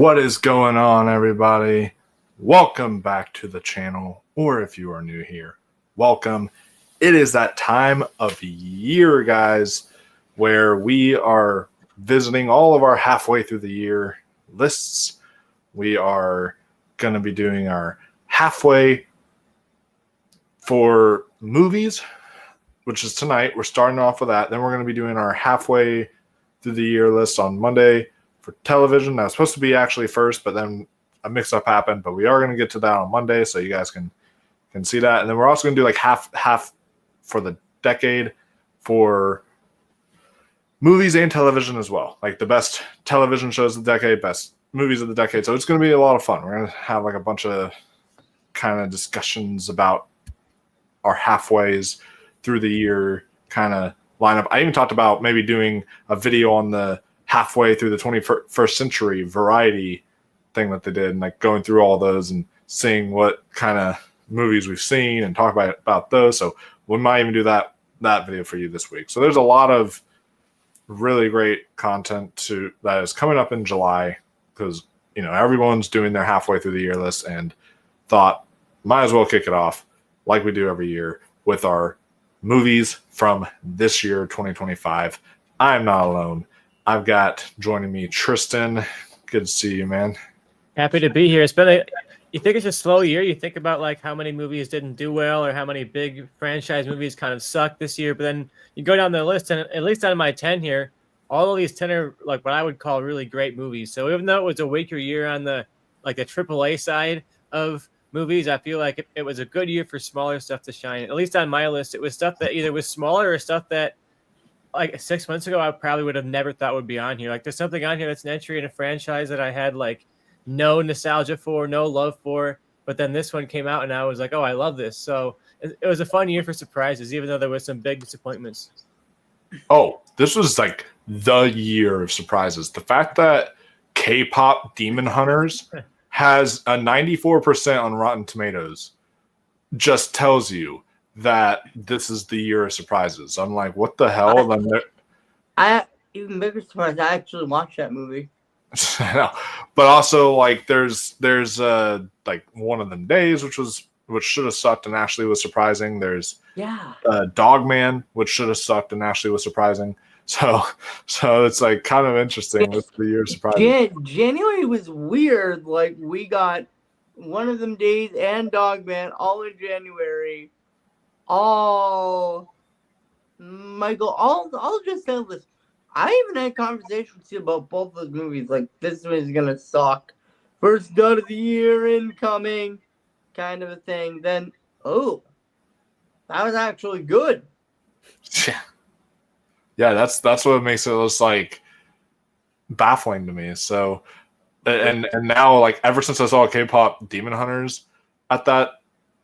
What is going on, everybody? Welcome back to the channel, or if you are new here, welcome. It is that time of year, guys, where we are visiting all of our halfway through the year lists. We are going to be doing our halfway for movies, which is tonight. We're starting off with that. Then we're going to be doing our halfway through the year list on Monday. For television, that was supposed to be actually first, but then a mix-up happened. But we are going to get to that on Monday, so you guys can see that. And then we're also going to do like half for the decade for movies and television as well, like the best television shows of the decade, best movies of the decade. So it's going to be a lot of fun. We're going to have like a bunch of kind of discussions about our halfways through the year kind of lineup. I even talked about maybe doing a video on the halfway through the 21st century variety thing that they did, and like going through all those and seeing what kind of movies we've seen and talk about those. So we might even do that video for you this week. So there's a lot of really great content that is coming up in July, because everyone's doing their halfway through the year list, and thought might as well kick it off like we do every year with our movies from this year, 2025. I'm not alone. I've got joining me Tristan. Good to see you, man. Happy to be here. You think it's a slow year? You think about like how many movies didn't do well, or how many big franchise movies kind of sucked this year. But then you go down the list, and at least out of my 10 here, all of these 10 are like what I would call really great movies. So even though it was a weaker year on the AAA side of movies, I feel like it was a good year for smaller stuff to shine. At least on my list, it was stuff that either was smaller or stuff that, like 6 months ago, I probably would have never thought would be on here. Like there's something on here that's an entry in a franchise that I had like no nostalgia for, no love for, but then this one came out and I was like, oh, I love this. So it was a fun year for surprises, even though there was some big disappointments. Oh, this was like the year of surprises. The fact that K-pop Demon Hunters has a 94% on Rotten Tomatoes just tells you that this is the year of surprises. I'm like, what the hell? I even bigger surprise, I actually watched that movie. But also, like, there's like One of Them Days, which should have sucked and actually was surprising. There's Dogman, which should have sucked and actually was surprising. So it's like kind of interesting with the year of surprises. January was weird. Like we got One of Them Days and Dogman all in January. I'll just say this. I even had conversations with you about both those movies. Like, this one is gonna suck. First dud of the year incoming, kind of a thing. Then, that was actually good. Yeah, that's what makes it just like baffling to me. So, and now, like, ever since I saw K-pop Demon Hunters at that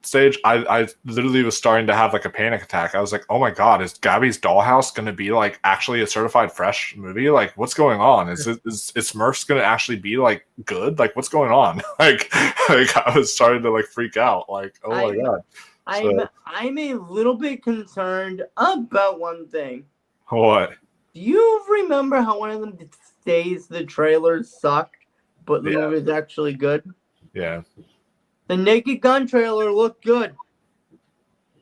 stage, I literally was starting to have like a panic attack. I was like, oh my god, is Gabby's Dollhouse going to be like actually a certified fresh movie? Like, what's going on? Is Smurfs going to actually be like good? Like, what's going on? like I was starting to like freak out. Like, oh my god. I'm a little bit concerned about one thing. What? Do you remember how One of Them Days the trailers sucked, but the movie is actually good? Yeah. The Naked Gun trailer looked good.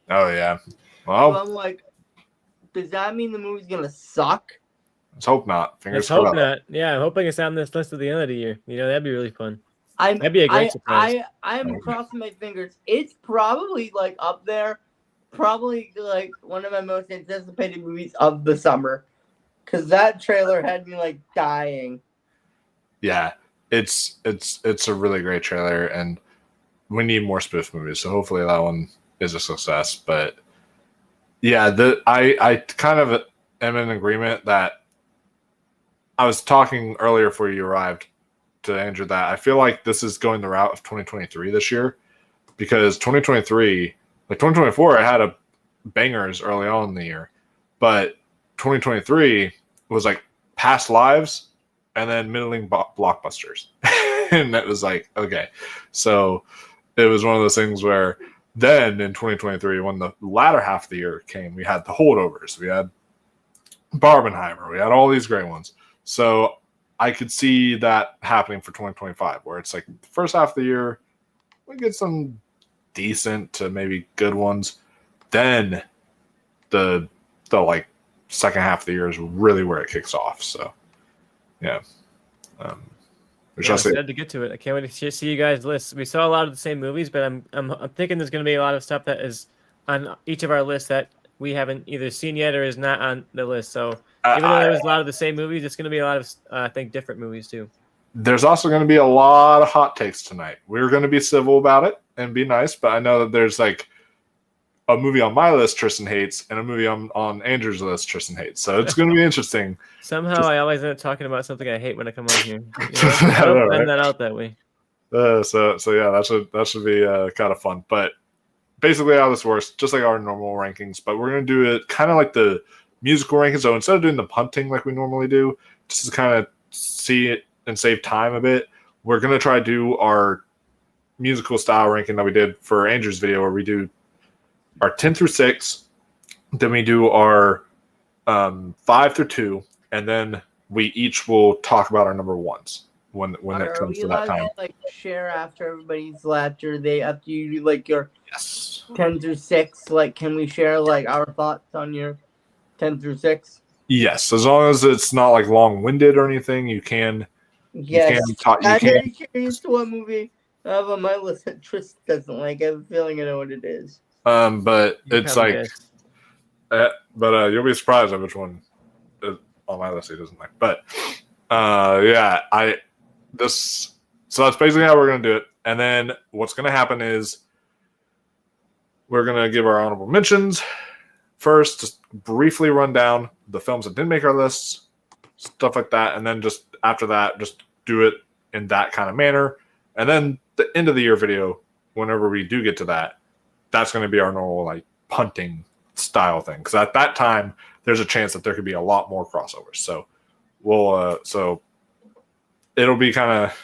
Oh, yeah. Well, so I'm like, does that mean the movie's going to suck? Let's hope not. Let's hope not. Yeah, I'm hoping it's on this list at the end of the year. That'd be really fun. That'd be a great surprise. I'm crossing my fingers. It's probably like up there. Probably like one of my most anticipated movies of the summer. Because that trailer had me like dying. Yeah, it's a really great trailer, and we need more spoof movies, so hopefully that one is a success. But yeah, I kind of am in agreement that I was talking earlier before you arrived to Andrew that I feel like this is going the route of 2023 this year, because 2023, like 2024, I had bangers early on in the year, but 2023 was like past lives and then middling blockbusters, and that was like, okay, so it was one of those things where then in 2023, when the latter half of the year came, we had the holdovers, we had Barbenheimer, we had all these great ones. So I could see that happening for 2025, where it's like the first half of the year, we get some decent to maybe good ones. Then the like second half of the year is really where it kicks off. So yeah. We Yeah, shall I'm see. excited to get to it. I can't wait to see you guys' lists. We saw a lot of the same movies, but I'm thinking there's going to be a lot of stuff that is on each of our lists that we haven't either seen yet or is not on the list. So even though there was a lot of the same movies, it's going to be a lot of I think different movies too. There's also going to be a lot of hot takes tonight. We're going to be civil about it and be nice, but I know that there's like a movie on my list Tristan hates and a movie on Andrew's list Tristan hates. So it's going to be interesting. Somehow I always end up talking about something I hate when I come on here. I know, right? Find that out that way. So yeah, that should be kind of fun. But basically how this works, just like our normal rankings, but we're going to do it kind of like the musical rankings. So instead of doing the punting like we normally do, just to kind of see it and save time a bit, we're going to try to do our musical style ranking that we did for Andrew's video, where we do our 10 through 6, then we do our 5 through 2, and then we each will talk about our number ones when it comes to that time. Like share after everybody's left, or after you do like your Yes. 10 through 6? Like, can we share like our thoughts on your 10 through 6? Yes, as long as it's not like long-winded or anything, you can. Yes. You can talk. I'm very curious to what movie I have on my list that Tristan doesn't like. I have a feeling I know what it is. But You it's probably like, guess. but you'll be surprised at which one on my list he doesn't like. But yeah, so that's basically how we're gonna do it. And then what's gonna happen is we're gonna give our honorable mentions first, just briefly run down the films that didn't make our lists, stuff like that, and then just after that, just do it in that kind of manner. And then the end of the year video, whenever we do get to that, that's going to be our normal like punting style thing. Because at that time, there's a chance that there could be a lot more crossovers. So so it'll be kind of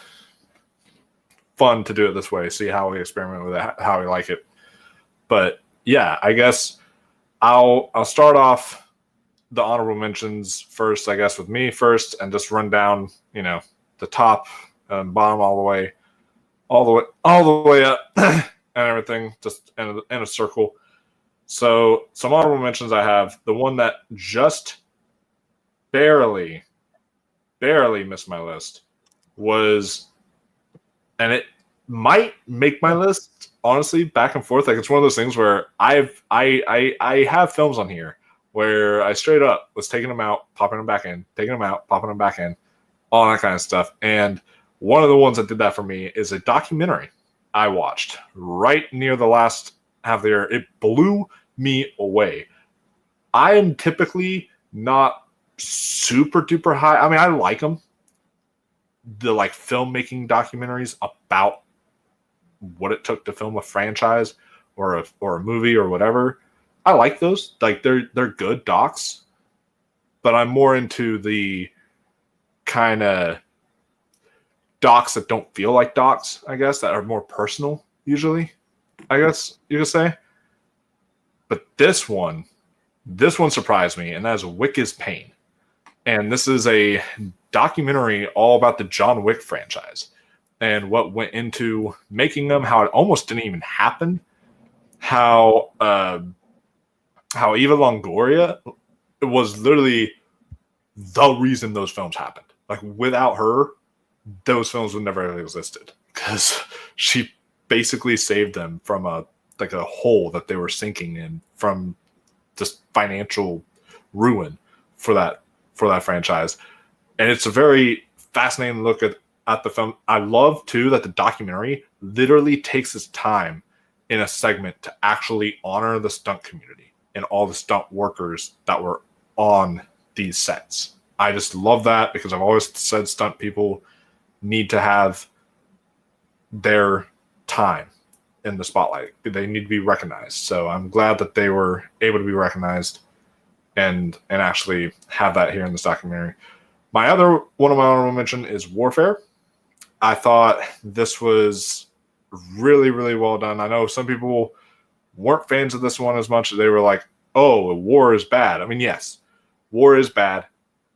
fun to do it this way. See how we experiment with it, how we like it. But yeah, I guess I'll start off the honorable mentions first. I guess with me first, and just run down the top and bottom all the way up. And everything just in a circle. So some honorable mentions I have. The one that just barely missed my list was, and it might make my list, honestly, back and forth. Like, it's one of those things where I have films on here where I straight up was taking them out, popping them back in, taking them out, popping them back in, all that kind of stuff. And one of the ones that did that for me is a documentary I watched right near the last half of the year. It blew me away. I am typically not super duper high. I mean, I like them. The like filmmaking documentaries about what it took to film a franchise or a movie or whatever. I like those. Like they're good docs. But I'm more into the kind of docs that don't feel like docs, I guess, that are more personal, usually, I guess you could say. But this one surprised me, and that is Wick is Pain. And this is a documentary all about the John Wick franchise and what went into making them, how it almost didn't even happen, how Eva Longoria was literally the reason those films happened. Like, without her, those films would never have existed, because she basically saved them from a hole that they were sinking in, from just financial ruin for that franchise. And it's a very fascinating look at the film. I love too that the documentary literally takes its time in a segment to actually honor the stunt community and all the stunt workers that were on these sets. I just love that, because I've always said stunt people need to have their time in the spotlight. They need to be recognized. So I'm glad that they were able to be recognized and actually have that here in this documentary. My other one of my honorable mention is Warfare. I thought this was really, really well done. I know some people weren't fans of this one as much. They were like, oh, war is bad. I mean, yes, war is bad.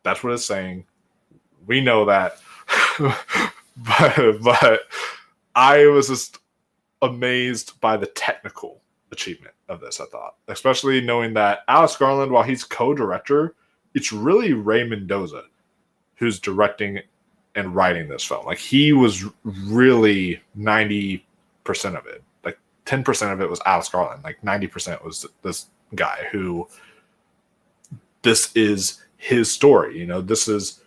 That's what it's saying. We know that. but I was just amazed by the technical achievement of this, I thought. Especially knowing that Alex Garland, while he's co-director, it's really Ray Mendoza who's directing and writing this film. Like, he was really 90% of it. Like, 10% of it was Alex Garland. Like, 90% was this guy who, this is his story. You know, this is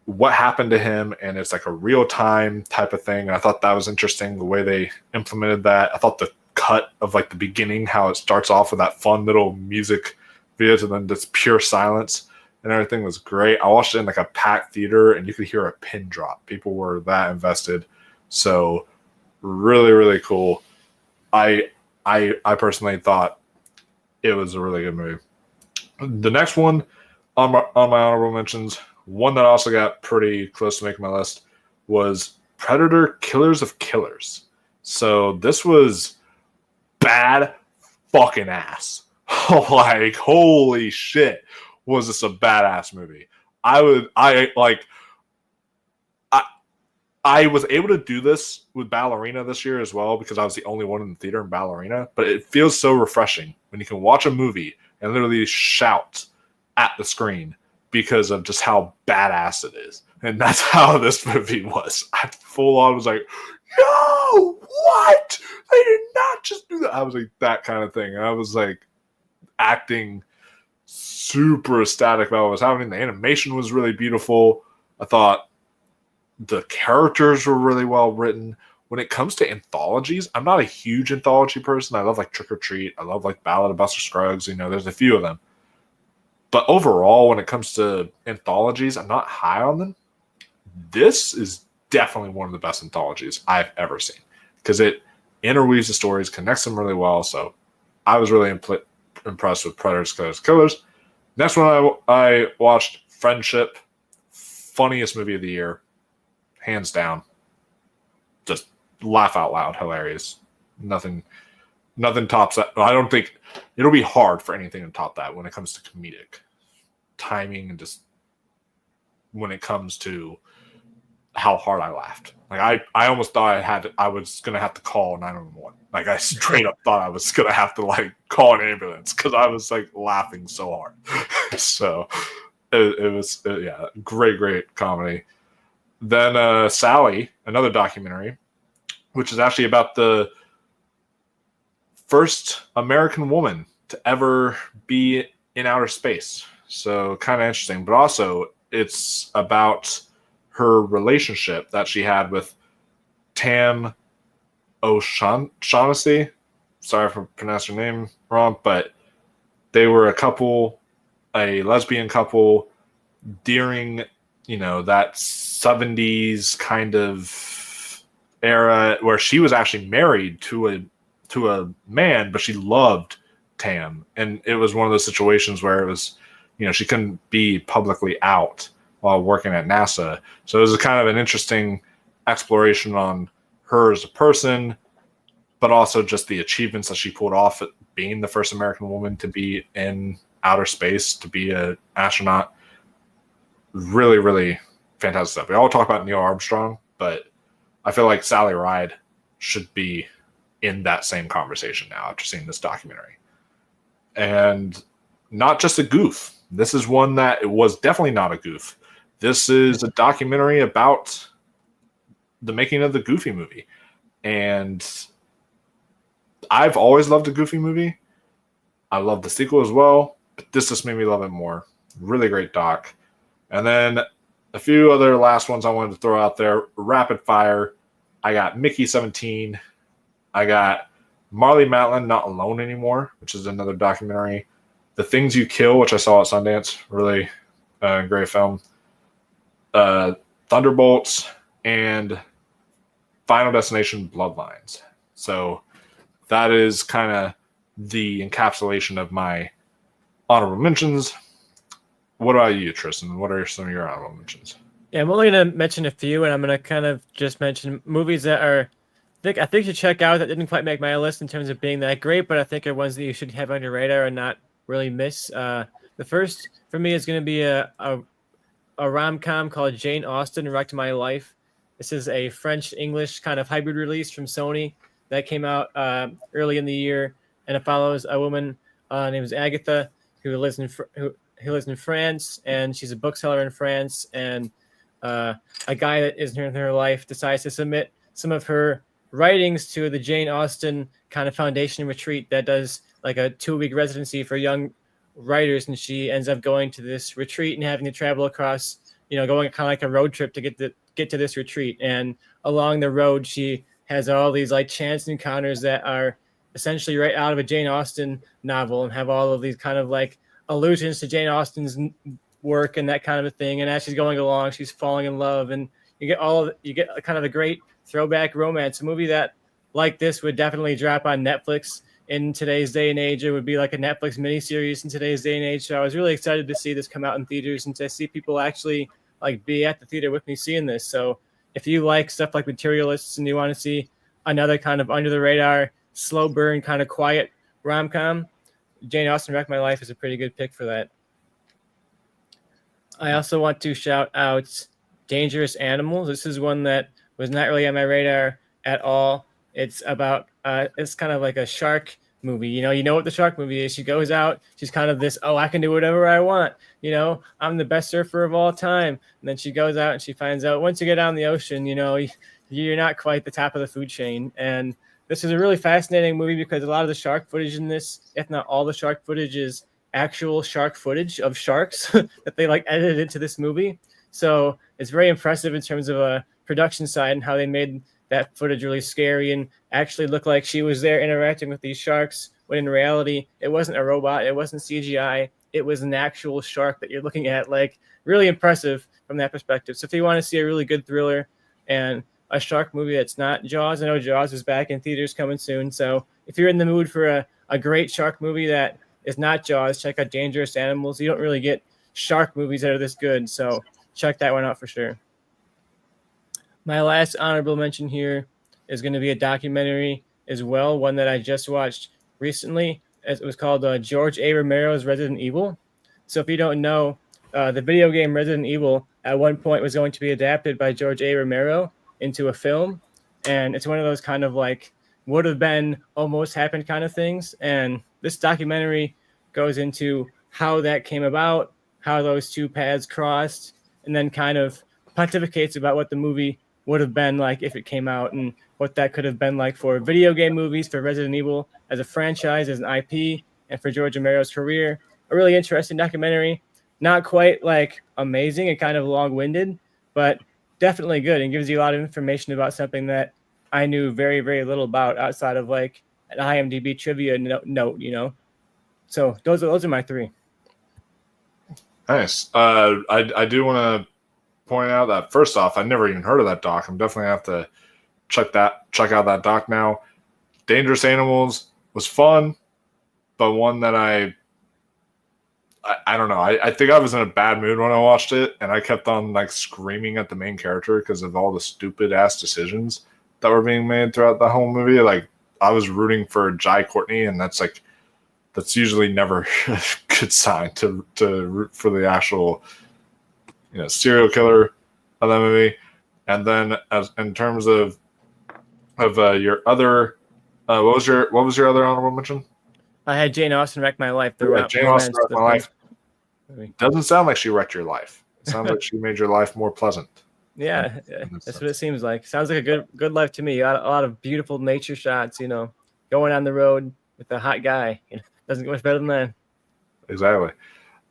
what happened to him, and it's like a real time type of thing. And I thought that was interesting, the way they implemented that. I thought the cut of like the beginning, how it starts off with that fun little music video to then just pure silence and everything, was great. I watched it in like a packed theater, and you could hear a pin drop. People were that invested. So really, really cool. I personally thought it was a really good movie. The next one on my honorable mentions, one that also got pretty close to making my list, was Predator: Killers of Killers. So this was bad fucking ass. Like, holy shit, was this a badass movie. I was able to do this with Ballerina this year as well, because I was the only one in the theater in Ballerina, but it feels so refreshing when you can watch a movie and literally shout at the screen because of just how badass it is. And that's how this movie was. I full on was like, no, what? They did not just do that. I was like, that kind of thing. And I was like acting super ecstatic about what was happening. The animation was really beautiful. I thought the characters were really well written. When it comes to anthologies, I'm not a huge anthology person. I love like Trick or Treat. I love like Ballad of Buster Scruggs. You know, there's a few of them. But overall, when it comes to anthologies, I'm not high on them. This is definitely one of the best anthologies I've ever seen, because it interweaves the stories, connects them really well. So I was really impressed with Predators: Killers. Next one I watched, Friendship. Funniest movie of the year, hands down. Just laugh out loud, hilarious. Nothing tops that. I don't think it'll be hard for anything to top that when it comes to comedic timing, and just when it comes to how hard I laughed. Like, I almost thought I was gonna have to call 911. Like, I straight up thought I was gonna have to like call an ambulance because I was like laughing so hard. So it was great comedy. Then Sally, another documentary, which is actually about the first American woman to ever be in outer space. So kind of interesting, but also it's about her relationship that she had with Tam O'Shaughnessy. Sorry if I pronounced her name wrong, but they were a lesbian couple during, you know, that 70s kind of era, where she was actually married to a man, but she loved Tam. And it was one of those situations where it was, you know, she couldn't be publicly out while working at NASA. So it was kind of an interesting exploration on her as a person, but also just the achievements that she pulled off at being the first American woman to be in outer space, to be an astronaut. Really, really fantastic stuff. We all talk about Neil Armstrong, but I feel like Sally Ride should be in that same conversation now after seeing this documentary. And not just a goof. This is one that it was definitely not a goof. This is a documentary about the making of the Goofy movie. And I've always loved a Goofy movie. I love the sequel as well, but this just made me love it more. Really great doc. And then a few other last ones I wanted to throw out there. Rapid fire. I got Mickey 17. I got Marley Matlin, Not Alone Anymore, which is another documentary. The Things You Kill, which I saw at Sundance. Really great film. Thunderbolts and Final Destination Bloodlines. So that is kind of the encapsulation of my honorable mentions. What about you, Tristan? What are some of your honorable mentions? Yeah, I'm only going to mention a few, and I'm going to kind of just mention movies that are, I think you should check out, that didn't quite make my list in terms of being that great, but I think are ones that you should have on your radar and not really miss. The first for me is going to be a a rom-com called Jane Austen Wrecked My Life. This is a French-English kind of hybrid release from Sony that came out early in the year, and it follows a woman named Agatha who lives in France, and she's a bookseller in France, and a guy that is in her life decides to submit some of her writings to the Jane Austen kind of foundation retreat that does like a 2-week residency for young writers, and she ends up going to this retreat and having to travel across, going kind of like a road trip to get to this retreat. And along the road, she has all these like chance encounters that are essentially right out of a Jane Austen novel and have all of these kind of like allusions to Jane Austen's work and that kind of a thing. And as she's going along, she's falling in love, and you get kind of a great throwback romance. A movie that like this would definitely drop on Netflix in today's day and age. It would be like a Netflix miniseries in today's day and age. So I was really excited to see this come out in theaters and to see people actually like be at the theater with me seeing this. So if you like stuff like Materialists and you want to see another kind of under the radar, slow burn, kind of quiet rom-com, Jane Austen Wrecked My Life is a pretty good pick for that. I also want to shout out Dangerous Animals. This is one that was not really on my radar at all. It's about it's kind of like a shark movie. You know what the shark movie is. She goes out, she's kind of this, I can do whatever I want. I'm the best surfer of all time. And then she goes out and she finds out once you get out in the ocean, you're not quite the top of the food chain. And this is a really fascinating movie because a lot of the shark footage in this, if not all the shark footage, is actual shark footage of sharks that they like edited into this movie. So it's very impressive in terms of a production side and how they made that footage really scary and actually looked like she was there interacting with these sharks, when in reality, it wasn't a robot, it wasn't CGI, it was an actual shark that you're looking at. Like, really impressive from that perspective. So if you want to see a really good thriller and a shark movie that's not Jaws, I know Jaws is back in theaters coming soon. So if you're in the mood for a great shark movie that is not Jaws, check out Dangerous Animals. You don't really get shark movies that are this good, so check that one out for sure. My last honorable mention here is going to be a documentary as well, one that I just watched recently. It was called George A. Romero's Resident Evil. So if you don't know, the video game Resident Evil at one point was going to be adapted by George A. Romero into a film. And it's one of those kind of like would have been almost happened kind of things. And this documentary goes into how that came about, how those two paths crossed, and then kind of pontificates about what the movie would have been like if it came out and what that could have been like for video game movies, for Resident Evil as a franchise, as an IP, and for George Romero's career. A really interesting documentary. Not quite like amazing and kind of long-winded, but definitely good and gives you a lot of information about something that I knew very, very little about outside of like an IMDb trivia note. So those are my three. Nice. I do want to point out that first off, I never even heard of that doc. I'm definitely have to check out that doc now. Dangerous Animals was fun, but one that I don't know. I think I was in a bad mood when I watched it, and I kept on like screaming at the main character because of all the stupid ass decisions that were being made throughout the whole movie. Like I was rooting for Jai Courtney, and that's usually never a good sign to root for the actual serial killer of that movie. And then as in terms of your other what was your other honorable mention? I had Jane Austen Wreck My Life. Jane Austen Wrecked My Life. Doesn't sound like she wrecked your life. It sounds like she made your life more pleasant. Yeah, that's what it seems like. Sounds like a good life to me. A lot of beautiful nature shots, going on the road with a hot guy. Doesn't get much better than that. Exactly.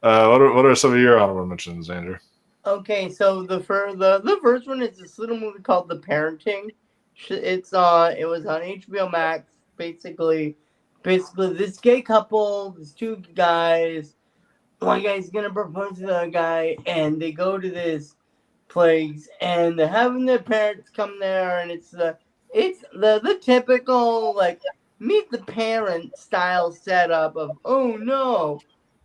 What are some of your honorable mentions, Andrew? Okay, so the first one is this little movie called The Parenting. It was on HBO Max. Basically this gay couple, these two guys. One guy's gonna propose to the other guy, and they go to this place, and they're having their parents come there, and it's the typical like meet the parent style setup of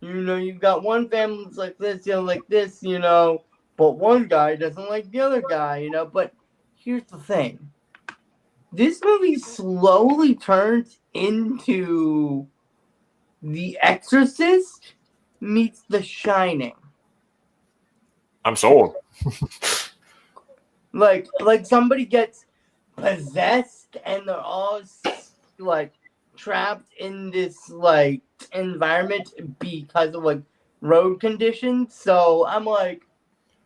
you've got one family that's like this, the other like this, but one guy doesn't like the other guy, But here's the thing: this movie slowly turns into The Exorcist meets The Shining. I'm sold. Like somebody gets possessed and they're all like trapped in this like environment because of like road conditions. So I'm like,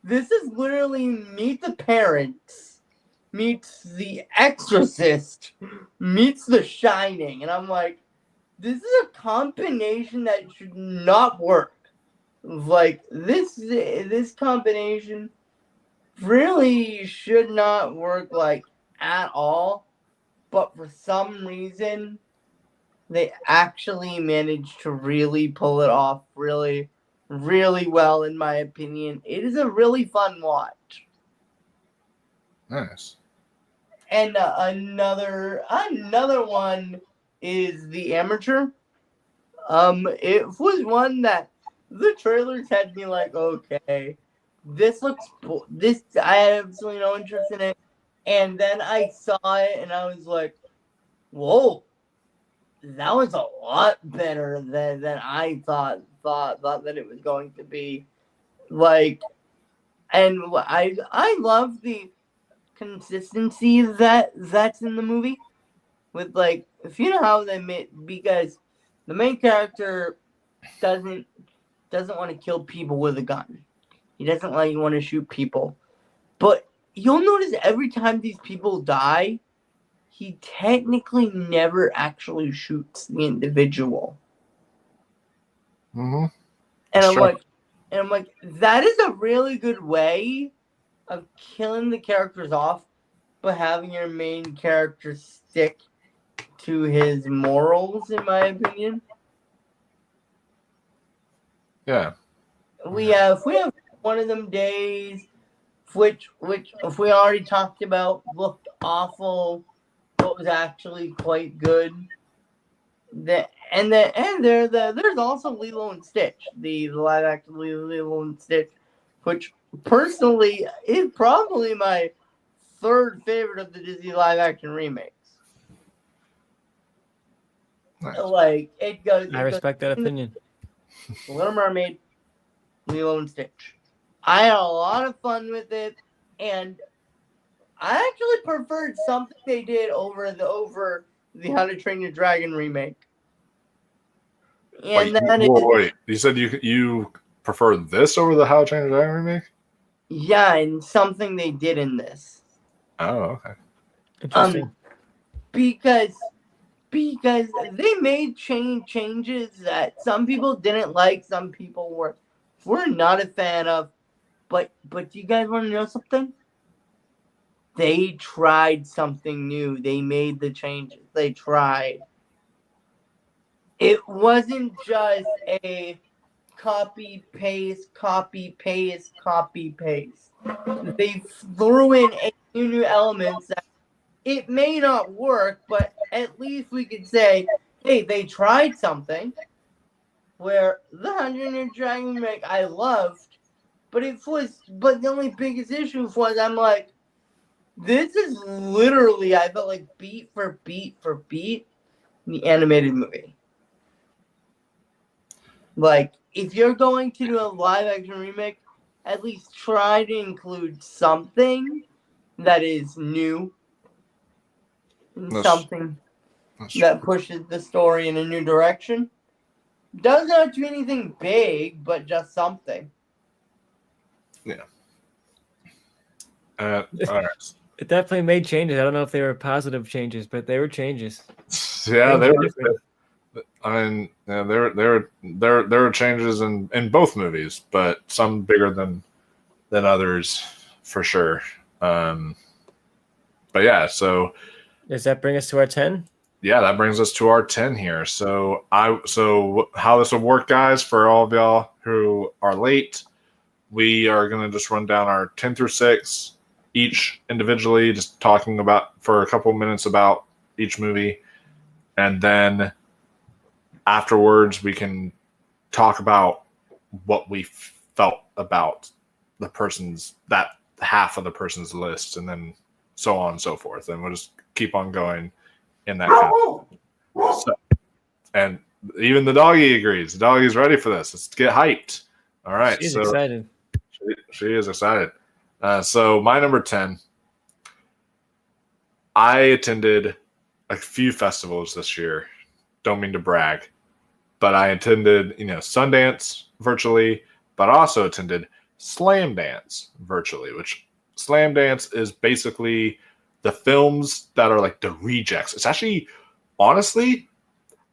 this is literally Meet the Parents meets The Exorcist meets The Shining, and I'm like, this is a combination that should not work. Like this combination really should not work like at all, but for some reason they actually managed to really pull it off really well, in my opinion. It is a really fun watch. Nice. And another one is The Amateur. It was one that the trailers had me like, okay, this looks this I had absolutely no interest in it, and then I saw it and I was like, whoa, that was a lot better than I thought that it was going to be. Like, and I love the consistency that's in the movie. With like, if you know how they made, because the main character doesn't want to kill people with a gun. He doesn't like want to shoot people. But you'll notice every time these people die, he technically never actually shoots the individual. Mm-hmm. And Sure. I'm like, that is a really good way of killing the characters off, but having your main character stick to his morals, in my opinion. Yeah. We have One of Them Days, which if we already talked about, looked awful, but was actually quite good. There's also Lilo and Stitch, the live action Lilo and Stitch, which personally is probably my third favorite of the Disney live action remakes. Nice. Like I respect that opinion. Little Mermaid, Lilo and Stitch. I had a lot of fun with it, and I actually preferred something they did over the How to Train Your Dragon remake. And wait. You said you prefer this over the How to Train Your Dragon remake? Yeah, and something they did in this. Oh, okay. Interesting. Because they made changes that some people didn't like, some people were not a fan of. But you guys want to know something? They tried something new. They made the changes. They tried. It wasn't just a copy paste. They threw in a few new elements that it may not work, but at least we could say, hey, they tried something. Where the 100 Dragon remake I loved, but the only biggest issue was I'm like, this is literally, I felt like beat for beat the animated movie. Like, if you're going to do a live action remake, at least try to include something that is new. Something that pushes the story in a new direction. Doesn't have to be anything big, but just something. Yeah. All right. It definitely made changes. I don't know if they were positive changes, but they were changes. Yeah, they were. I mean, yeah, there were changes in both movies, but some bigger than others for sure. But yeah, so does that bring us to our 10? Yeah, that brings us to our 10 here. So how this will work, guys, for all of y'all who are late, we are going to just run down our 10 through 6 each individually, just talking about for a couple minutes about each movie. And then afterwards, we can talk about what we felt about that half of the person's list, and then so on and so forth. And we'll just keep on going in that kind of. So, and even the doggy agrees. The doggy's ready for this. Let's get hyped. All right. She's excited. She is excited. So my number 10, I attended a few festivals this year. Don't mean to brag, but I attended, Sundance virtually, but also attended Slam Dance virtually, which Slam Dance is basically the films that are like the rejects. It's actually, honestly,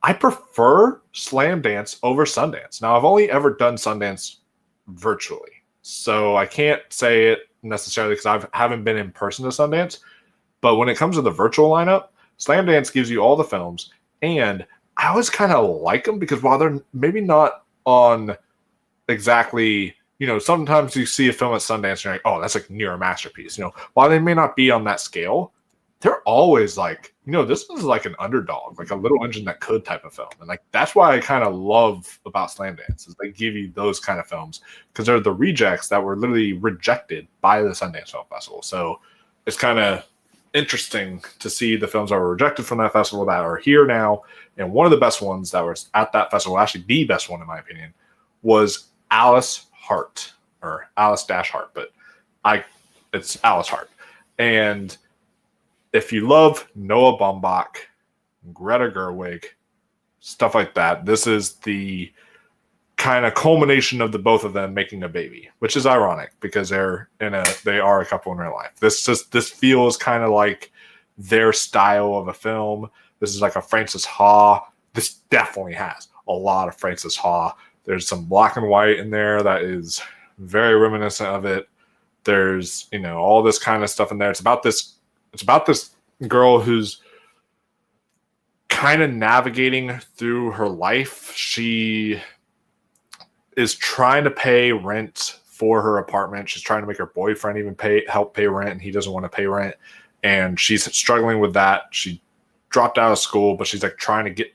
I prefer Slam Dance over Sundance. Now, I've only ever done Sundance virtually, so I can't say it necessarily because I haven't been in person to Sundance. But when it comes to the virtual lineup, Slam Dance gives you all the films, and I always kind of like them because while they're maybe not on exactly, sometimes you see a film at Sundance and you're like, oh, that's like near a masterpiece. While they may not be on that scale, they're always like, this is like an underdog, like a little engine that could type of film. And like that's why I kind of love about Slam Dance is they give you those kind of films because they're the rejects that were literally rejected by the Sundance Film Festival. So it's kind of interesting to see the films that were rejected from that festival that are here now. And one of the best ones that was at that festival, actually the best one in my opinion, was Alice Hart or Alice-Hart, but it's Alice Hart. And if you love Noah Baumbach, Greta Gerwig, stuff like that, this is the kind of culmination of the both of them making a baby, which is ironic because they are a couple in real life. This feels kind of like their style of a film. This is like a Frances Ha. This definitely has a lot of Frances Ha. There's some black and white in there that is very reminiscent of it. There's, all this kind of stuff in there. It's about this girl who's kind of navigating through her life. She is trying to pay rent for her apartment. She's trying to make her boyfriend even help pay rent, and he doesn't want to pay rent. And she's struggling with that. She dropped out of school, but she's like trying to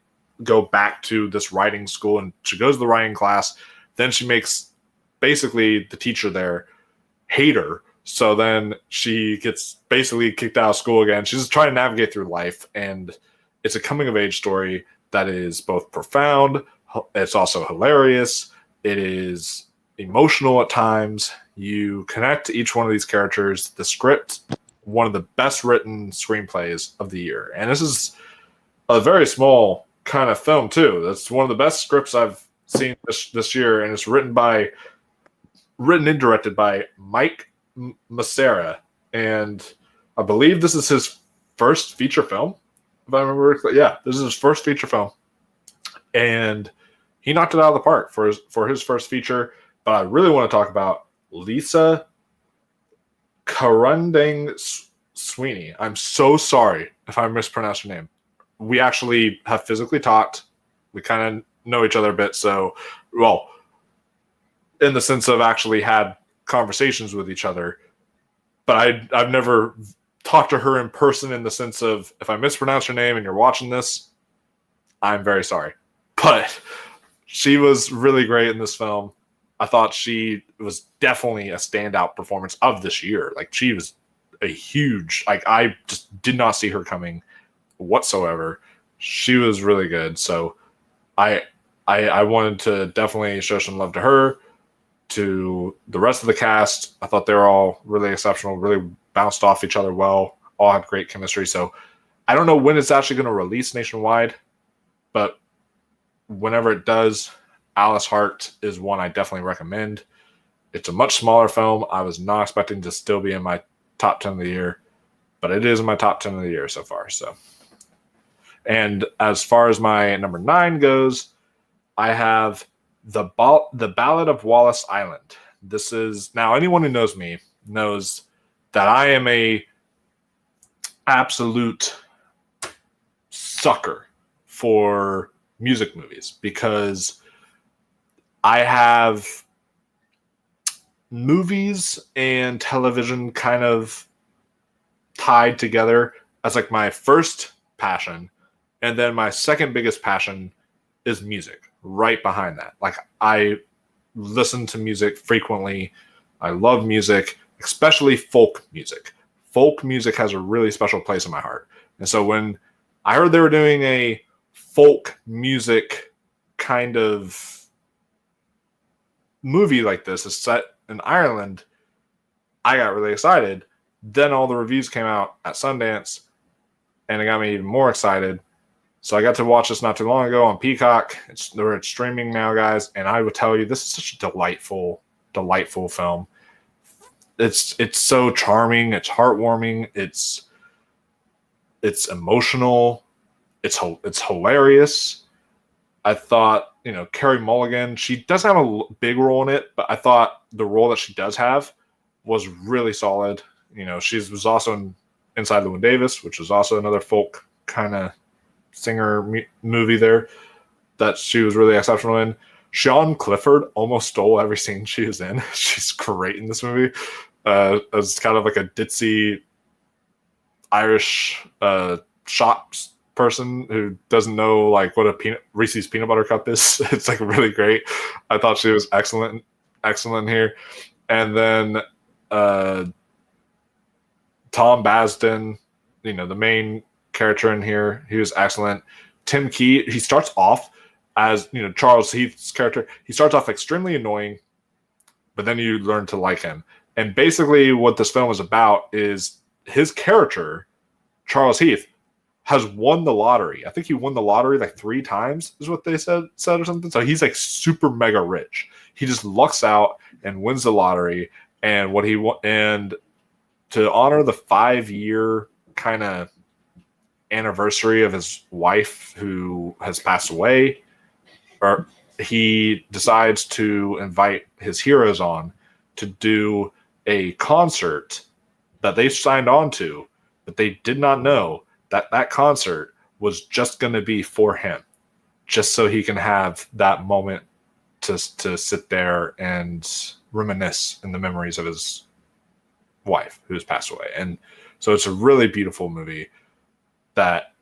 go back to this writing school, and she goes to the writing class. Then she makes basically the teacher there hate her. So then she gets basically kicked out of school again. She's just trying to navigate through life, and it's a coming of age story that is both profound. It's also hilarious. It is emotional at times. You connect to each one of these characters. The script, one of the best written screenplays of the year. And this is a very small kind of film too. That's one of the best scripts I've seen this year, and it's written and directed by Mike Massera, and I believe this is his first feature film, if I remember correctly. Yeah, this is his first feature film, and he knocked it out of the park for his first feature. But I really want to talk about Lisa Karundeng Sweeney. I'm so sorry if I mispronounced her name. We actually have physically talked. We kind of know each other a bit, so well, in the sense of actually had conversations with each other, but I've never talked to her in person in the sense of if I mispronounce her name and you're watching this, I'm very sorry. But she was really great in this film. I thought she was definitely a standout performance of this year. Like she was a huge, like I just did not see her coming whatsoever. She was really good. So I wanted to definitely show some love to her. To the rest of the cast, I thought they were all really exceptional, really bounced off each other well, all had great chemistry. So I don't know when it's actually going to release nationwide, but whenever it does, Alice Hart is one I definitely recommend. It's a much smaller film. I was not expecting to still be in my top 10 of the year, but it is in my top 10 of the year so far. So, and as far as my number 9 goes, I have the Ballad of Wallace Island. This is, now anyone who knows me knows that I am a absolute sucker for music movies because I have movies and television kind of tied together as like my first passion, and then my second biggest passion is music right behind that. Like I listen to music frequently. I love music, especially folk music. Folk music has a really special place in my heart. And so when I heard they were doing a folk music kind of movie like this, is set in Ireland, I got really excited. Then all the reviews came out at Sundance, and it got me even more excited. So I got to watch this not too long ago on Peacock. They're streaming now, guys, and I would tell you this is such a delightful film. It's so charming. It's heartwarming. It's emotional. It's hilarious. I thought, Carey Mulligan, she doesn't have a big role in it, but I thought the role that she does have was really solid. She was also in Inside Llewyn Davis, which was also another folk kind of singer movie there that she was really exceptional in. Sian Clifford almost stole every scene she was in. She's great in this movie. As kind of like a ditzy Irish shops person who doesn't know like what a Reese's peanut butter cup is. It's like really great. I thought she was excellent here. And then Tom Basden, the main character in here, he was excellent. Tim Key, he starts off as Charles Heath's character. He starts off extremely annoying, but then you learn to like him. And basically what this film is about is his character, Charles Heath, has won the lottery. I think he won the lottery like 3 times is what they said or something. So he's like super mega rich. He just lucks out and wins the lottery. And and to honor the 5-year kind of anniversary of his wife who has passed away, or he decides to invite his heroes on to do a concert that they signed on to, but they did not know that concert was just going to be for him, just so he can have that moment to sit there and reminisce in the memories of his wife who's passed away. And so it's a really beautiful movie that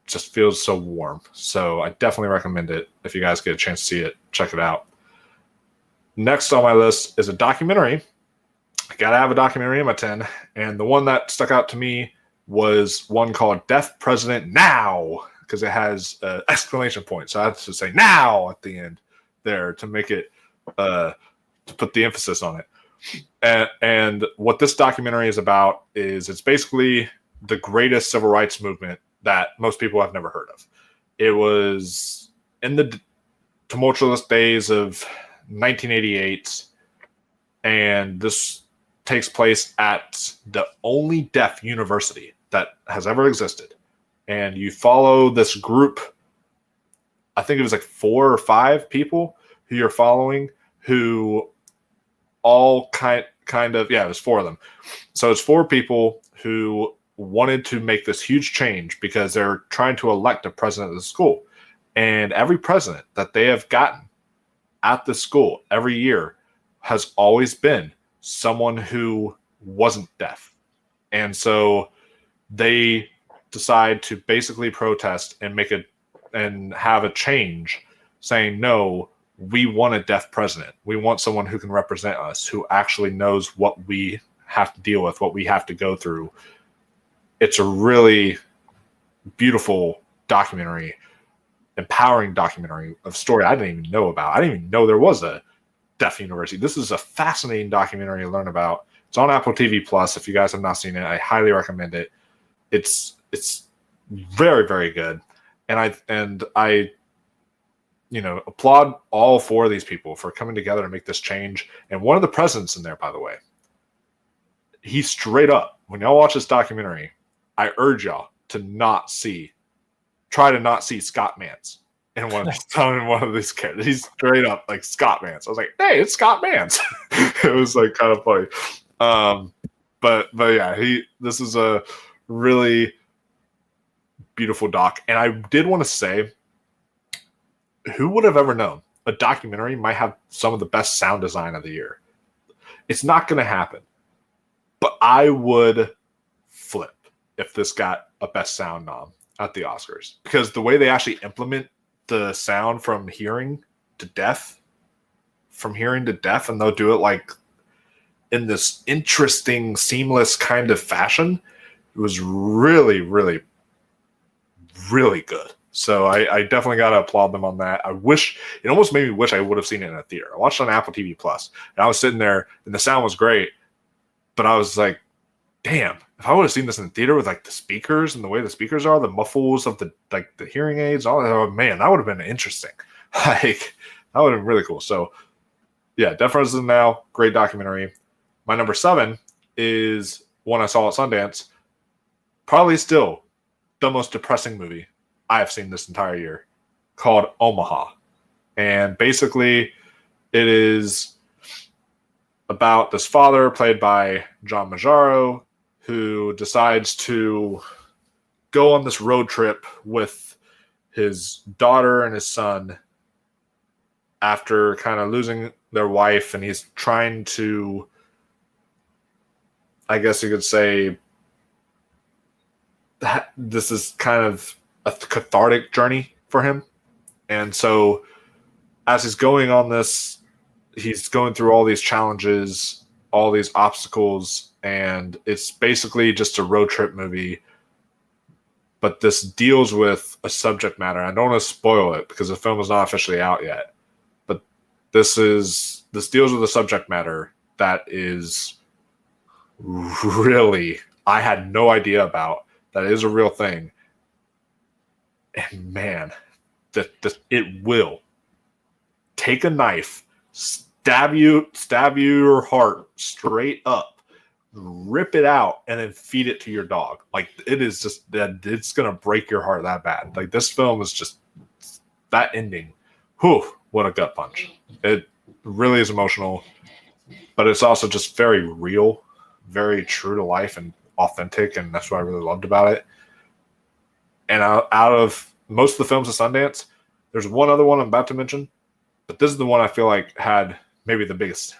just feels so warm. So I definitely recommend it. If you guys get a chance to see it, check it out. Next on my list is a documentary. I gotta have a documentary in my 10, and the one that stuck out to me was one called Deaf President Now, because it has an exclamation point. So I had to say now at the end there to make it, to put the emphasis on it. And what this documentary is about is it's basically the greatest civil rights movement that most people have never heard of. It was in the tumultuous days of 1988, and this takes place at the only deaf university that has ever existed. And you follow this group, I think it was like 4 or 5 people who you're following, who all kind of, it was 4 of them. So it's 4 people who wanted to make this huge change because they're trying to elect a president of the school. And every president that they have gotten at the school every year has always been someone who wasn't deaf. And so they decide to basically protest and have a change saying, no, we want a deaf president. We want someone who can represent us, who actually knows what we have to deal with, what we have to go through. It's a really beautiful documentary, empowering documentary of story I didn't even know about. I didn't even know there was a deaf university. This is a fascinating documentary to learn about. It's on Apple TV Plus. If you guys have not seen it, I highly recommend it. It's very, very good. And I applaud all 4 of these people for coming together to make this change. And one of the presidents in there, by the way, he straight up, when y'all watch this documentary, I urge y'all to try to not see Scott Mance in one of these characters. He's straight up like Scott Mance. I was like, hey, it's Scott Mance. It was like kind of funny. But yeah, this is a really beautiful doc. And I did want to say, who would have ever known a documentary might have some of the best sound design of the year? It's not going to happen, but I would flip if this got a best sound nom at the Oscars, because the way they actually implement the sound from hearing to deaf, and they'll do it like in this interesting, seamless kind of fashion. It was really, really, really good. So I definitely got to applaud them on that. It almost made me wish I would have seen it in a theater. I watched it on Apple TV Plus, and I was sitting there, and the sound was great, but I was like, damn, if I would have seen this in the theater with like the speakers and the way the speakers are, the muffles of the hearing aids, all that, oh man, that would have been interesting. Like that would have been really cool. So yeah, Death Rises Now, great documentary. My number 7 is one I saw at Sundance. Probably still the most depressing movie I have seen this entire year, called Omaha. And basically it is about this father played by John Majaro who decides to go on this road trip with his daughter and his son after kind of losing their wife, and he's trying to, I guess you could say, that this is kind of a cathartic journey for him. And so as he's going on this, he's going through all these challenges, all these obstacles, and it's basically just a road trip movie. But this deals with a subject matter. I don't want to spoil it because the film is not officially out yet. But this deals with a subject matter that is really, I had no idea about. That is a real thing. And man, that it will take a knife, stab your heart straight up, rip it out, and then feed it to your dog. Like it is just that it's gonna break your heart that bad. Like this film is just that ending. Whew, what a gut punch. It really is emotional, but it's also just very real, very true to life and authentic, and that's what I really loved about it. And out of most of the films at Sundance, there's one other one I'm about to mention, but this is the one I feel like had maybe the biggest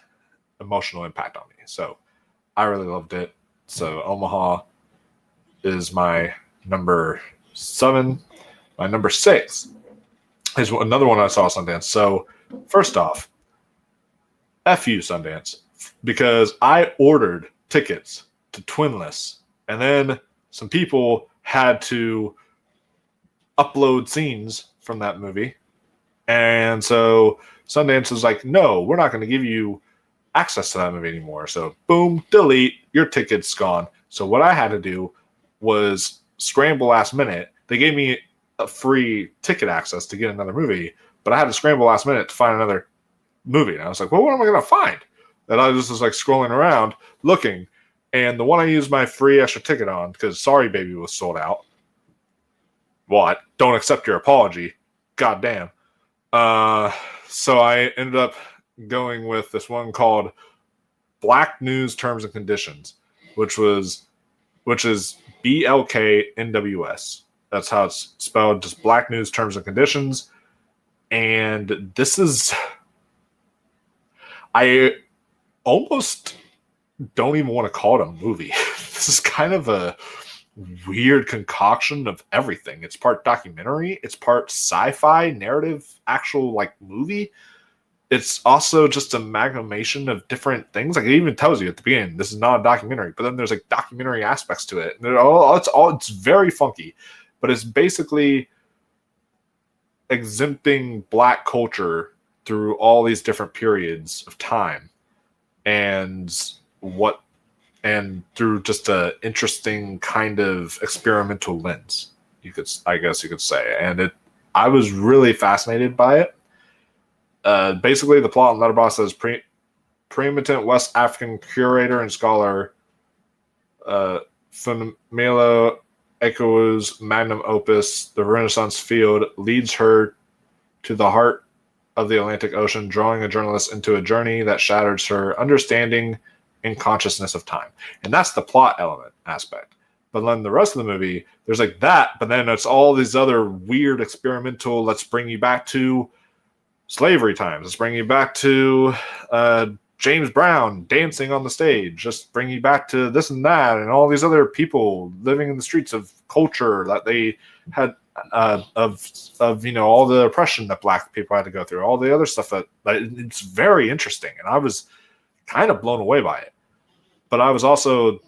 emotional impact on me. So I really loved it. So Omaha is my number 7. My number 6 is another one I saw at Sundance. So first off, F you, Sundance, because I ordered tickets to Twinless, and then some people had to upload scenes from that movie, and so Sundance was like, no, we're not going to give you access to that movie anymore. So boom, delete, your ticket's gone. So what I had to do was scramble last minute. They gave me a free ticket access to get another movie, but I had to scramble last minute to find another movie, and I was like, well, what am I going to find? And I just was like scrolling around looking, and the one I used my free extra ticket on, because Sorry Baby was sold out. What? Don't accept your apology. God damn. So I ended up going with this one called Black News Terms and Conditions, which is BLKNWS. That's how it's spelled, just Black News Terms and Conditions. And this is, I almost don't even want to call it a movie. This is kind of a weird concoction of everything. It's part documentary, it's part sci-fi narrative, actual like movie. It's also just an amalgamation of different things. Like it even tells you at the beginning, this is not a documentary, but then there's like documentary aspects to it. And it's very funky, but it's basically exempting Black culture through all these different periods of time, and through just a interesting kind of experimental lens, I guess you could say. And I was really fascinated by it. Basically, the plot in Letterboxd says preeminent West African curator and scholar Funmilo Ekowu's magnum opus, The Renaissance Field, leads her to the heart of the Atlantic Ocean, drawing a journalist into a journey that shatters her understanding and consciousness of time. And that's the plot element aspect. But then the rest of the movie, there's like that, but then it's all these other weird experimental, let's bring you back to slavery times. Let's bring you back to James Brown dancing on the stage. Just bring you back to this and that, and all these other people living in the streets of culture that they had of all the oppression that Black people had to go through, all the other stuff that it's very interesting, and I was kind of blown away by it. But I was also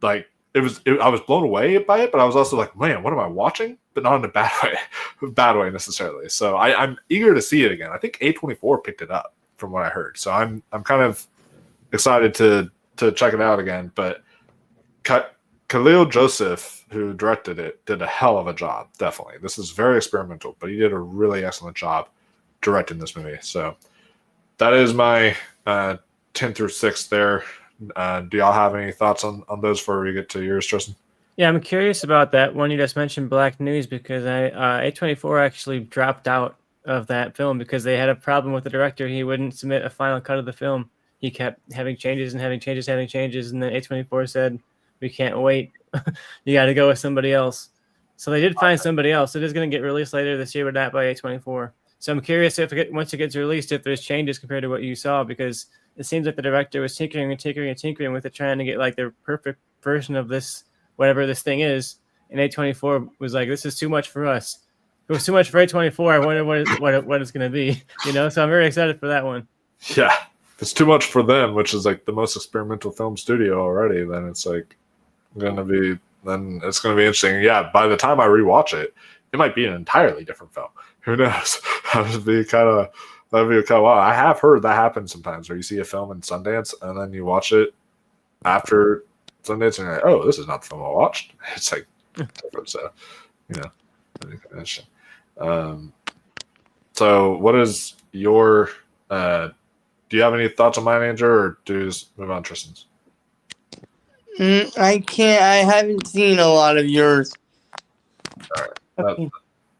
like, I was blown away by it, but I was also like, man, what am I watching? But not in a bad way, bad way necessarily. So I'm eager to see it again. I think A24 picked it up from what I heard. So I'm kind of excited to check it out again. But Khalil Joseph, who directed it, did a hell of a job. Definitely, this is very experimental, but he did a really excellent job directing this movie. So that is my 10 through 6 there. Do y'all have any thoughts on those before we get to yours, Tristan? Yeah, I'm curious about that one you just mentioned, Black News, because A24 actually dropped out of that film because they had a problem with the director. He wouldn't submit a final cut of the film. He kept having changes, and then A24 said, "We can't wait. You got to go with somebody else." So they did find somebody else. It is going to get released later this year, but not by A24. So I'm curious if once it gets released, if there's changes compared to what you saw, because it seems like the director was tinkering with it, trying to get like their perfect version of this, whatever this thing is. And A24 was like, "This is too much for us. It was too much for A24. I wonder what it's going to be." So I'm very excited for that one. Yeah, if it's too much for them, which is like the most experimental film studio already, then it's like then it's gonna be interesting. Yeah, by the time I rewatch it, it might be an entirely different film. Who knows? That'd be kind of wow. I have heard that happens sometimes, where you see a film in Sundance and then you watch it after Sundance and you're like, oh, this is not the film I watched. It's like different. So interesting. So what is your do you have any thoughts on My Manager, or do you just move on, Tristan's? I can't. I haven't seen a lot of yours. All right.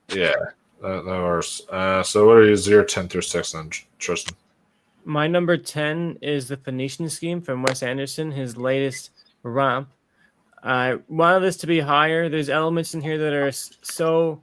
Yeah. No worries. So what is your 10 through 6 then, Tristan? My number 10 is The Phoenician Scheme from Wes Anderson, his latest romp. I wanted this to be higher. There's elements in here that are so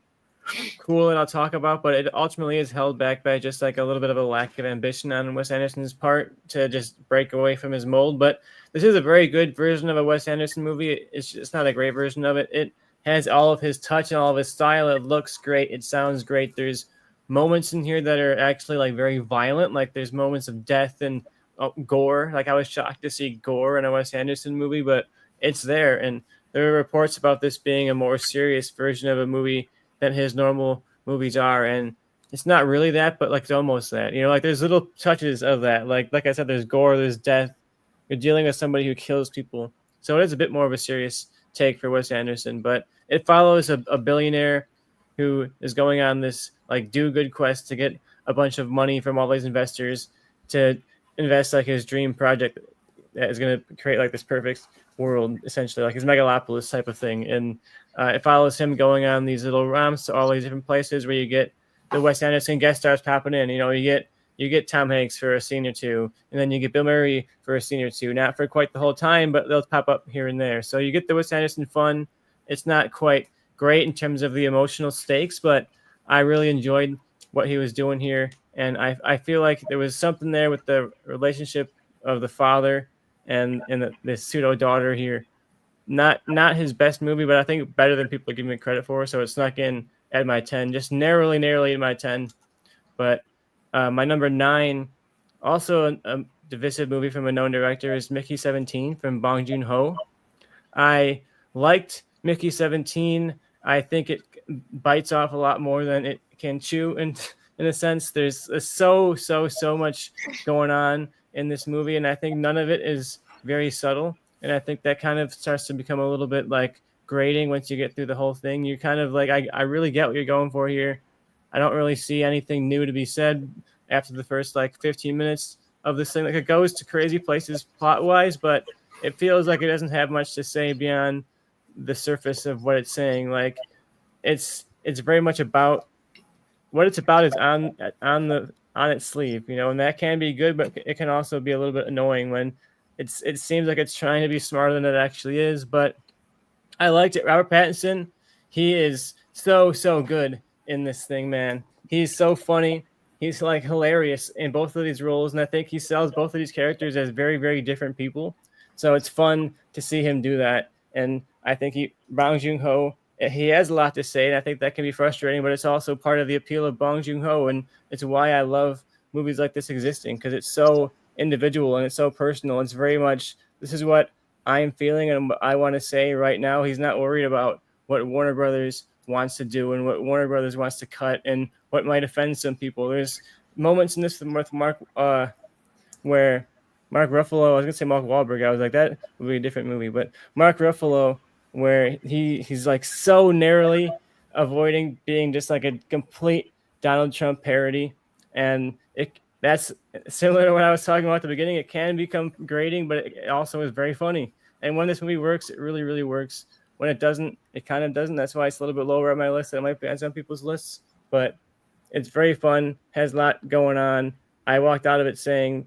cool that I'll talk about, but it ultimately is held back by just like a little bit of a lack of ambition on Wes Anderson's part to just break away from his mold. But this is a very good version of a Wes Anderson movie. It's just not a great version of it. It has all of his touch and all of his style. It looks great. It sounds great. There's moments in here that are actually like very violent. Like there's moments of death and gore. Like I was shocked to see gore in a Wes Anderson movie, but it's there. And there are reports about this being a more serious version of a movie than his normal movies are. And it's not really that, but like it's almost that. Like there's little touches of that. Like I said, there's gore, there's death. You're dealing with somebody who kills people. So it is a bit more of a serious take for Wes Anderson, but it follows a billionaire who is going on this like do good quest to get a bunch of money from all these investors to invest like his dream project that is going to create like this perfect world, essentially like his megalopolis type of thing. And it follows him going on these little romps to all these different places where you get the Wes Anderson guest stars popping in. You get Tom Hanks for a scene or two, and then you get Bill Murray for a scene or two, not for quite the whole time, but they'll pop up here and there. So you get the Wes Anderson fun. It's not quite great in terms of the emotional stakes, but I really enjoyed what he was doing here. And I feel like there was something there with the relationship of the father and the pseudo daughter here. Not his best movie, but I think better than people give me credit for. So it snuck in at my 10, just narrowly in my 10. But my number 9, also a divisive movie from a known director, is Mickey 17 from Bong Joon-ho. I liked Mickey 17. I think it bites off a lot more than it can chew, and in a sense, there's so much going on in this movie, and I think none of it is very subtle. And I think that kind of starts to become a little bit like grating once you get through the whole thing. You're kind of like, I really get what you're going for here. I don't really see anything new to be said after the first like 15 minutes of this thing. Like it goes to crazy places plot wise, but it feels like it doesn't have much to say beyond the surface of what it's saying. Like it's very much about what it's about is on its sleeve, and that can be good, but it can also be a little bit annoying when it seems like it's trying to be smarter than it actually is. But I liked it. Robert Pattinson, he is so good in this thing, man. He's so funny. He's like hilarious in both of these roles, and I think he sells both of these characters as very, very different people. So it's fun to see him do that. And I think Bong Joon-ho, he has a lot to say, and I think that can be frustrating, but it's also part of the appeal of Bong Joon-ho, and it's why I love movies like this existing, because it's so individual and it's so personal. It's very much, this is what I am feeling and what I want to say right now. He's not worried about what Warner Brothers wants to do and what Warner Brothers wants to cut and what might offend some people. There's moments in this with Mark where Mark Ruffalo, I was gonna say Mark Wahlberg, I was like, that would be a different movie, but Mark Ruffalo, where he's like so narrowly avoiding being just like a complete Donald Trump parody, and that's similar to what I was talking about at the beginning. It can become grating, but it also is very funny. And when this movie works, it really, really works. When it doesn't, it kind of doesn't. That's why it's a little bit lower on my list than it might be on some people's lists. But it's very fun, has a lot going on. I walked out of it saying,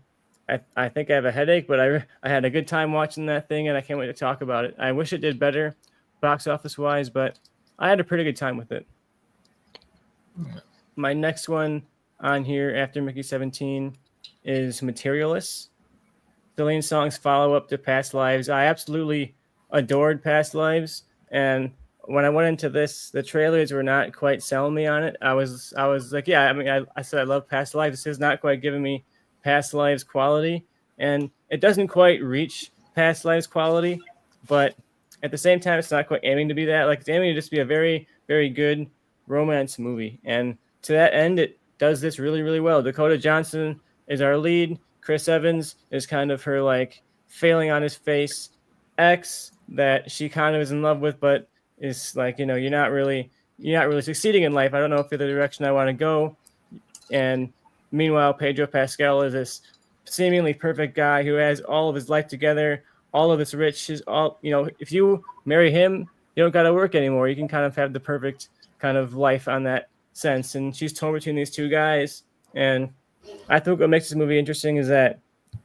I think I have a headache, but I had a good time watching that thing, and I can't wait to talk about it. I wish it did better box office-wise, but I had a pretty good time with it. My next one on here after Mickey 17 is Materialists. Celine Song's follow-up to Past Lives. I absolutely adored Past Lives, and when I went into this, the trailers were not quite selling me on it. I was like, yeah, I mean, I said I love Past Lives. This is not quite giving me Past Lives quality, and it doesn't quite reach Past Lives quality, but at the same time, it's not quite aiming to be that. Like, it's aiming to just be a very, very good romance movie, and to that end, it does this really, really well. Dakota Johnson is our lead. Chris Evans is kind of her like failing on his face ex that she kind of is in love with, but is like, you're not really succeeding in life. I don't know if you're the direction I want to go. And meanwhile, Pedro Pascal is this seemingly perfect guy who has all of his life together, all of his riches, if you marry him, you don't got to work anymore. You can kind of have the perfect kind of life on that sense. And she's torn between these two guys. And I think what makes this movie interesting is that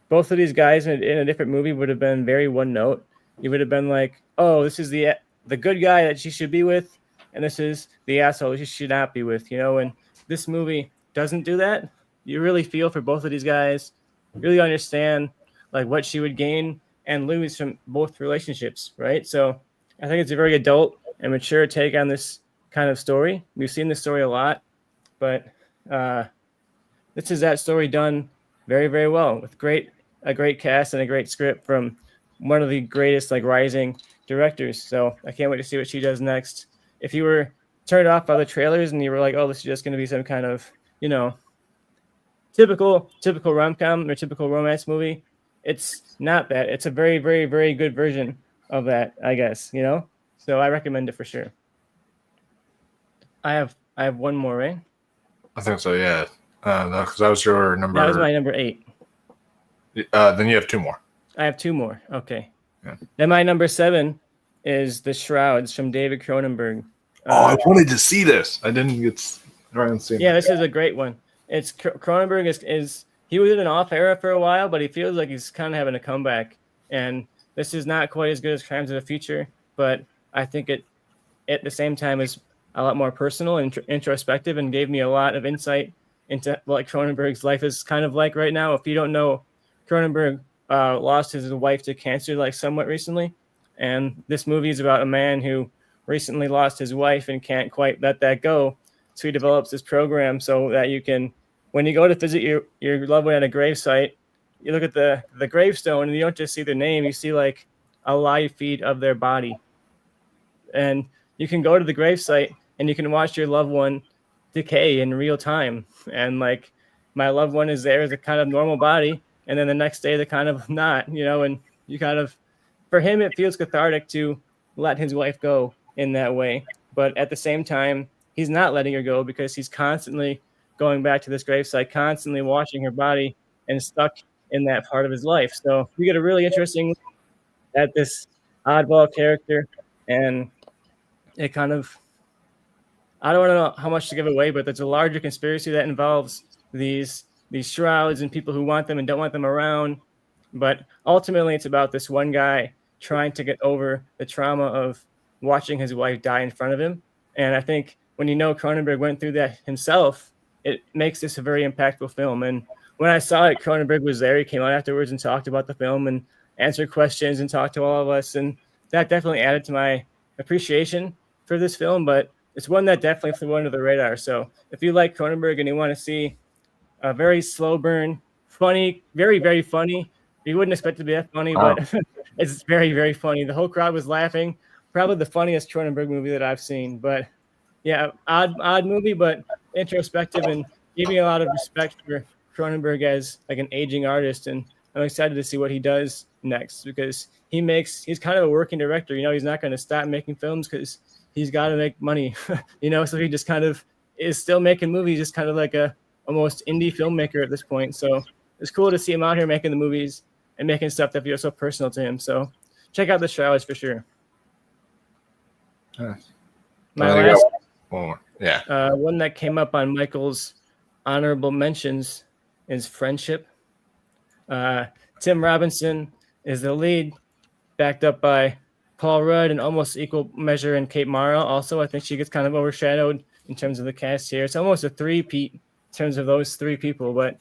both of these guys in a different movie would have been very one note. You would have been like, oh, this is the good guy that she should be with, and this is the asshole she should not be with, and this movie doesn't do that. You really feel for both of these guys, really understand like what she would gain and lose from both relationships, right? So I think it's a very adult and mature take on this kind of story. We've seen this story a lot, but this is that story done very, very well with a great cast and a great script from one of the greatest like rising directors. So I can't wait to see what she does next. If you were turned off by the trailers and you were like, oh, this is just going to be some kind of, typical rom-com or typical romance movie, it's not that. It's a very, very, very good version of that, I guess, So I recommend it for sure. I have one more, right? I think so, yeah. Because that was your number. That was my number 8. Then you have 2 more. I have 2 more. Okay. Yeah. Then my number 7 is The Shrouds from David Cronenberg. I wanted to see this. I didn't get around to seeing it. Yeah, this is a great one. It's Cronenberg is he was in an off era for a while, but he feels like he's kind of having a comeback. And this is not quite as good as Crimes of the Future, but I think it at the same time is a lot more personal and introspective and gave me a lot of insight into what Cronenberg's life is kind of like right now. If you don't know, Cronenberg lost his wife to cancer like somewhat recently, and this movie is about a man who recently lost his wife and can't quite let that go. So he develops this program so that you can, when you go to visit your loved one at a gravesite, you look at the gravestone and you don't just see their name, you see like a live feed of their body. And you can go to the gravesite and you can watch your loved one decay in real time. And like my loved one is there as a kind of normal body, and then the next day they're kind of not, and you kind of, for him, it feels cathartic to let his wife go in that way. But at the same time, he's not letting her go because he's constantly going back to this gravesite, constantly watching her body and stuck in that part of his life. So you get a really interesting look at this oddball character, and it kind of, I don't know how much to give away, but there's a larger conspiracy that involves these shrouds and people who want them and don't want them around. But ultimately, it's about this one guy trying to get over the trauma of watching his wife die in front of him. And I think when Cronenberg went through that himself, it makes this a very impactful film. And when I saw it, Cronenberg was there. He came out afterwards and talked about the film and answered questions and talked to all of us. And that definitely added to my appreciation for this film. But it's one that definitely flew under the radar. So if you like Cronenberg and you want to see a very slow burn, funny, very, very funny, you wouldn't expect it to be that funny, but it's very, very funny. The whole crowd was laughing. Probably the funniest Cronenberg movie that I've seen. But yeah, odd movie, but introspective and giving a lot of respect for Cronenberg as like an aging artist. And I'm excited to see what he does next because he's kind of a working director. He's not going to stop making films because he's got to make money, so he just kind of is still making movies, just kind of like a almost indie filmmaker at this point. So it's cool to see him out here making the movies and making stuff that feels so personal to him. So check out the Shrouders for sure. My last one that came up on Michael's honorable mentions is Friendship. Tim Robinson is the lead, backed up by Paul Rudd and almost equal measure in Kate Mara. Also, I think she gets kind of overshadowed in terms of the cast here. It's almost a three-peat in terms of those three people, but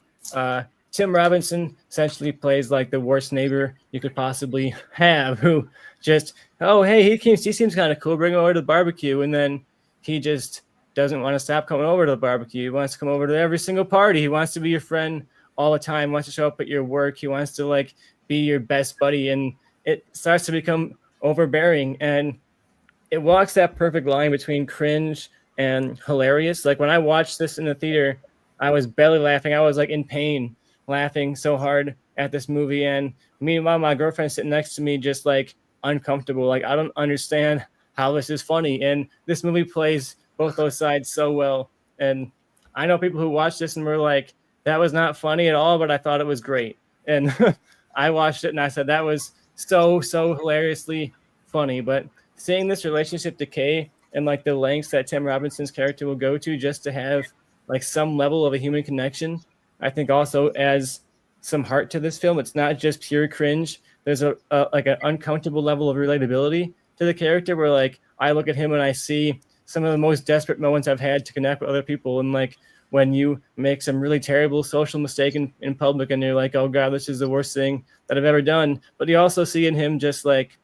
Tim Robinson essentially plays like the worst neighbor you could possibly have, who just, he seems kind of cool, bring him over to the barbecue, and then he just doesn't want to stop coming over to the barbecue. He wants to come over to every single party. He wants to be your friend all the time, he wants to show up at your work. He wants to like be your best buddy, and it starts to become overbearing, and it walks that perfect line between cringe and hilarious. Like when I watched this in the theater, I was belly laughing. I was like in pain laughing so hard at this movie. And meanwhile, my girlfriend sitting next to me, just like uncomfortable. Like, I don't understand how this is funny. And this movie plays both those sides so well. And I know people who watched this and were like, that was not funny at all, but I thought it was great. And I watched it and I said, that was so hilariously funny. But seeing this relationship decay and like the lengths that Tim Robinson's character will go to just to have like some level of a human connection, I think also adds some heart to this film. It's not just pure cringe. There's a like an uncomfortable level of relatability to the character where like I look at him and I see some of the most desperate moments I've had to connect with other people. And like when you make some really terrible social mistake in public and you're like, oh God, this is the worst thing that I've ever done. But you also see in him just like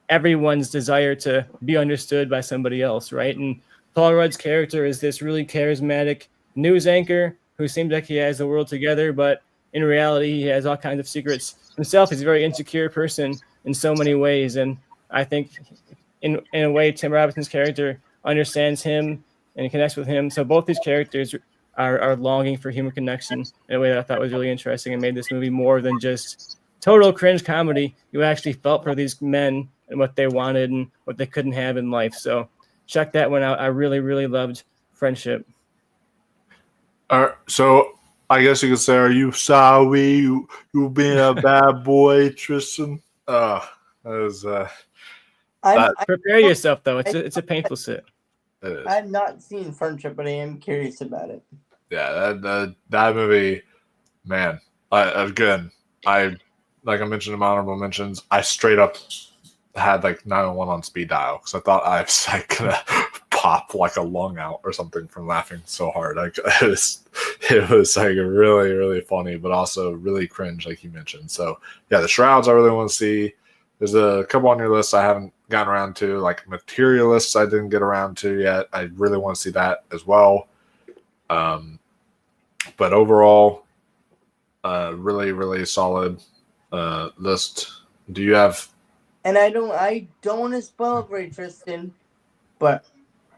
everyone's desire to be understood by somebody else, right? And Paul Rudd's character is this really charismatic news anchor who seems like he has the world together, but in reality, he has all kinds of secrets himself. He's a very insecure person in so many ways. And I think in a way, Tim Robinson's character understands him and connects with him. So both these characters are longing for human connection in a way that I thought was really interesting and made this movie more than just total cringe comedy. You actually felt for these men and what they wanted and what they couldn't have in life. So check that one out. I really, really loved Friendship. So I guess you could say, are you sorry you being a bad boy, Tristan? Prepare yourself, though. It's a painful sit. It is. I have not seen Friendship, but I am curious about it. Yeah, that movie, man. Like I mentioned in my honorable mentions, I straight up had like 911 on speed dial because I thought I was like gonna pop like a lung out or something from laughing so hard. Like it was like really, really funny, but also really cringe, like you mentioned. So yeah, the Shrouds I really want to see. There's a couple on your list I haven't gotten around to, like Materialists I didn't get around to yet. I really want to see that as well. But overall, really, really solid list. Do you have? And I don't want to spoil it for you, Tristan, but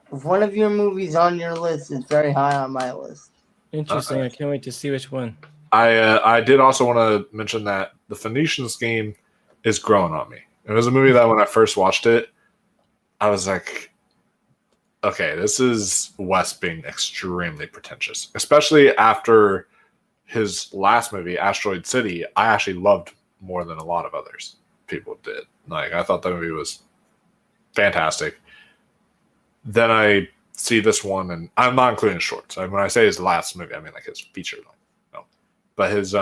one of your movies on your list is very high on my list. Interesting. I can't wait to see which one. I did also want to mention that The Phoenician Scheme is growing on me. It was a movie that when I first watched it, I was like, okay, this is Wes being extremely pretentious, especially after his last movie, Asteroid City. I actually loved more than a lot of others people did. Like, I thought that movie was fantastic. Then I see this one, and I'm not including shorts. When I say his last movie, I mean like his feature length. No, but his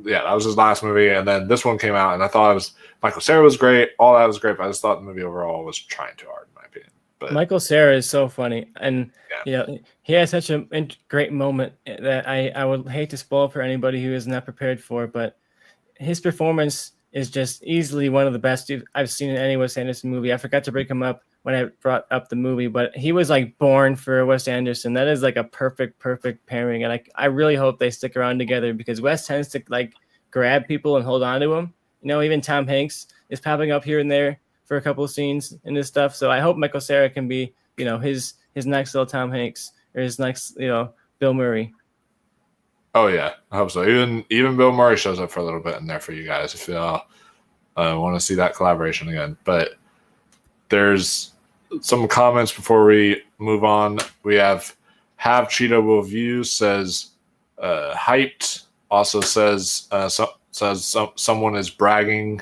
that was his last movie, and then this one came out, and I thought Michael Cera was great. All that was great, but I just thought the movie overall was trying too hard, in my opinion. But Michael Cera is so funny, and he has such a great moment that I would hate to spoil for anybody who is not prepared for. But his performance is just easily one of the best I've seen in any Wes Anderson movie. I forgot to bring him up when I brought up the movie, but he was like born for Wes Anderson. That is like a perfect pairing. And I really hope they stick around together because Wes tends to like grab people and hold on to them. Even Tom Hanks is popping up here and there for a couple of scenes in this stuff. So I hope Michael Cera can be, his next little Tom Hanks or his next, Bill Murray. Oh yeah, I hope so. Even Bill Murray shows up for a little bit in there for you guys if you want to see that collaboration again. But there's some comments before we move on. We have Cheeto Will View says hyped. Also says someone is bragging.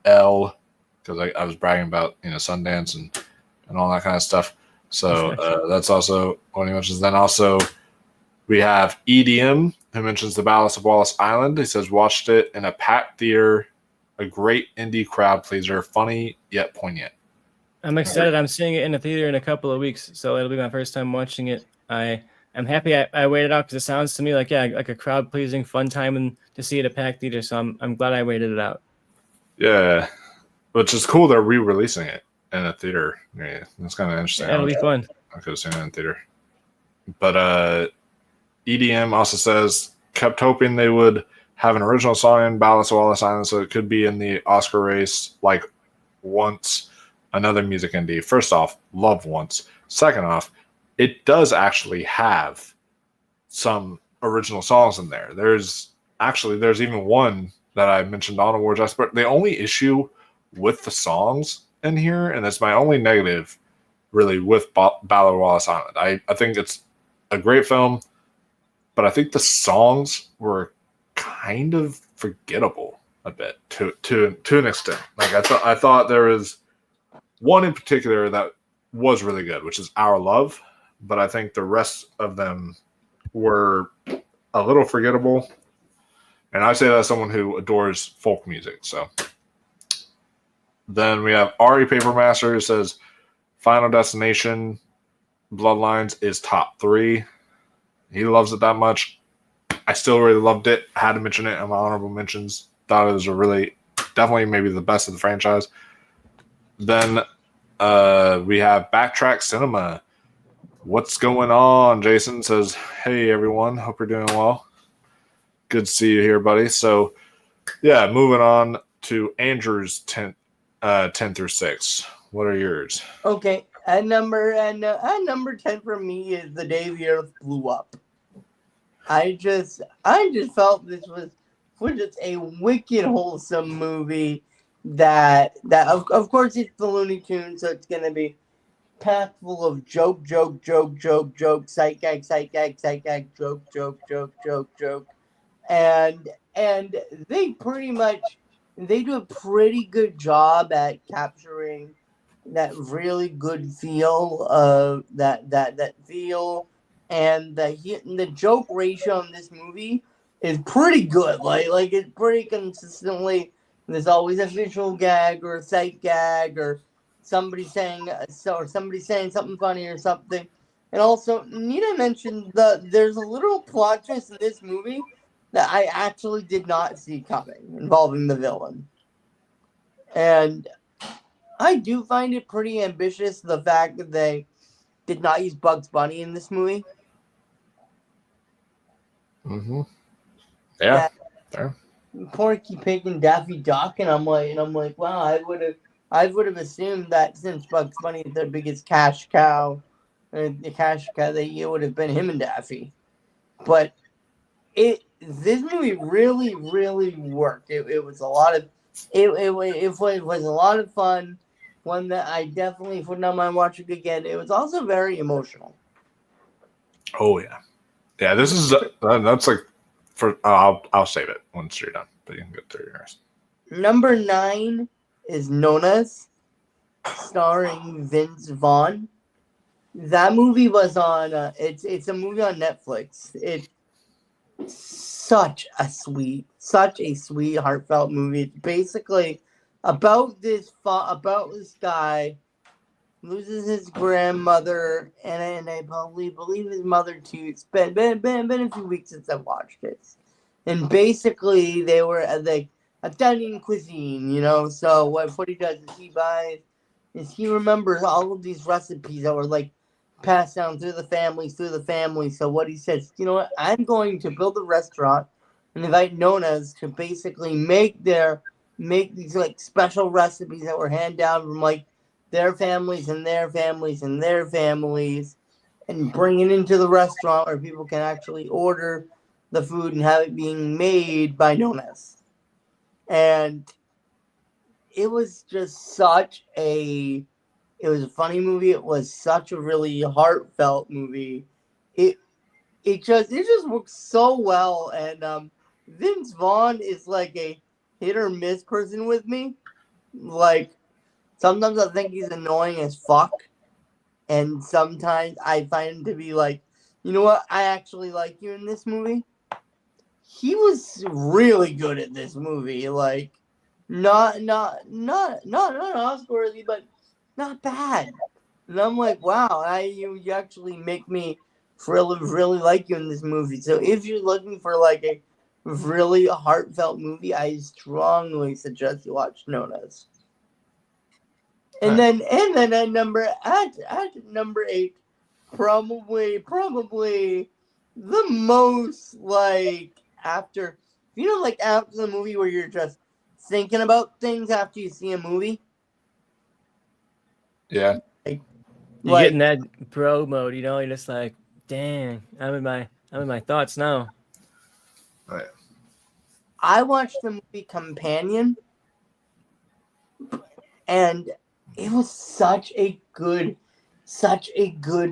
L because I was bragging about Sundance and all that kind of stuff. So that's also what he mentions. Then also we have EDM who mentions The Ballad of Wallace Island. He says watched it in a packed theater, a great indie crowd pleaser, funny yet poignant. I'm excited. I'm seeing it in the theater in a couple of weeks, so it'll be my first time watching it. I'm happy I waited out because it sounds to me like a crowd pleasing fun time and to see it at a packed theater. So I'm glad I waited it out. Yeah, which is cool. They're re-releasing it in a theater. Yeah, that's kind of interesting. That'll be fun. I could have seen it in theater. But EDM also says kept hoping they would have an original song in Ballad of Wallace Island, so it could be in the Oscar race like Once, another music indie. First off, love Once. Second off, it does actually have some original songs in there. There's even one that I mentioned on Awards Expert. The only issue with the songs in here, and it's my only negative really with Ballad of Wallace Island. I think it's a great film, but I think the songs were kind of forgettable a bit to an extent. Like I thought there was one in particular that was really good, which is Our Love, but I think the rest of them were a little forgettable. And I say that as someone who adores folk music. So then we have Ari Papermaster who says Final Destination Bloodlines is top 3. He loves it that much. I still really loved it. I had to mention it in my honorable mentions. Thought it was definitely maybe the best of the franchise. Then we have Backtrack Cinema. What's going on? Jason says, hey everyone, hope you're doing well. Good to see you here, buddy. So yeah, moving on to Andrew's 10 through 6. What are yours? Okay, at number 10 for me is The Day the Earth Blew Up. I just felt this was just a wicked wholesome movie that of course it's the Looney Tunes, so it's gonna be packed full of joke, sight gag, joke. And they do a pretty good job at capturing that really good feel of that feel, and the joke ratio in this movie is pretty good. Like it's pretty consistently. There's always a visual gag or a sight gag or somebody saying something funny or something. And also, Nina mentioned there's a little plot twist in this movie that I actually did not see coming involving the villain. And I do find it pretty ambitious, the fact that they did not use Bugs Bunny in this movie. Mm-hmm. Yeah. Fair. Porky Pig and Daffy Duck, and I'm like, wow, I would have assumed that since Bugs Bunny is their biggest cash cow, that it would have been him and Daffy. But this movie really, really worked. It was a lot of it was a lot of fun. One that I definitely would not mind watching again. It was also very emotional. Oh yeah, yeah. This is that's like for I'll save it once you're done, but you can go through yours. Number 9 is Nonas, starring Vince Vaughn. That movie was on. It's a movie on Netflix. It's such a sweet, heartfelt movie. It's basically about this guy loses his grandmother, and I believe his mother too. It's been a few weeks since I watched it, and basically they were at the Italian cuisine, So what he does is he remembers all of these recipes that were like passed down through the family. So what he says, you know what? I'm going to build a restaurant and invite Nonas to basically make their make these like special recipes that were handed down from like their families and their families and their families, and bring it into the restaurant where people can actually order the food and have it being made by Nonas. And it was just it was a funny movie. It was such a really heartfelt movie. It just works so well. And Vince Vaughn is like a hit or miss person with me. Like, sometimes I think he's annoying as fuck, and sometimes I find him to be like, you know what? I actually like you in this movie. He was really good at this movie. Like, not Oscar worthy, but not bad. And I'm like, wow, you actually make me really like you in this movie. So if you're looking for like a really heartfelt movie, I strongly suggest you watch Nonas. And then at number 8, probably the most like after after the movie where you're just thinking about things after you see a movie. Yeah. You get in that bro mode, you're just like, dang, I'm in my thoughts now. Right. I watched the movie Companion, and it was such a good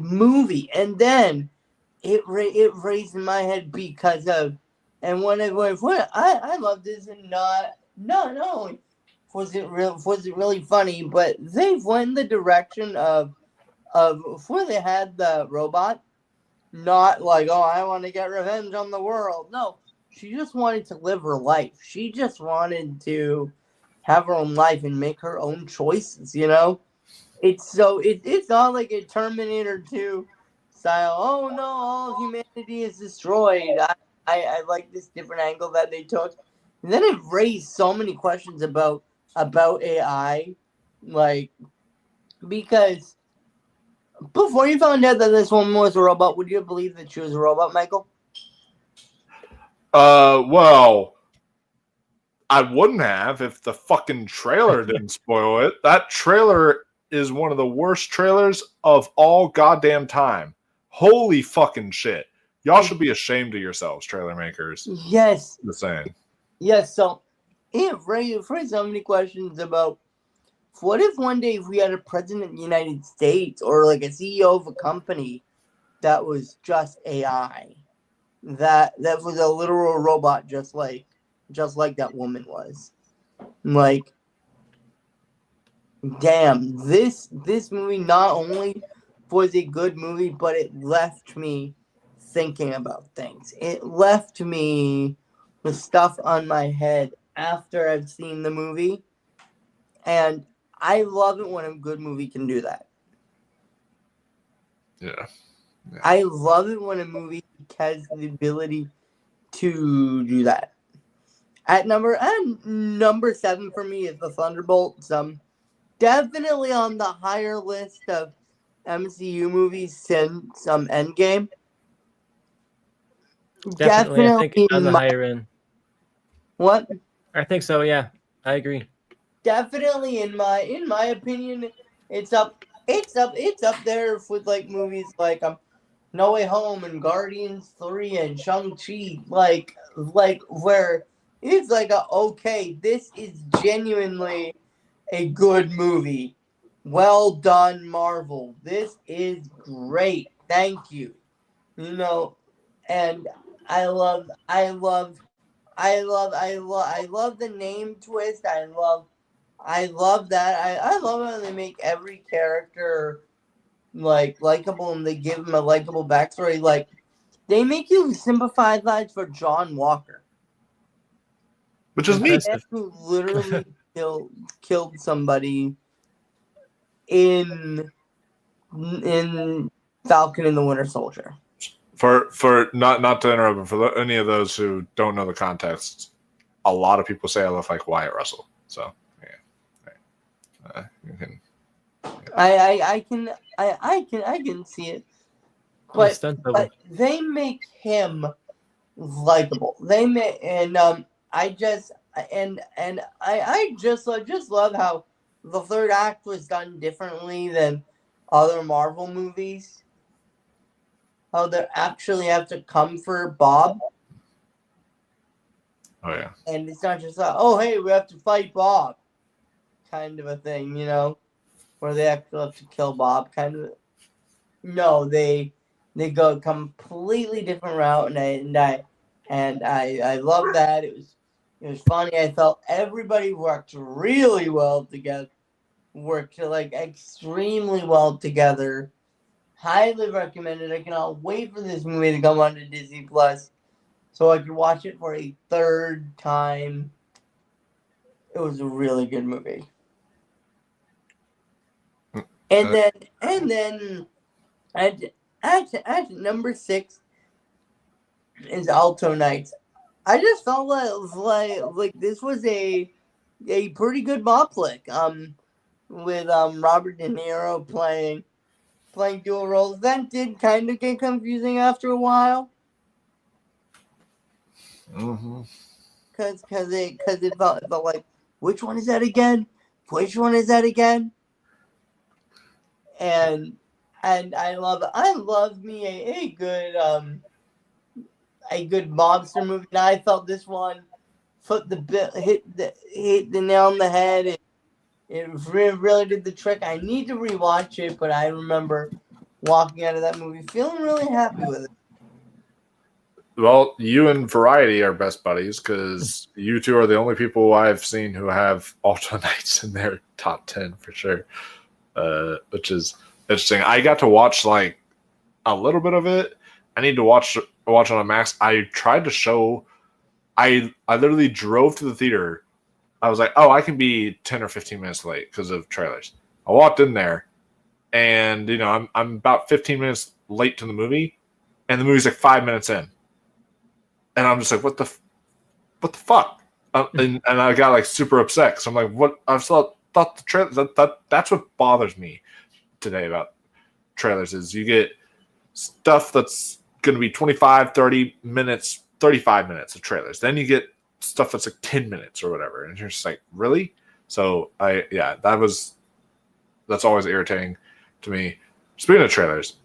movie. And then it raised in my head because of, and when I love this, and not only was it really funny, but they went in the direction of before they had the robot, not like, oh, I want to get revenge on the world. No, she just wanted to live her life. She just wanted to have her own life and make her own choices, It's not like a Terminator 2 style, oh no, all humanity is destroyed. I like this different angle that they took. And then it raised so many questions about AI, like, because before you found out that this woman was a robot, would you believe that she was a robot, Michael? Well, I wouldn't have if the fucking trailer didn't spoil it. That trailer is one of the worst trailers of all goddamn time. Holy fucking shit. Y'all should be ashamed of yourselves, trailer makers. Yes. Just saying. Yes, so it raised so many questions about what if one day if we had a president of the United States or like a CEO of a company that was just AI, that was a literal robot just like that woman was. Like, damn, this movie not only was a good movie, but it left me thinking about things. It left me with stuff on my head after I've seen the movie. And I love it when a good movie can do that. Yeah. I love it when a movie has the ability to do that. At number 7 for me is the Thunderbolts. Definitely on the higher list of MCU movies since Endgame. Definitely, I think on the higher end. What? I think so. Yeah, I agree. Definitely, in my opinion, it's up there with like movies like No Way Home and Guardians 3 and Shang-Chi, like where it's like okay, this is genuinely a good movie. Well done, Marvel. This is great. Thank you. And I love the name twist. I love that. I love how they make every character like likable, and they give them a likable backstory. Like, they make you sympathize for John Walker, which is neat. Who literally killed somebody in Falcon and the Winter Soldier. For not to interrupt, but for any of those who don't know the context, a lot of people say I look like Wyatt Russell. So yeah, you can. I can see it, but they make him likable. They make, and I and I just love how the third act was done differently than other Marvel movies. How they actually have to come for Bob, Oh yeah. and it's not just like, oh hey, we have to fight Bob, kind of a thing, where they actually have to kill Bob, kind of. No, they go a completely different route, and I love that. It was funny. I felt everybody worked really well together. Worked like extremely well together. Highly recommended. I cannot wait for this movie to come onto Disney Plus, so I could watch it for a third time. It was a really good movie. And then at number 6 is Alto Knights. I just felt like this was a pretty good mob flick. With Robert De Niro playing dual roles. That did kind of get confusing after a while. Mm-hmm. Cause it felt like, which one is that again? Which one is that again? And I love me a good mobster movie. And I felt this one hit the nail on the head. It really did the trick. I need to rewatch it, but I remember walking out of that movie feeling really happy with it. Well, you and Variety are best buddies because you two are the only people I've seen who have Alto Knights in their top 10 for sure, which is interesting. I got to watch like a little bit of it. I need to watch it on Max. I tried to show. I literally drove to the theater. I was like, oh, I can be 10 or 15 minutes late because of trailers. I walked in there, and I'm about 15 minutes late to the movie, and the movie's like 5 minutes in. And I'm just like, what the fuck? And I got like super upset because I'm like, what? I thought the trailer that's what bothers me today about trailers is you get stuff that's going to be 25, 30 minutes, 35 minutes of trailers. Then you get stuff that's like 10 minutes or whatever. And you're just like, really? So that's always irritating to me. Speaking of trailers,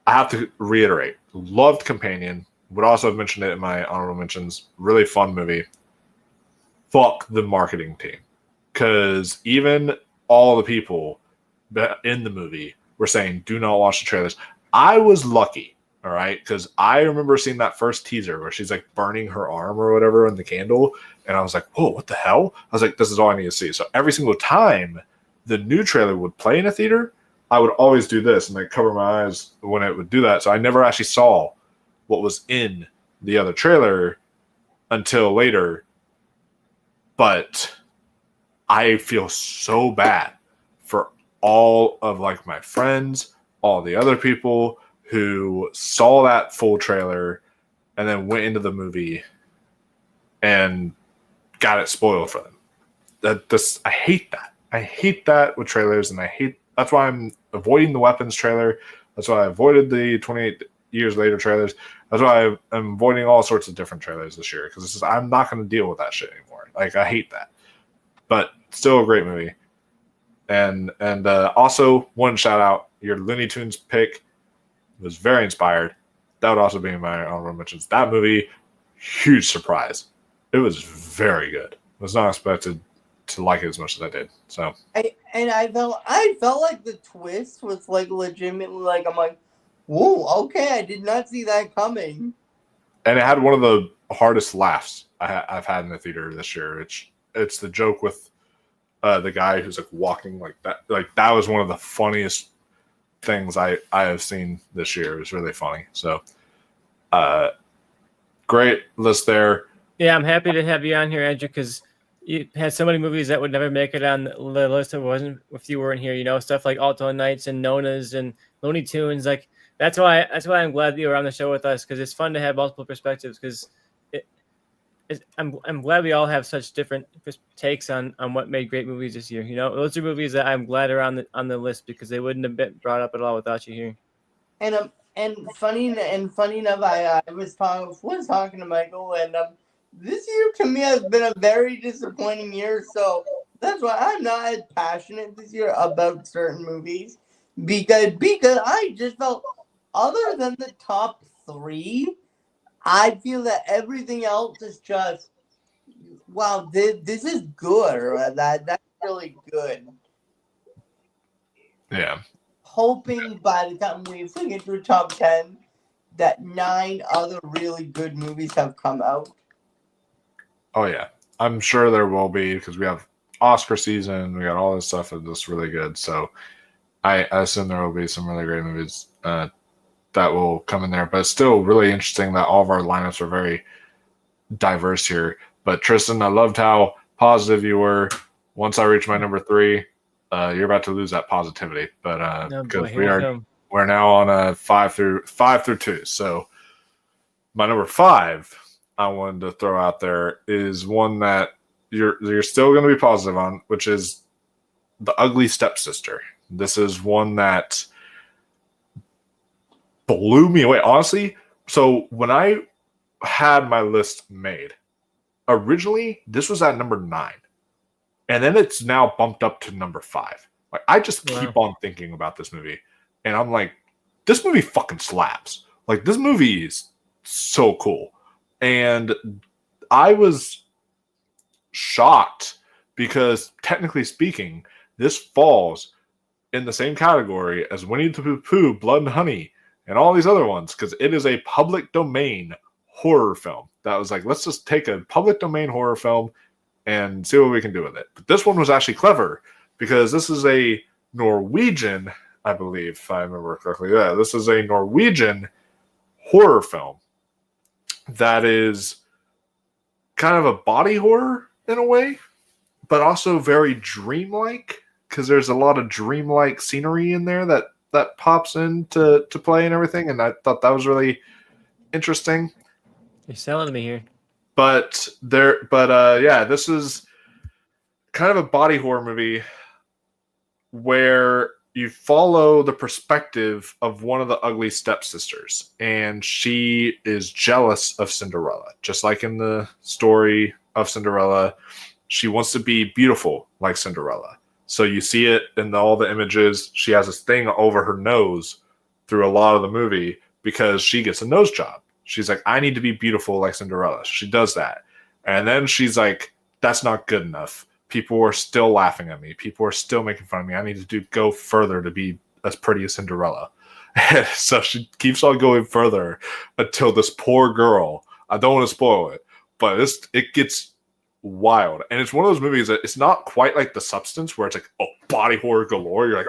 I have to reiterate, loved Companion. Would also have mentioned it in my honorable mentions. Really fun movie. Fuck the marketing team. Because even all the people in the movie were saying, do not watch the trailers. I was lucky, all right? Because I remember seeing that first teaser where she's like burning her arm or whatever in the candle. And I was like, whoa, what the hell? I was like, this is all I need to see. So every single time the new trailer would play in a theater, I would always do this and like cover my eyes when it would do that. So I never actually saw what was in the other trailer until later. But I feel so bad for all of like my friends, all the other people who saw that full trailer and then went into the movie and got it spoiled for them. I hate that. I hate that with trailers, and that's why I'm avoiding the Weapons trailer. That's why I avoided the 28 years later trailers. That's why I'm avoiding all sorts of different trailers this year because I'm not going to deal with that shit anymore. Like, I hate that. But still a great movie. And also one shout out, your Looney Tunes pick was very inspired. That would also be in my honorable mentions. That movie, huge surprise. It was very good. I was not expected to like it as much as I did. So I felt like the twist was like legitimately like, I'm like, whoa, okay, I did not see that coming. And it had one of the hardest laughs I've had in the theater this year. It's the joke with the guy who's like walking like that. Like, that was one of the funniest things I have seen this year. It was really funny. So great list there. Yeah, I'm happy to have you on here, Andrew, because you had so many movies that would never make it on the list if you weren't here. Stuff like Alto Knights and Nona's and Looney Tunes. Like, that's why I'm glad that you were on the show with us, because it's fun to have multiple perspectives. Because I'm glad we all have such different takes on what made great movies this year. Those are movies that I'm glad are on the list because they wouldn't have been brought up at all without you here. And funny enough, I was talking to Michael, and this year to me has been a very disappointing year. So that's why I'm not as passionate this year about certain movies because I just felt, other than the top three, I feel that everything else is just, wow, this is good. Or that's really good. Yeah. Hoping by the time we get to a top 10 that 9 other really good movies have come out. Oh yeah, I'm sure there will be because we have Oscar season. We got all this stuff that's really good. So I assume there will be some really great movies that will come in there. But it's still really interesting that all of our lineups are very diverse here. But Tristan, I loved how positive you were. Once I reach my number 3, you're about to lose that positivity. But Oh because boy, we're now on a 5 through 2. So my number 5 I wanted to throw out there is one that you're still going to be positive on, which is The Ugly Stepsister. This is one that blew me away, honestly. So when I had my list made, originally this was at number 9, and then it's now bumped up to number 5. Like I just keep on thinking about this movie, and I'm like, this movie fucking slaps. Like this movie is so cool. And I was shocked because, technically speaking, this falls in the same category as Winnie the Pooh, Blood and Honey, and all these other ones because it is a public domain horror film. That was like, let's just take a public domain horror film and see what we can do with it. But this one was actually clever because this is a Norwegian, I believe, if I remember correctly. Yeah, this is a Norwegian horror film that is kind of a body horror in a way, but also very dreamlike because there's a lot of dreamlike scenery in there that pops into play and everything. And I thought that was really interesting. You're selling me here. But yeah, this is kind of a body horror movie where you follow the perspective of one of the ugly stepsisters, and she is jealous of Cinderella. Just like in the story of Cinderella, she wants to be beautiful like Cinderella. So you see it in all the images. She has this thing over her nose through a lot of the movie because she gets a nose job. She's like, I need to be beautiful like Cinderella. She does that. And then she's like, that's not good enough. People are still laughing at me. People are still making fun of me. I need to go further to be as pretty as Cinderella. So she keeps on going further until this poor girl, I don't want to spoil it, but it gets wild. And it's one of those movies that it's not quite like The Substance where it's like, oh, body horror galore. You're like,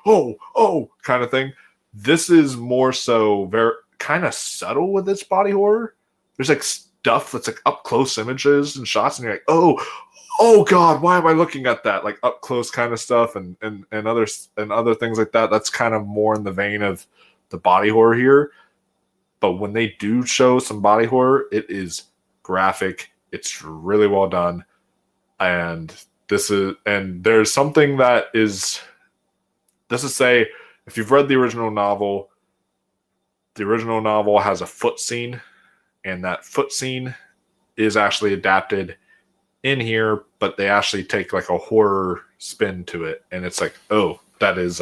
oh, kind of thing. This is more so very kind of subtle with its body horror. There's like stuff that's like up close images and shots, and you're like, oh God, why am I looking at that? Like up close kind of stuff and other things like that. That's kind of more in the vein of the body horror here. But when they do show some body horror, it is graphic. It's really well done. And there's something that is, this is say, if you've read the original novel has a foot scene, and that foot scene is actually adapted in here, but they actually take like a horror spin to it, and it's like, oh, that is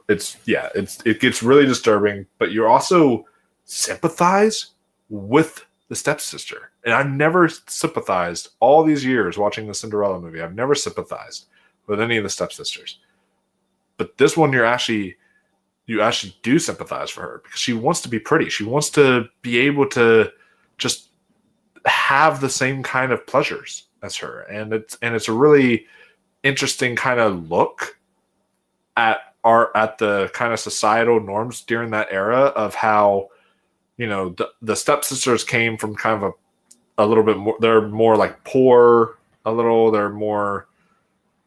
it gets really disturbing, but you also sympathize with the stepsister. And I've never sympathized all these years watching the Cinderella movie. I've never sympathized with any of the stepsisters. But this one, you actually do sympathize for her because she wants to be pretty. She wants to be able to just have the same kind of pleasures as her. And it's a really interesting kind of look at the kind of societal norms during that era of how, you know, the stepsisters came from kind of a little bit more, they're more like poor a little,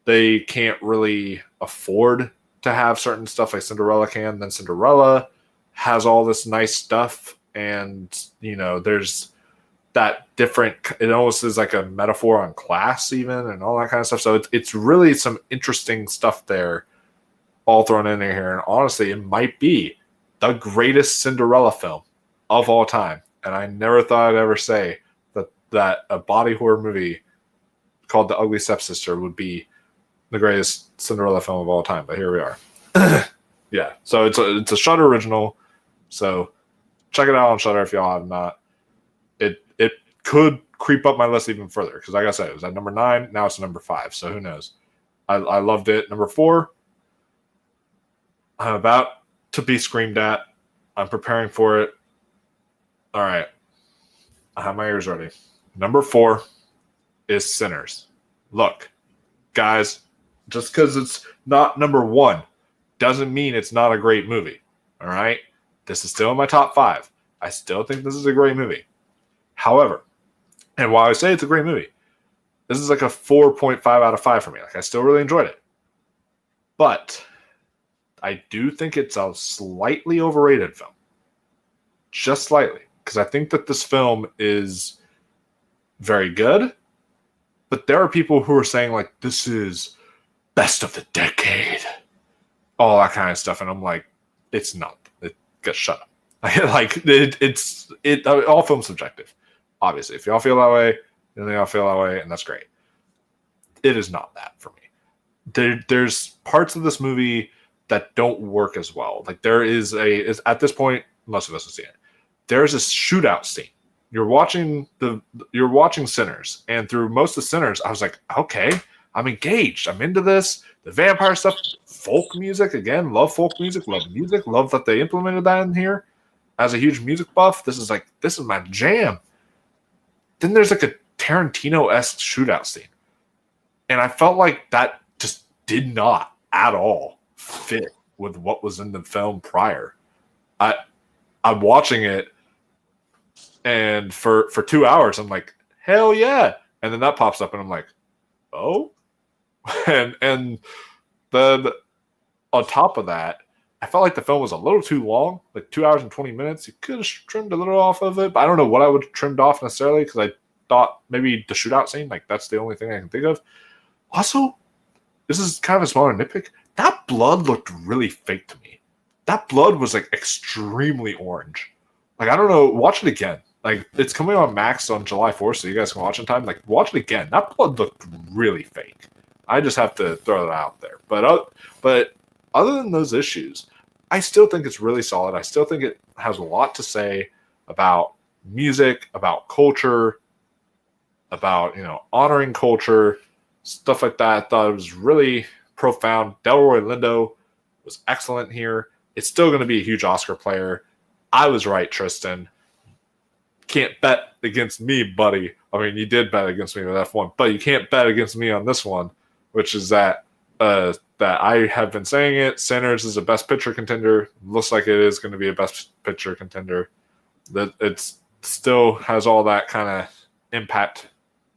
they can't really afford to have certain stuff like Cinderella can. Then Cinderella has all this nice stuff, and you know, there's that different, it almost is like a metaphor on class even and all that kind of stuff. So it's really some interesting stuff there all thrown in here. And honestly, it might be the greatest Cinderella film of all time. And I never thought I'd ever say that a body horror movie called The Ugly Stepsister would be the greatest Cinderella film of all time, but here we are. Yeah, so it's a Shudder original, so check it out on Shudder if y'all have not. It could creep up my list even further because, like I said, it was at number 9. Now it's number 5. So who knows? I loved it. Number 4. I'm about to be screamed at. I'm preparing for it. All right, I have my ears ready. Number 4 is Sinners. Look, guys, just because it's not number 1 doesn't mean it's not a great movie. All right, this is still in my top 5. I still think this is a great movie. However, and while I say it's a great movie, this is like a 4.5 out of 5 for me. Like, I still really enjoyed it. But I do think it's a slightly overrated film. Just slightly. Because I think that this film is very good. But there are people who are saying, like, this is best of the decade. All that kind of stuff. And I'm like, it's not. Just shut up. It's all film subjective. Obviously, if y'all feel that way, then y'all feel that way, and that's great. It is not that for me. There's parts of this movie that don't work as well. Like there is at this point, most of us have seen it. There's a shootout scene. You're watching Sinners, and through most of Sinners, I was like, okay, I'm engaged. I'm into this. The vampire stuff, folk music again. Love folk music. Love music. Love that they implemented that in here. As a huge music buff, this is my jam. Then there's like a Tarantino-esque shootout scene. And I felt like that just did not at all fit with what was in the film prior. I'm watching it, and for 2 hours, I'm like, hell yeah. And then that pops up, and I'm like, oh? and then on top of that, I felt like the film was a little too long, like 2 hours and 20 minutes. You could have trimmed a little off of it, but I don't know what I would have trimmed off necessarily because I thought maybe the shootout scene, like that's the only thing I can think of. Also, this is kind of a smaller nitpick. That blood looked really fake to me. That blood was like extremely orange. Like, I don't know. Watch it again. Like, it's coming on Max on July 4th, so you guys can watch it in time. Like, watch it again. That blood looked really fake. I just have to throw that out there. But other than those issues, I still think it's really solid. I still think it has a lot to say about music, about culture, about, honoring culture, stuff like that. I thought it was really profound. Delroy Lindo was excellent here. It's still going to be a huge Oscar player. I was right, Tristan. Can't bet against me, buddy. I mean, you did bet against me with F1, but you can't bet against me on this one, which is that I have been saying it. Sinners is a Best Picture contender. Looks like it is going to be a Best Picture contender. That it still has all that kind of impact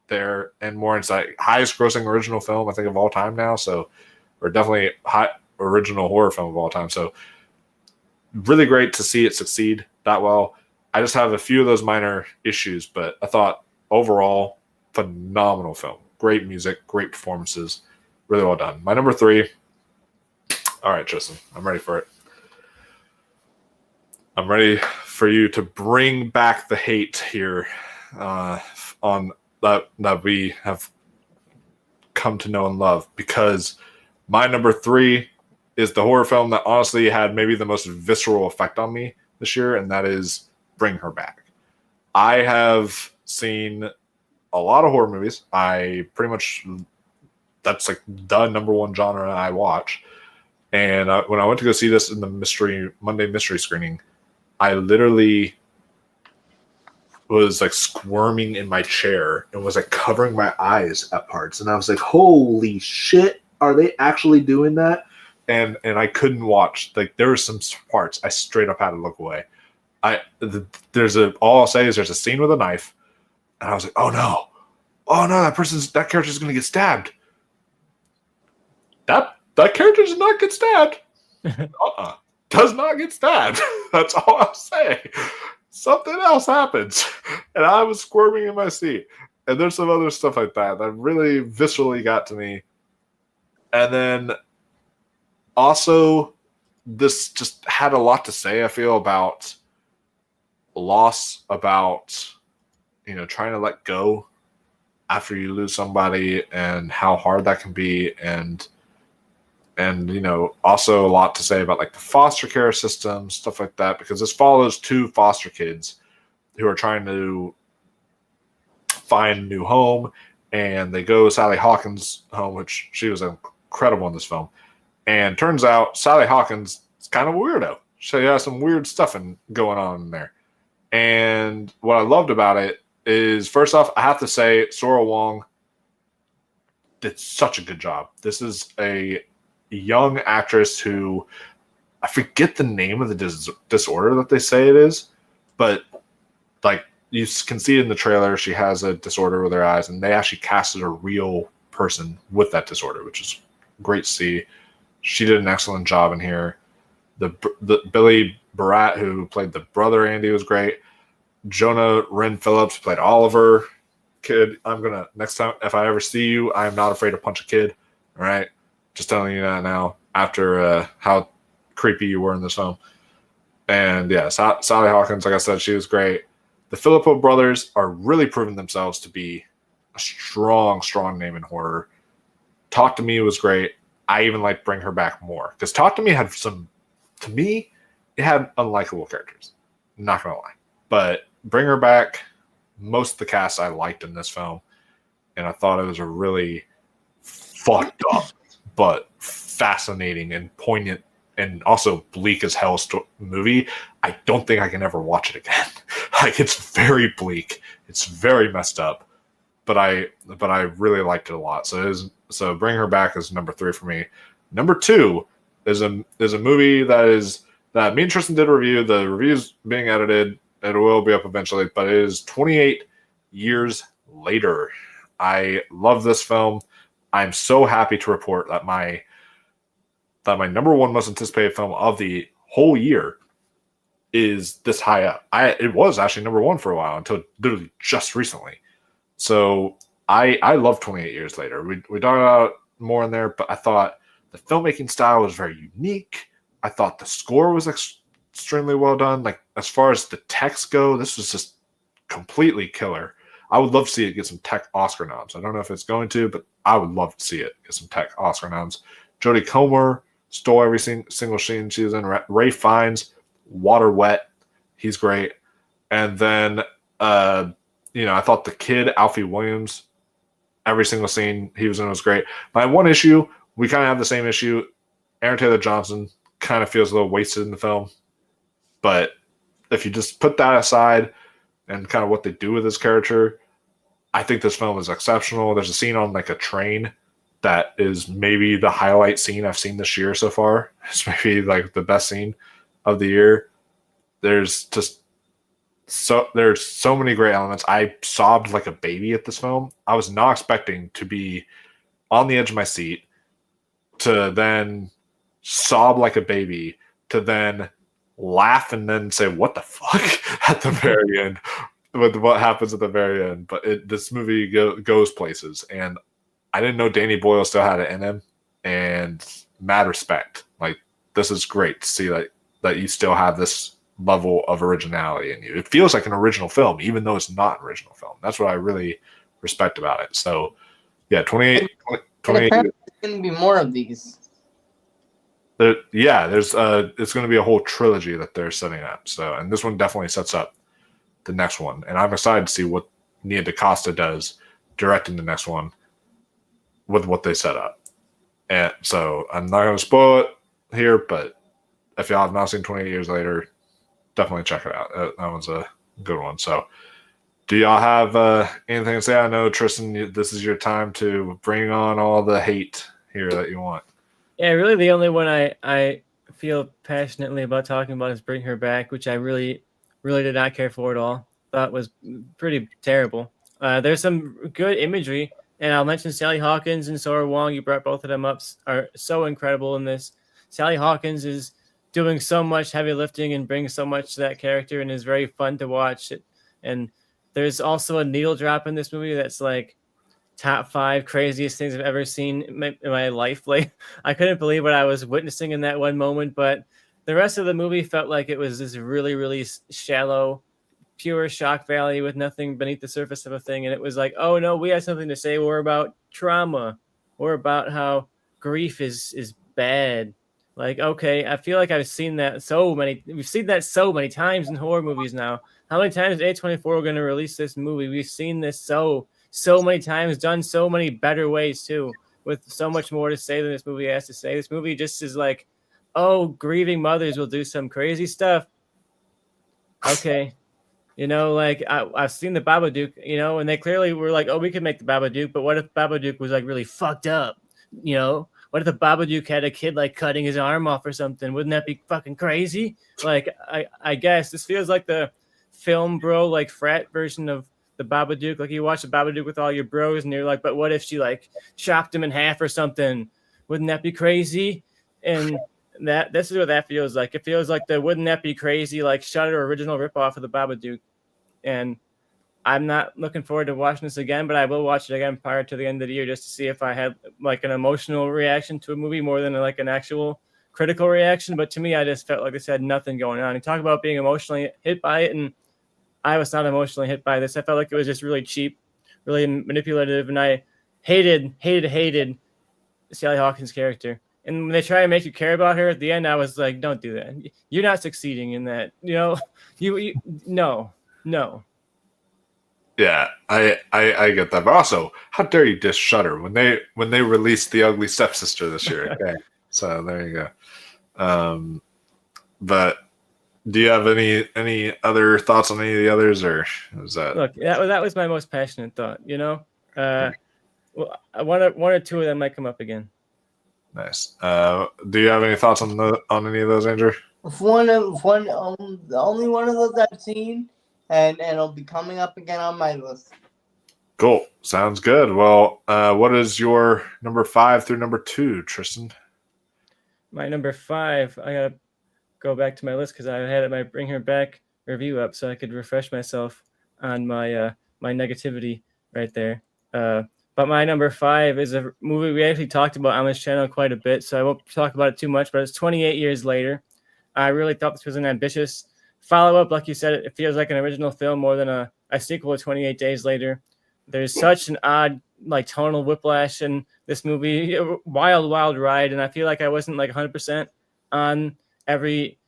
there and more. It's like highest grossing original film, I think, of all time now. So, or definitely high original horror film of all time. So, really great to see it succeed that well. I just have a few of those minor issues, but I thought overall, phenomenal film. Great music, great performances. Really well done. My number 3. All right, Tristan, I'm ready for it. I'm ready for you to bring back the hate here on that we have come to know and love, because my number 3 is the horror film that honestly had maybe the most visceral effect on me this year, and that is Bring Her Back. I have seen a lot of horror movies. That's like the number 1 genre I watch. And when I went to go see this in the Monday mystery screening, I literally was like squirming in my chair and was like covering my eyes at parts. And I was like, holy shit, are they actually doing that? And I couldn't watch. Like, there were some parts I straight up had to look away. All I'll say is there's a scene with a knife, and I was like, oh no, that character's gonna get stabbed. That character does not get stabbed. Does not get stabbed. That's all I'll say. Something else happens, and I was squirming in my seat. And there's some other stuff like that really viscerally got to me. And then also, this just had a lot to say, I feel, about loss, about, trying to let go after you lose somebody and how hard that can be, and also a lot to say about like the foster care system, stuff like that, because this follows two foster kids who are trying to find a new home, and they go to Sally Hawkins' home, which she was incredible in this film. And turns out Sally Hawkins is kind of a weirdo. She has some weird stuff going on in there. And what I loved about it is, first off, I have to say Sora Wong did such a good job. This is a young actress who, I forget the name of the disorder that they say it is, but like you can see it in the trailer, she has a disorder with her eyes, and they actually casted a real person with that disorder, which is great to see. She did an excellent job in here. The Billy Barat, who played the brother Andy, was great. Jonah Ren Phillips played Oliver. Kid, next time if I ever see you, I am not afraid to punch a kid. All right, just telling you that now, after how creepy you were in this film. And yeah, Sally Hawkins, like I said, she was great. The Filippo brothers are really proving themselves to be a strong name in horror. Talk to Me was great. I even like Bring Her Back more, because Talk to Me had to me, it had unlikable characters. I'm not gonna lie, but Bring Her Back, most of the cast I liked in this film, and I thought it was a really fucked up but fascinating and poignant and also bleak as hell movie. I don't think I can ever watch it again. Like, it's very bleak, it's very messed up, but I really liked it a lot. So Bring Her Back is number 3 for me. Number 2 is a movie that me and Tristan did a review. The review's being edited. It will be up eventually, but it is 28 Years Later. I love this film. I'm so happy to report that my number 1 most anticipated film of the whole year is this high up. It was actually number 1 for a while until literally just recently. So I love 28 Years Later. We talked about more in there, but I thought the filmmaking style was very unique. I thought the score was extremely well done. Like, as far as the text go, this was just completely killer. I would love to see it get some tech Oscar nods. I don't know if it's going to, but I would love to see it get some tech Oscar nods. Jodie Comer stole every single scene she was in. Ray Fiennes, Water Wet, he's great. And then, I thought the kid, Alfie Williams, every single scene he was in was great. My one issue, we kind of have the same issue. Aaron Taylor Johnson kind of feels a little wasted in the film. But if you just put that aside and kind of what they do with his character, I think this film is exceptional. There's a scene on like a train that is maybe the highlight scene I've seen this year so far. It's maybe like the best scene of the year. There's so many great elements. I sobbed like a baby at this film. I was not expecting to be on the edge of my seat, to then sob like a baby, to then laugh and then say what the fuck at the very end with what happens at the very end. But this movie goes places, and I didn't know Danny Boyle still had it in him, and mad respect. Like, this is great to see that you still have this level of originality in you. It feels like an original film, even though it's not an original film. That's what I really respect about it. So yeah, 28 there's going to be more of these. There's it's going to be a whole trilogy that they're setting up. So, and this one definitely sets up the next one, and I'm excited to see what Nia DaCosta does directing the next one with what they set up. And so I'm not going to spoil it here, but if y'all have not seen 28 Years Later, definitely check it out. That one's a good one. So do y'all have anything to say? I know, Tristan, this is your time to bring on all the hate here that you want. Yeah, really the only one I feel passionately about talking about is Bring Her Back, which I really did not care for at all. Thought was pretty terrible. There's some good imagery, and I'll mention Sally Hawkins and Sora Wong. You brought both of them up, are so incredible in this. Sally Hawkins is doing so much heavy lifting and brings so much to that character, and is very fun to watch. And there's also a needle drop in this movie that's like top 5 craziest things I've ever seen in my life. Like, I couldn't believe what I was witnessing in that one moment, but the rest of the movie felt like it was this really, really shallow pure shock value with nothing beneath the surface of a thing. And it was like, oh no, we have something to say. We're about trauma. We're about how grief is bad. Like, okay, I feel like we've seen that so many times in horror movies now. How many times is A24 going to release this movie? We've seen this so many times, done so many better ways too, with so much more to say than this movie has to say. This movie just is like, oh, grieving mothers will do some crazy stuff. Okay. You know, like I've seen the Babadook, you know, and they clearly were like, oh, we could make the Babadook, but what if Babadook was like really fucked up? You know, what if the Babadook had a kid like cutting his arm off or something? Wouldn't that be fucking crazy? Like, I guess this feels like the film bro, like frat version of the Babadook. Like you watch the Babadook with all your bros and you're like, but what if she like chopped him in half or something? Wouldn't that be crazy? And this is what that feels like. It feels like the wouldn't that be crazy, like Shudder original ripoff of the Babadook. And I'm not looking forward to watching this again, but I will watch it again prior to the end of the year just to see if I had like an emotional reaction to a movie more than like an actual critical reaction. But to me, I just felt like this had nothing going on. You talk about being emotionally hit by it, and I was not emotionally hit by this. I felt like it was just really cheap, really manipulative, and I hated Sally Hawkins' character. And when they try to make you care about her at the end, I was like, don't do that. You're not succeeding in that. You know, no. Yeah, I get that. But also, how dare you diss Shudder when they released The Ugly Stepsister this year? Okay, so there you go. But do you have any other thoughts on any of the others, or was that? Look, that was my most passionate thought. You know, well, one or two of them might come up again. Nice. Do you have any thoughts on any of those, Andrew? The only one of those I've seen, and it'll be coming up again on my list. Cool. Sounds good. Well, what is your number 5 through number 2, Tristan? My number 5, I gotta go back to my list because I had my Bring Her Back review up so I could refresh myself on my my negativity right there. But my number 5 is a movie we actually talked about on this channel quite a bit, so I won't talk about it too much, but it's 28 Years Later. I really thought this was an ambitious follow-up. Like you said, it feels like an original film more than a sequel to 28 Days Later. There's such an odd, like, tonal whiplash in this movie. Wild ride, and I feel like I wasn't, like, 100% on every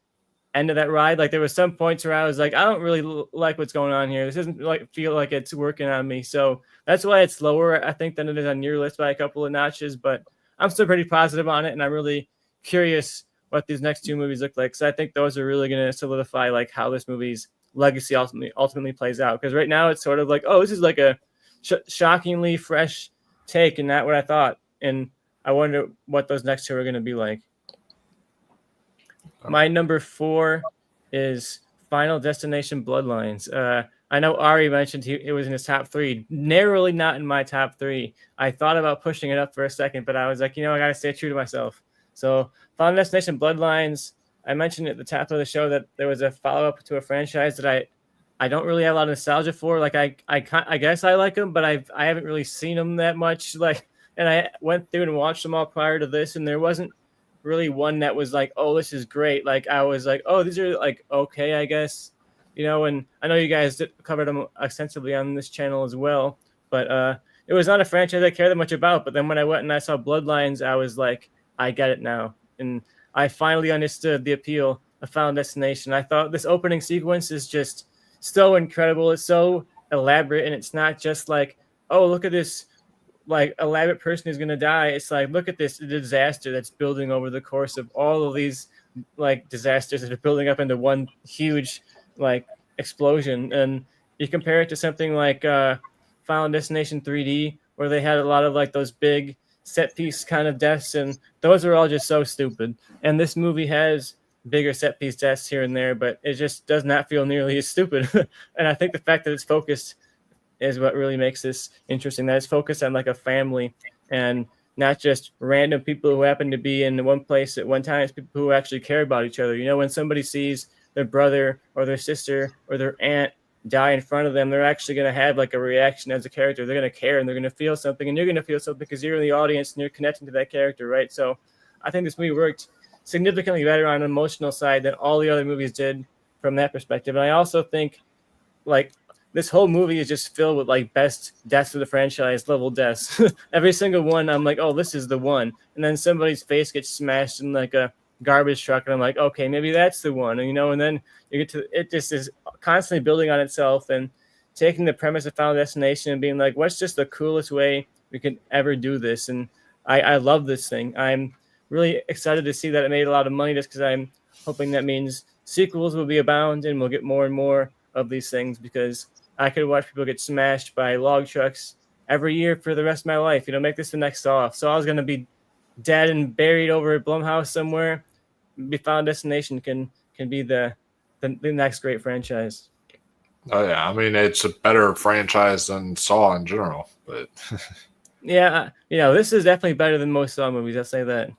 end of that ride. Like, there was some points where I was like, I don't really like what's going on here. This doesn't feel like it's working on me. So that's why it's lower, I think, than it is on your list by a couple of notches. But I'm still pretty positive on it, and I'm really curious what these next 2 movies look like. So I think those are really going to solidify like how this movie's legacy ultimately plays out. Because right now it's sort of like, oh, this is like a shockingly fresh take, and not what I thought. And I wonder what those next 2 are going to be like. My number 4 is Final Destination Bloodlines. I know Ari mentioned it was in his top 3. Narrowly not in my top 3. I thought about pushing it up for a second, but I was like, I got to stay true to myself. So Final Destination Bloodlines, I mentioned at the top of the show that there was a follow-up to a franchise that I don't really have a lot of nostalgia for. Like I guess I like them, but I haven't really seen them that much. Like, and I went through and watched them all prior to this, and there wasn't really one that was like, oh, this is great. Like I was like, oh, these are like okay, I guess, And I know you guys covered them extensively on this channel as well, but it was not a franchise I cared that much about. But then when I went and I saw Bloodlines, I was like, I get it now, and I finally understood the appeal of Final Destination. I thought this opening sequence is just so incredible. It's so elaborate, and it's not just like, oh, look at this like elaborate person who's gonna die. It's like, look at this disaster that's building over the course of all of these like disasters that are building up into one huge like explosion. And you compare it to something like Final Destination 3D, where they had a lot of like those big set piece kind of deaths, and those are all just so stupid. And this movie has bigger set piece deaths here and there, but it just does not feel nearly as stupid. And I think the fact that it's focused is what really makes this interesting, that it's focused on like a family and not just random people who happen to be in one place at one time. It's people who actually care about each other. When somebody sees their brother or their sister or their aunt die in front of them, they're actually going to have like a reaction as a character. They're going to care and they're going to feel something, and you're going to feel something because you're in the audience and you're connecting to that character, right? So I think this movie worked significantly better on an emotional side than all the other movies did from that perspective. And I also think like this whole movie is just filled with like best deaths of the franchise level deaths. Every single one, I'm like, oh, this is the one. And then somebody's face gets smashed in like a garbage truck, and I'm like, okay, maybe that's the one. And, and then you get to it, just is constantly building on itself and taking the premise of Final Destination and being like, what's just the coolest way we could ever do this? And I love this thing. I'm really excited to see that it made a lot of money, just because I'm hoping that means sequels will be abound and we'll get more and more of these things, because I could watch people get smashed by log trucks every year for the rest of my life. Make this the next Saw. So I was going to be dead and buried over at Blumhouse somewhere. Final Destination can be the next great franchise. Oh yeah, I mean it's a better franchise than Saw in general, but yeah, this is definitely better than most Saw movies. I'll say that.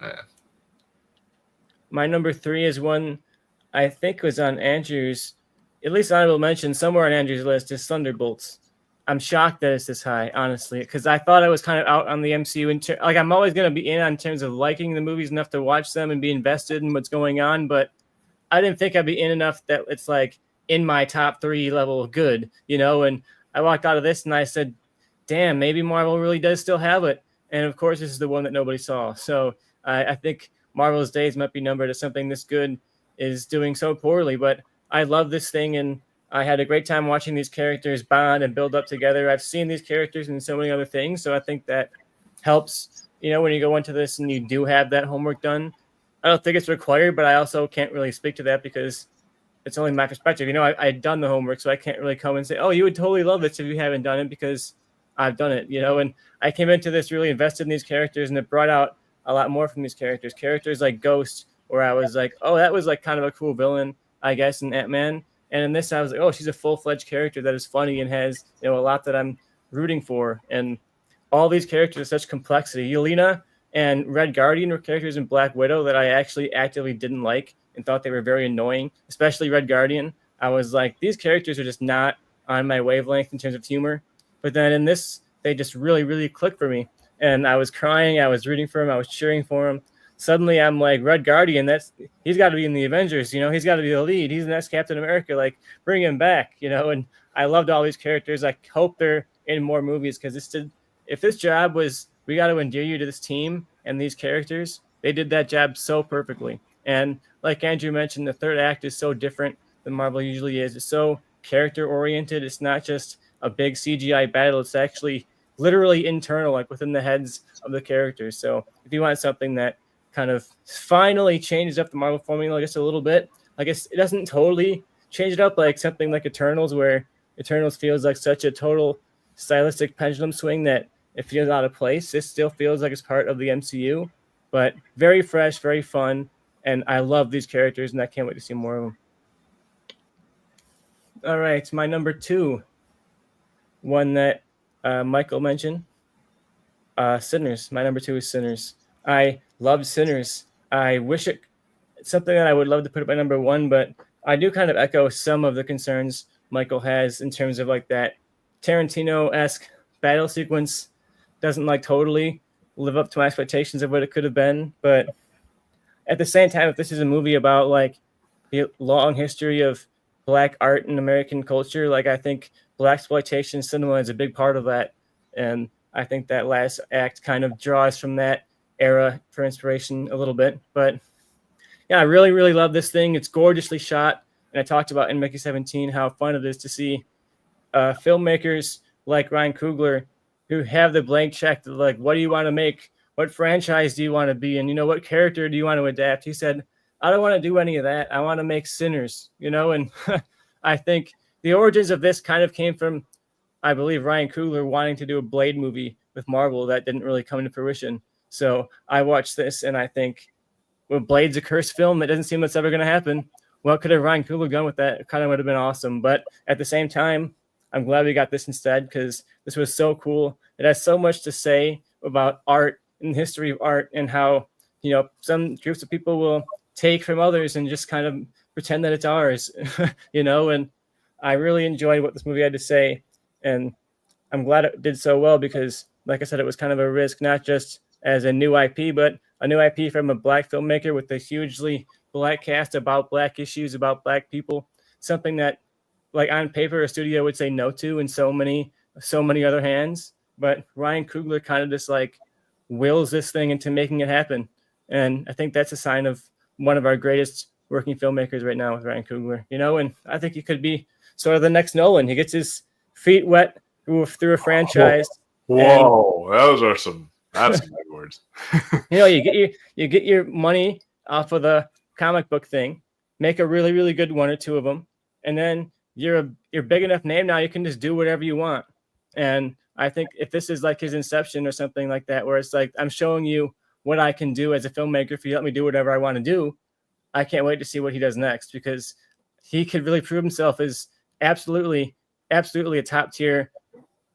yeah. My number 3 is one I think was on Andrew's, at least honorable mention somewhere on Andrew's list, is Thunderbolts. I'm shocked that it's this high, honestly, because I thought I was kind of out on the MCU. I'm always going to be in terms of liking the movies enough to watch them and be invested in what's going on, but I didn't think I'd be in enough that it's like in my top 3 level of good, and I walked out of this and I said, damn, maybe Marvel really does still have it. And of course, this is the one that nobody saw. So I think Marvel's days might be numbered as something this good is doing so poorly, but I love this thing, and I had a great time watching these characters bond and build up together. I've seen these characters in so many other things, so I think that helps, when you go into this and you do have that homework done. I don't think it's required, but I also can't really speak to that because it's only my perspective. I've done the homework, so I can't really come and say, oh, you would totally love this if you haven't done it, because I've done it, and I came into this really invested in these characters, and it brought out a lot more from these characters. Characters like Ghost, where I was like, oh, that was like kind of a cool villain, I guess, in Ant-Man. And in this, I was like, oh, she's a full-fledged character that is funny and has, a lot that I'm rooting for. And all these characters have such complexity. Yelena and Red Guardian were characters in Black Widow that I actually actively didn't like and thought they were very annoying, especially Red Guardian. I was like, these characters are just not on my wavelength in terms of humor. But then in this, they just really, really clicked for me. And I was crying. I was rooting for him. I was cheering for him. Suddenly I'm like, Red Guardian, he's got to be in the Avengers, he's got to be the lead. He's the next Captain America, like bring him back, and I loved all these characters. I hope they're in more movies, because if this job was, we got to endear you to this team and these characters, they did that job so perfectly. And like Andrew mentioned, the third act is so different than Marvel usually is. It's so character oriented. It's not just a big CGI battle. It's actually literally internal, like within the heads of the characters. So if you want something that kind of finally changes up the Marvel formula just a little bit. I guess it doesn't totally change it up like something like Eternals, where Eternals feels like such a total stylistic pendulum swing that it feels out of place. This still feels like it's part of the MCU, but very fresh, very fun, and I love these characters, and I can't wait to see more of them. All right, my number 2, one that Michael mentioned, Sinners. My number 2 is Sinners. I loved Sinners. I wish it's something that I would love to put at my number 1, but I do kind of echo some of the concerns Michael has in terms of like that Tarantino-esque battle sequence doesn't like totally live up to my expectations of what it could have been. But at the same time, if this is a movie about like the long history of Black art and American culture, like I think blaxploitation cinema is a big part of that. And I think that last act kind of draws from that era for inspiration a little bit. But yeah, I really, really love this thing. It's gorgeously shot. And I talked about in Mickey 17 how fun it is to see filmmakers like Ryan Coogler who have the blank check to like, what do you want to make? What franchise do you want to be in? What character do you want to adapt? He said, I don't want to do any of that. I want to make Sinners, and I think the origins of this kind of came from, I believe, Ryan Coogler wanting to do a Blade movie with Marvel that didn't really come into fruition. So I watched this and I think, well, Blade's a cursed film. It doesn't seem that's ever going to happen. What could have Ryan Coogler done with that? It kind of would have been awesome. But at the same time, I'm glad we got this instead, because this was so cool. It has so much to say about art and the history of art and how, some groups of people will take from others and just kind of pretend that it's ours, and I really enjoyed what this movie had to say. And I'm glad it did so well because, like I said, it was kind of a risk, not just as a new IP, but a new IP from a Black filmmaker with a hugely Black cast about Black issues, about Black people, something that like on paper a studio would say no to in so many other hands. But Ryan Coogler kind of just like wills this thing into making it happen. And I think that's a sign of one of our greatest working filmmakers right now with Ryan Coogler, you know, and I think he could be sort of the next Nolan. He gets his feet wet through a franchise. Whoa, that's some big words. You know, you get your money off of the comic book thing, make a really, really good one or two of them, and then you're big enough name now, you can just do whatever you want. And I think if this is like his Inception or something like that, where it's like, I'm showing you what I can do as a filmmaker, if you let me do whatever I want to do, I can't wait to see what he does next, because he could really prove himself as absolutely a top tier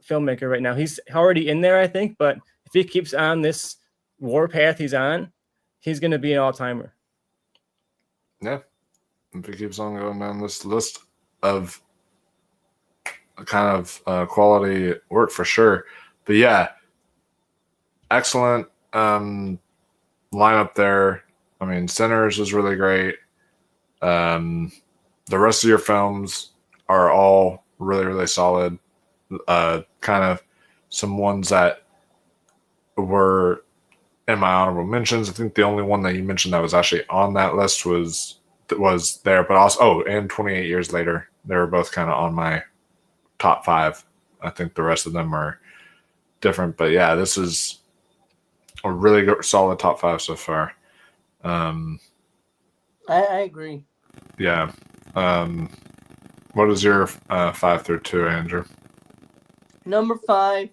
filmmaker right now. He's already in there, I think, but if he keeps on this warpath he's on, he's going to be an all-timer. Yeah. If he keeps on going down this list of kind of quality work for sure. But yeah, excellent lineup there. I mean, Sinners was really great. The rest of your films are all really, really solid. Kind of some ones that were in my honorable mentions. I think the only one that you mentioned that was actually on that list was there, but also, and 28 Years Later. They were both kind of on my top 5. I think the rest of them are different, but yeah, this is a really good, solid top 5 so far. I agree. Yeah. What is your 5 through 2, Andrew? Number 5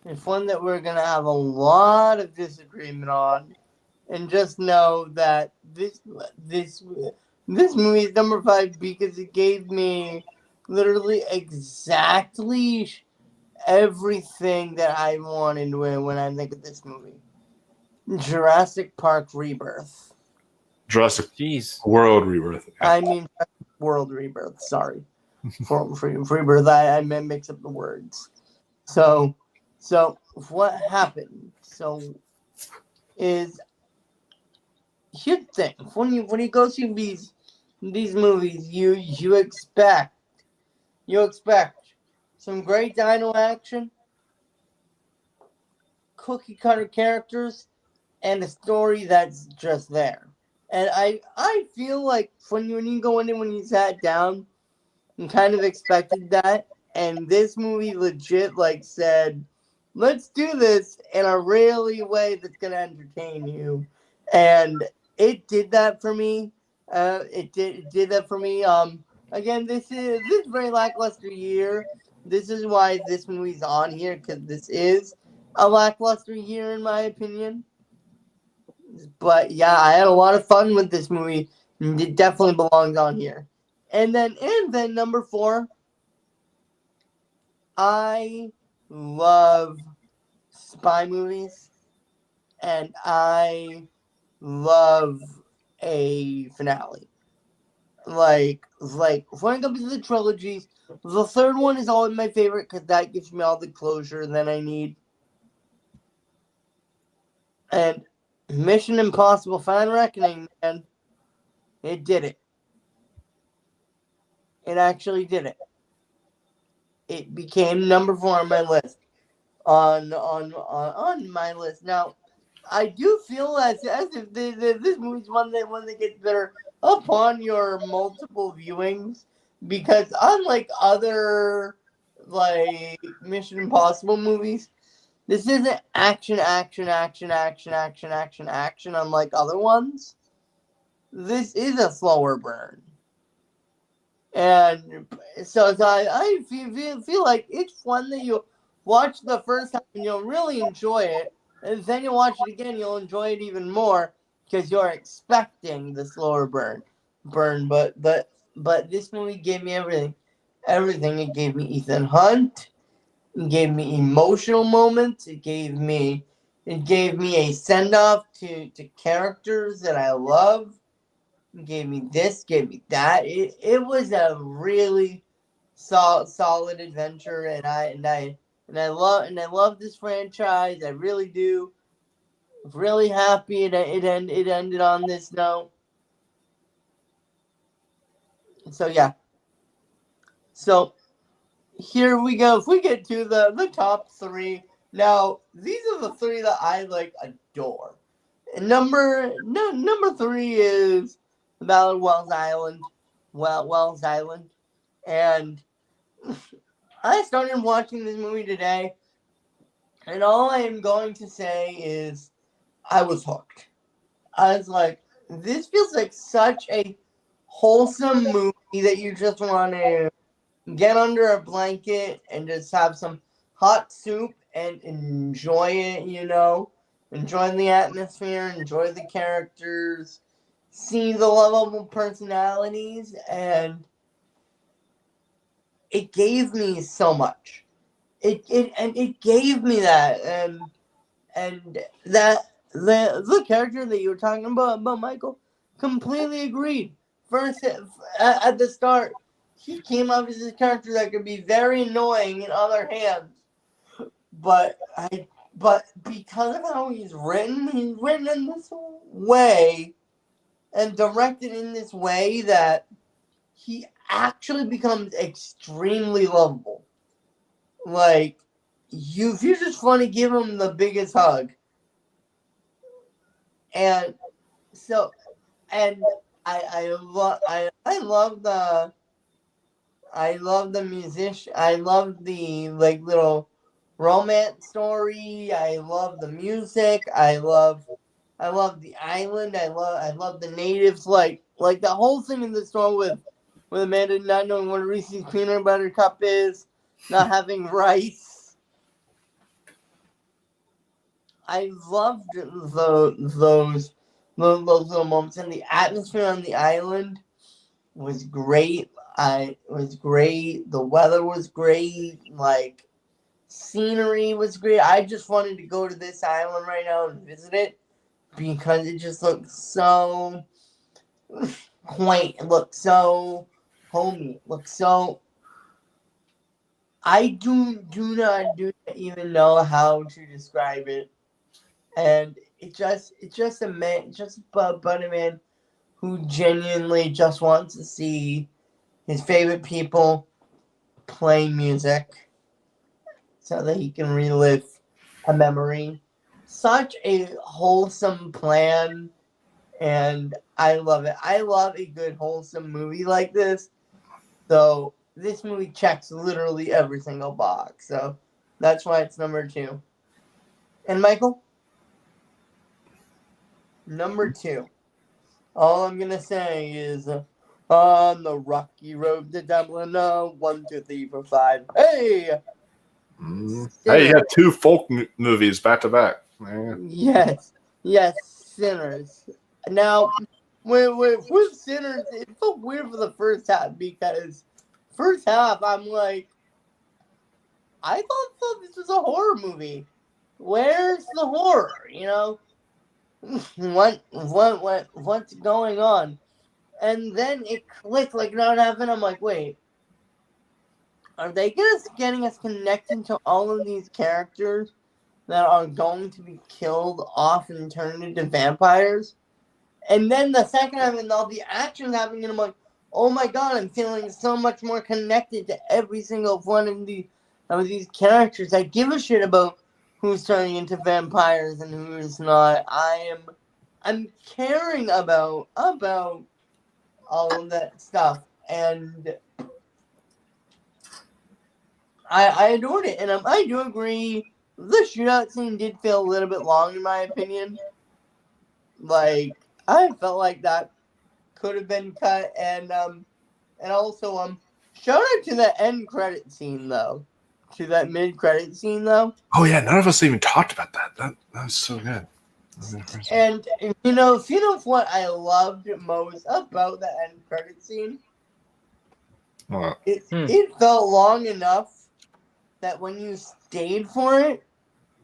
is one that we're gonna have a lot of disagreement on, and just know that this movie is number 5 because it gave me literally exactly everything that I wanted when I think of this movie. Jurassic Park Rebirth. Jurassic Jeez. World Rebirth. Yeah. I mean World Rebirth. Sorry, for Rebirth. I mix up the words. So what happened? So is here's the thing. When you go see these movies, you expect some great dino action, cookie cutter characters, and a story that's just there. And I feel like when you go in and when you sat down and kind of expected that, and this movie legit like said, let's do this in a really way that's gonna entertain you. And it did that for me. It did that for me. Again, this is a very lackluster year. This is why this movie's on here, because this is a lackluster year in my opinion. But yeah, I had a lot of fun with this movie. It definitely belongs on here. And then number 4, I love spy movies, and I love a finale. Like when it comes to the trilogies, the third one is always my favorite because that gives me all the closure that I need. And Mission Impossible: Final Reckoning, man, it did it. It actually did it. It became number 4 on my list. On my list. Now, I do feel as if this movie's one that gets better upon your multiple viewings, because unlike other like Mission Impossible movies, this isn't action unlike other ones. This is a slower burn. And so I feel like it's one that you watch the first time and you'll really enjoy it. And then you watch it again, you'll enjoy it even more because you're expecting the slower burn. But this movie gave me everything. Everything. It gave me Ethan Hunt. It gave me emotional moments. It gave me a send off to characters that I love. It gave me this. Gave me that. It was a really solid adventure, and I love this franchise. I really do. Really happy it ended on this note. So yeah. So here we go. If we get to the top three, now these are the three that I like adore. And number three is The Battle of Wells Island. Wells Island, and I started watching this movie today, and all I am going to say is I was hooked. I was like, this feels like such a wholesome movie that you just want to get under a blanket and just have some hot soup and enjoy it, enjoy the atmosphere, enjoy the characters, see the lovable personalities, and it gave me so much. It gave me that, and that the character that you were talking about Michael, completely agreed. First, at the start, he came up as a character that could be very annoying in other hands, but because of how he's written in this way and directed in this way that he actually becomes extremely lovable. Like, if you just want to give him the biggest hug. And so, and I love the musician. I love the little romance story. I love the music. I love the island. I love the natives. Like the whole thing in the story with Amanda not knowing what a Reese's peanut butter cup is, not having rice. I loved those little moments, and the atmosphere on the island was great. It was great. The weather was great. Like, scenery was great. I just wanted to go to this island right now and visit it because it just looked so quaint. It looked so homey. It looked so. I do not even know how to describe it, and it's just a man, just a man who genuinely just wants to see his favorite people play music so that he can relive a memory. Such a wholesome plan, and I love it. I love a good wholesome movie like this. So this movie checks literally every single box. So that's why it's number 2. And Michael? Number 2. All I'm going to say is, on the rocky road to Dublin, 1, 2, 3, 4, 5. Hey! Hey, you had 2 folk movies back to back. Yes, Sinners. Now, with Sinners, it felt weird for the first half because first half I'm like, I thought this was a horror movie. Where's the horror? What's going on? And then it clicked like not happening. I'm like, wait, are they getting us connected to all of these characters that are going to be killed off and turned into vampires? And then the second time, and all the action happening, and I'm like, oh my god, I'm feeling so much more connected to every single one of these characters. I give a shit about who's turning into vampires and who's not. I'm caring about all of that stuff, and I adored it. And I do agree, the shootout scene did feel a little bit long in my opinion. Like, I felt like that could have been cut, and also shout out to the end credit scene though, to that mid credit scene though. Oh yeah, none of us even talked about that. That was so good. And what I loved most about the end credit scene? What? It felt long enough that when you stayed for it,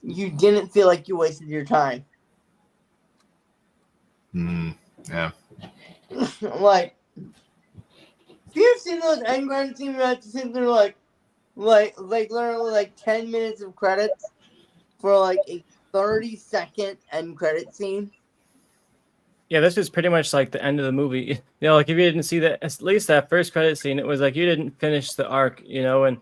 you didn't feel like you wasted your time. Yeah. Like, if you've seen those end credit scenes, you have to sit there like literally like 10 minutes of credits for like a 30-second end credit scene. Yeah, this is pretty much like the end of the movie. You know, like if you didn't see that, at least that first credit scene, it was like you didn't finish the arc, you know. And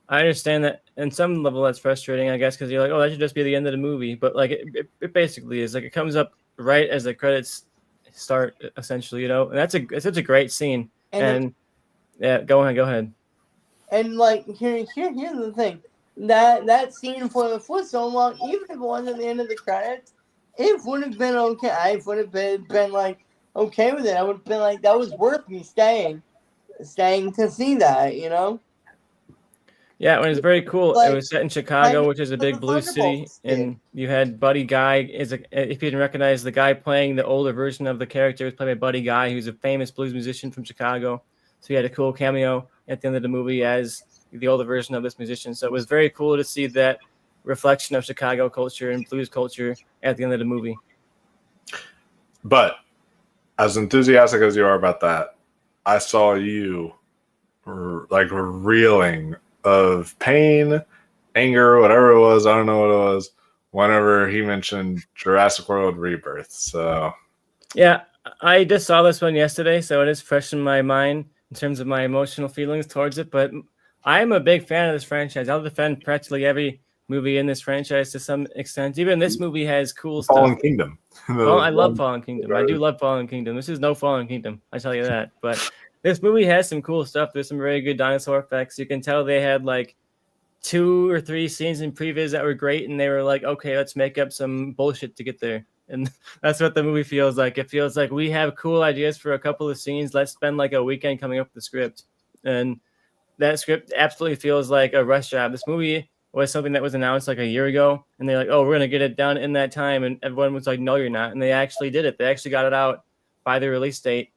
I understand that in some level that's frustrating, I guess, because you're like, oh, that should just be the end of the movie. But like it basically is. Like it comes up right as the credits start, essentially, you know. And it's such a great scene. And Yeah, go ahead. And like here's the thing, that scene for so long, even if it wasn't the end of the credits, it would have been okay. I would have been like okay with it. I would have been like that was worth me staying to see that, you know. Yeah, it was very cool. Like, it was set in Chicago, like which is a big the blues city, Thunderbolts did. and you had Buddy Guy. If you didn't recognize the guy playing the older version of the character, was played by Buddy Guy, who's a famous blues musician from Chicago. So he had a cool cameo at the end of the movie as the older version of this musician. So it was very cool to see that reflection of Chicago culture and blues culture at the end of the movie. But as enthusiastic as you are about that, I saw you like reeling of pain, anger, whatever it was. I don't know what it was. Whenever he mentioned Jurassic World Rebirth. So yeah, I just saw this one yesterday, so it is fresh in my mind in terms of my emotional feelings towards it. But I'm a big fan of this franchise. I'll defend practically every movie in this franchise to some extent. Even this movie has cool Fallen stuff. Kingdom. Well, I love Fallen Kingdom. I do love Fallen Kingdom. This is no Fallen Kingdom, I tell you that. But this movie has some cool stuff. There's some very good dinosaur effects. You can tell they had like 2 or 3 scenes in previs that were great, and they were like, okay, let's make up some bullshit to get there. And that's what the movie feels like. It feels like we have cool ideas for a couple of scenes. Let's spend like a weekend coming up with the script. And that script absolutely feels like a rush job. This movie was something that was announced like a year ago, and they're like, oh, we're going to get it done in that time. And everyone was like, no, you're not. And they actually did it. They actually got it out by the release date.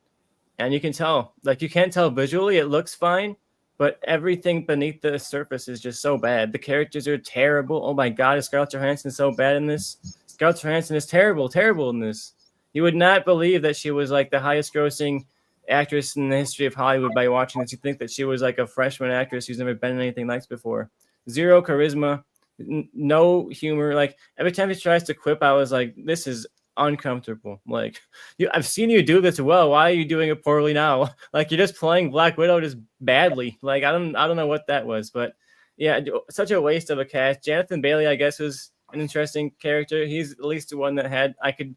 And you can tell, like, you can't tell visually, it looks fine, but everything beneath the surface is just so bad. The characters are terrible. Oh my God, is Scarlett Johansson so bad in this? Scarlett Johansson is terrible in this. You would not believe that she was like the highest grossing actress in the history of Hollywood by watching this. You think that she was like a freshman actress who's never been in anything like this before. Zero charisma, no humor. Like every time she tries to quip, I was like, this is uncomfortable. Like, I've seen you do this well. Why are you doing it poorly now? Like, you're just playing Black Widow just badly. Like, I don't know what that was, but yeah, such a waste of a cast. Jonathan Bailey, I guess, was an interesting character. He's at least the one that I could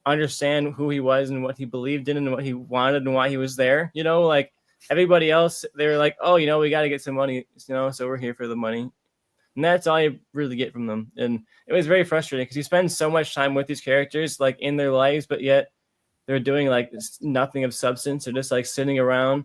understand who he was and what he believed in and what he wanted and why he was there. You know, like everybody else, they were like, oh, you know, we got to get some money, you know, so we're here for the money. And that's all you really get from them. And it was very frustrating because you spend so much time with these characters, like in their lives, but yet they're doing like nothing of substance. They're just like sitting around,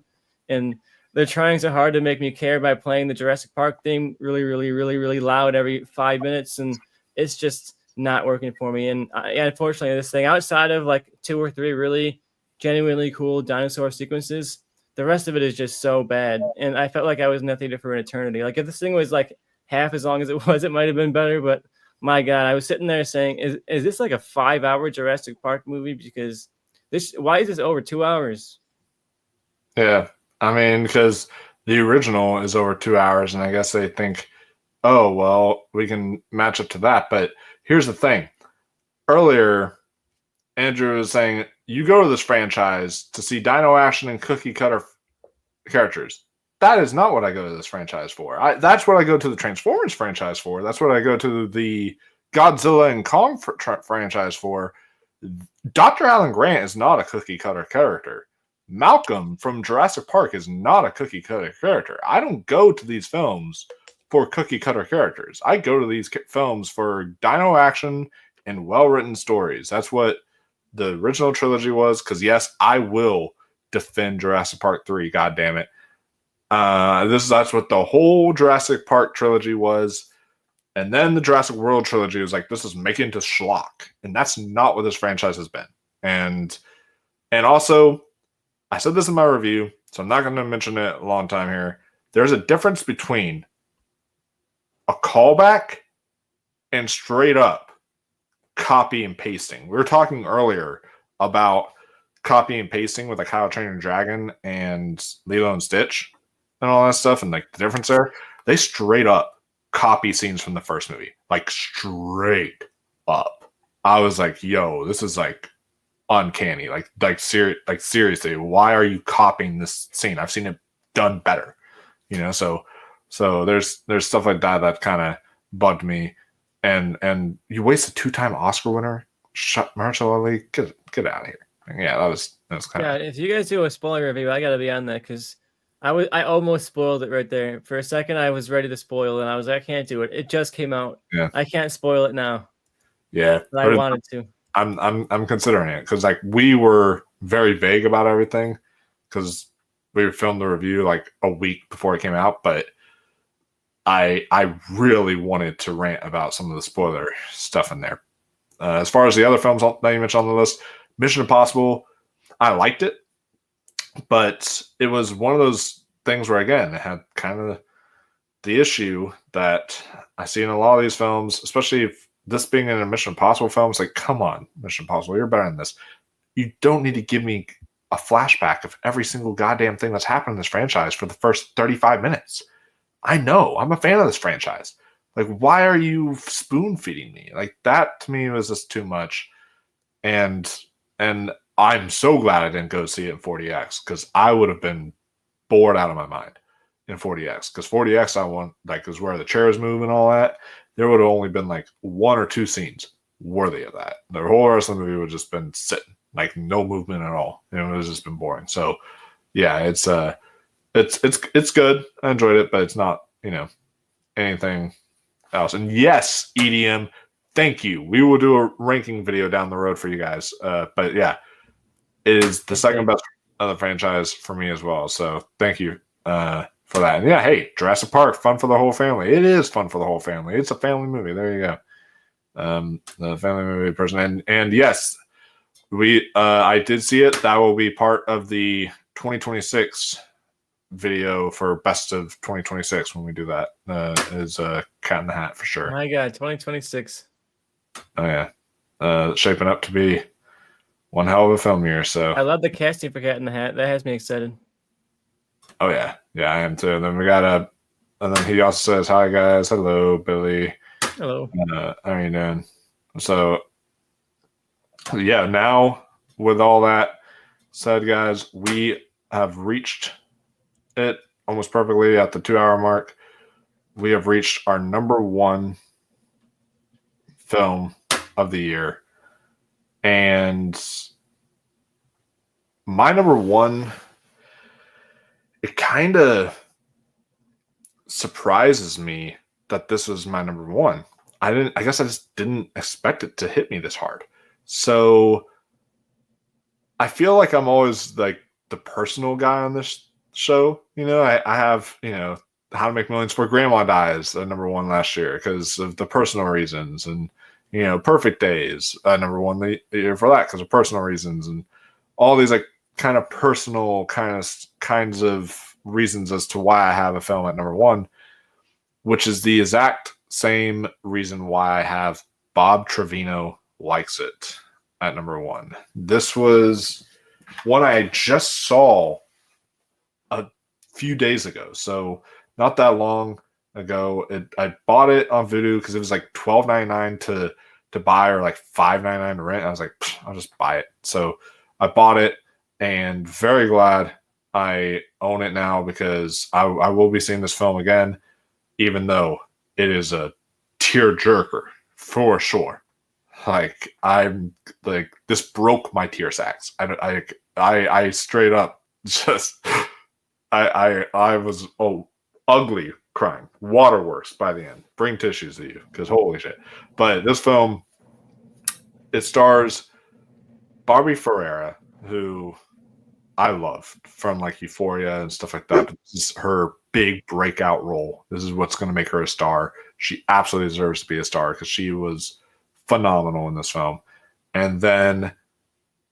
and they're trying so hard to make me care by playing the Jurassic Park theme really, really, really, really loud every 5 minutes. And it's just not working for me. And unfortunately, this thing, outside of like 2 or 3 really genuinely cool dinosaur sequences, the rest of it is just so bad. And I felt like I was in that theater for an eternity. Like if this thing was like half as long as it was, it might have been better. But my God, I was sitting there saying, is this like a 5-hour Jurassic Park movie? Because why is this over 2 hours? Yeah, I mean, because the original is over 2 hours, and I guess they think, oh, well, we can match up to that. But here's the thing. Earlier, Andrew was saying, you go to this franchise to see dino action and cookie cutter characters. That is not what I go to this franchise for. That's what I go to the Transformers franchise for. That's what I go to the Godzilla and Kong franchise for. Dr. Alan Grant is not a cookie cutter character. Malcolm from Jurassic Park is not a cookie cutter character. I don't go to these films for cookie cutter characters. I go to these films for dino action and well-written stories. That's what the original trilogy was. Because yes, I will defend Jurassic Park 3. God damn it. That's what the whole Jurassic Park trilogy was. And then the Jurassic World trilogy was like, this is making to schlock. And that's not what this franchise has been. And also, I said this in my review, so I'm not going to mention it a long time here. There's a difference between a callback and straight up copy and pasting. We were talking earlier about copy and pasting with like How to Train Your Dragon and Lilo and Stitch and all that stuff, and like the difference there. They straight up copy scenes from the first movie, like straight up. I was like, yo, this is like uncanny. Like seriously, why are you copying this scene? I've seen it done better, you know. So there's stuff like that kind of bugged me, and you waste a 2-time Oscar winner, Mahershala Ali, get out of here. Yeah, that was kind Yeah, of. if you guys do a spoiler review, I gotta be on that because I almost spoiled it right there. For a second, I was ready to spoil, and I was like, I can't do it. It just came out. Yeah. I can't spoil it now. Yeah, But I wanted to. I'm considering it because like we were very vague about everything because we filmed the review like a week before it came out, but I really wanted to rant about some of the spoiler stuff in there. As far as the other films that you mentioned on the list, Mission Impossible, I liked it, but it was one of those things where again it had kind of the issue that I see in a lot of these films, especially if this being in a Mission Impossible film. It's like, come on, Mission Impossible, you're better than this. You don't need to give me a flashback of every single goddamn thing that's happened in this franchise for the first 35 minutes. I know, I'm a fan of this franchise. Like, why are you spoon feeding me? Like, that to me was just too much. And I'm so glad I didn't go see it in 40X because I would have been bored out of my mind in 40X. Because 40X, I want, like, is where the chairs move and all that. There would have only been like 1 or 2 scenes worthy of that. The whole rest of the movie would have just been sitting, like no movement at all. It would have just been boring. So, yeah, it's good. I enjoyed it, but it's not, anything else. And yes, EDM, thank you. We will do a ranking video down the road for you guys. But yeah, it is the second best of the franchise for me as well. So thank you for that. And yeah, hey, Jurassic Park, fun for the whole family. It is fun for the whole family. It's a family movie. There you go. The family movie person. And yes, I did see it. That will be part of the 2026 video for best of 2026 when we do that. Is Cat in the Hat for sure. My God, 2026. Oh yeah, shaping up to be one hell of a film year. So I love the casting for Cat in the Hat. That has me excited. oh yeah, I am too. And then we got and then he also says, "Hi guys, hello Billy, Hello." how are you doing?" So yeah, now with all that said, guys, we have reached it almost perfectly at the 2-hour mark. We have reached our number 1 film of the year. And my number 1, it kind of surprises me that this was my number 1. I guess I just didn't expect it to hit me this hard. So I feel like I'm always like the personal guy on this show. I have, How to Make Millions Before Grandma Dies, number 1 last year because of the personal reasons, and Perfect Days, number 1 the year for that because of personal reasons, and all these like kind of personal kinds of reasons as to why I have a film at number 1, which is the exact same reason why I have Bob Trevino Likes It at number 1. This was one I just saw a few days ago, so not that long ago. I bought it on Vudu because it was like $12.99 to buy or like $5.99 to rent. I was like, I'll just buy it. So I bought it and very glad I own it now because I will be seeing this film again, even though it is a tear jerker for sure. Like I'm like this broke my tear sacks. I straight up just I was ugly crying, waterworks by the end. Bring tissues to you because holy shit. But this film, it stars Barbie Ferreira, who I love from like Euphoria and stuff like that. This is her big breakout role. This is what's going to make her a star. She absolutely deserves to be a star because she was phenomenal in this film. And then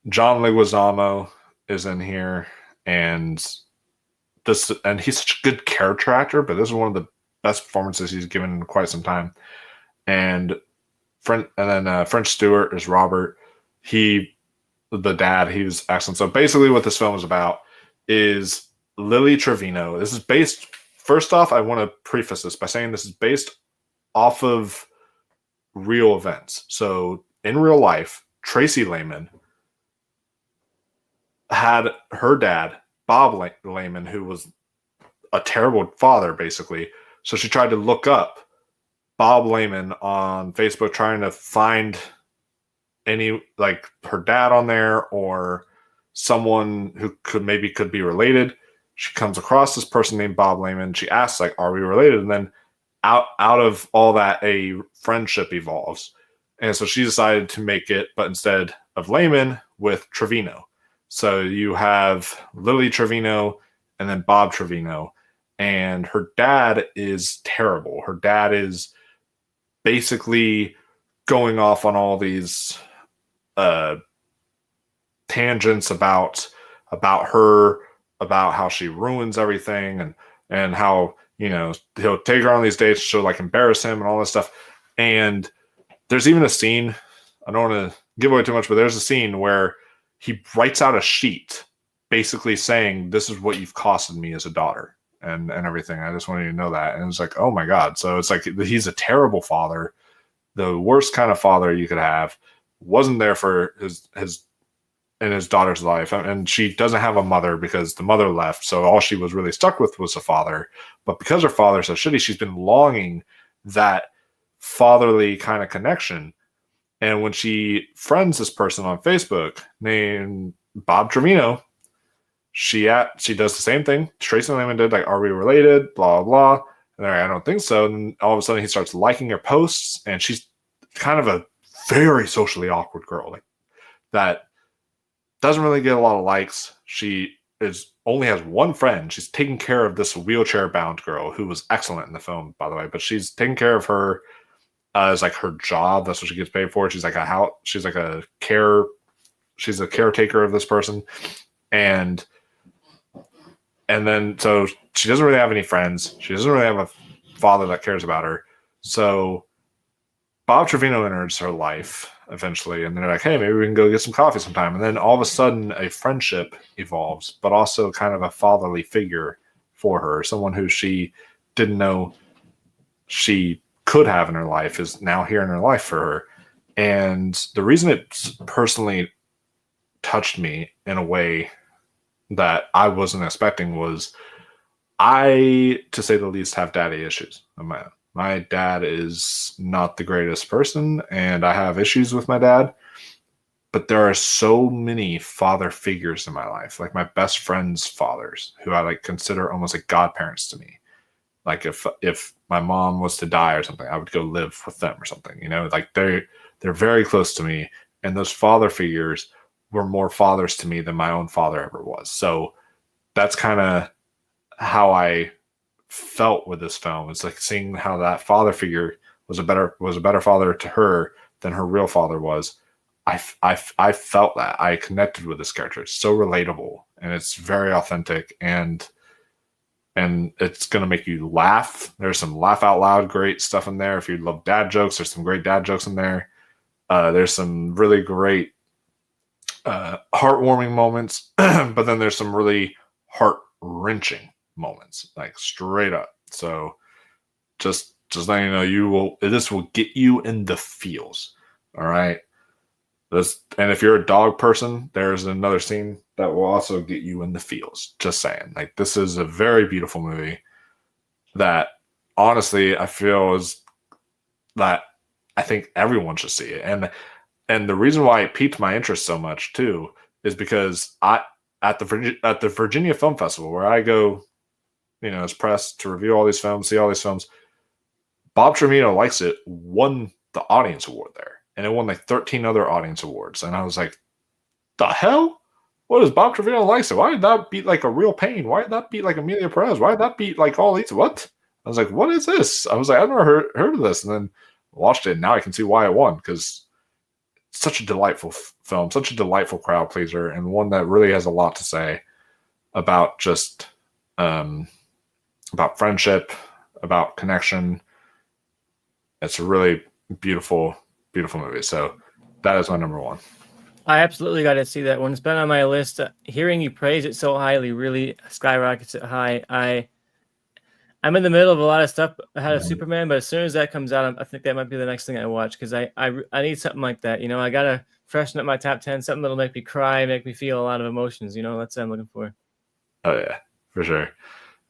John Leguizamo is in here, and he's such a good character actor, but this is one of the best performances he's given in quite some time. And then French Stewart is Robert. The dad, he was excellent. So basically what this film is about is Lily Trevino. This is based, first off, I want to preface this by saying this is based off of real events. So in real life, Tracy Lehman had her dad, Bob Layman, who was a terrible father, basically. So she tried to look up Bob Layman on Facebook, trying to find any like her dad on there or someone who could be related. She comes across this person named Bob Layman. She asks, like, are we related? And then out of all that, a friendship evolves. And so she decided to make it, but instead of Layman, with Trevino. So you have Lily Trevino and then Bob Trevino. And her dad is terrible. Her dad is basically going off on all these tangents about her, about how she ruins everything, and how, you know, he'll take her on these dates, she'll like embarrass him and all this stuff. And there's even a scene, I don't want to give away too much, but there's a scene where he writes out a sheet basically saying, this is what you've costed me as a daughter and everything. I just wanted you to know that. And it's like, oh my God. So it's like, he's a terrible father, the worst kind of father you could have. Wasn't there for his in his daughter's life, and she doesn't have a mother because the mother left, so all she was really stuck with was a father. But because her father's so shitty, she's been longing that fatherly kind of connection. And when she friends this person on Facebook named Bob Trevino, she does the same thing Tracy Lehman did, like, are we related, blah blah blah. And I don't think so. And all of a sudden he starts liking her posts, and she's kind of a very socially awkward girl, like that doesn't really get a lot of likes. She only has one friend. She's taking care of this wheelchair bound girl who was excellent in the film, by the way, but she's taking care of her as like her job. That's what she gets paid for. She's like a caretaker of this person. And then so she doesn't really have any friends. She doesn't really have a father that cares about her. So Bob Trevino enters her life eventually, and they're like, hey, maybe we can go get some coffee sometime. And then all of a sudden a friendship evolves, but also kind of a fatherly figure for her. Someone who she didn't know she could have in her life is now here in her life for her. And the reason it personally touched me in a way that I wasn't expecting was, I, to say the least, have daddy issues of my own. My dad is not the greatest person, and I have issues with my dad. But there are so many father figures in my life, like my best friend's fathers, who I like consider almost like godparents to me. Like if my mom was to die or something, I would go live with them or something. You know, like they're very close to me, and those father figures were more fathers to me than my own father ever was. So that's kind of how I felt with this film. It's like seeing how that father figure was a better father to her than her real father was. I felt that I connected with this character. It's so relatable, and it's very authentic, and it's going to make you laugh. There's some laugh out loud great stuff in there. If you love dad jokes, there's some great dad jokes in there. There's some really great heartwarming moments, but then there's some really heart-wrenching moments, like straight up. So just letting you know, this will get you in the feels. All right. And if you're a dog person, there's another scene that will also get you in the feels. Just saying. Like, this is a very beautiful movie that honestly I feel is that I think everyone should see it. And the reason why it piqued my interest so much too is because at the Virginia Film Festival, where I go, you know, as press to review all these films, see all these films, Bob Trevino Likes It won the audience award there, and it won like 13 other audience awards. And I was like, the hell? What is Bob Trevino Likes It? Why did that beat like A Real Pain? Why did that beat like Emilia Perez? Why did that beat like all these? What? I was like, what is this? I was like, I've never heard of this. And then watched it, and now I can see why it won, because it's such a delightful film, such a delightful crowd pleaser, and one that really has a lot to say about just about friendship, about connection. It's a really beautiful, beautiful movie. So that is my number one. I absolutely got to see that one. It's been on my list. Hearing you praise it so highly really skyrockets it high. I I'm in the middle of a lot of stuff ahead of Superman, but as soon as that comes out, I think that might be the next thing I watch because I need something like that. You know, I gotta freshen up my top 10, something that'll make me cry, make me feel a lot of emotions. You know, that's what I'm looking for. Oh yeah, for sure.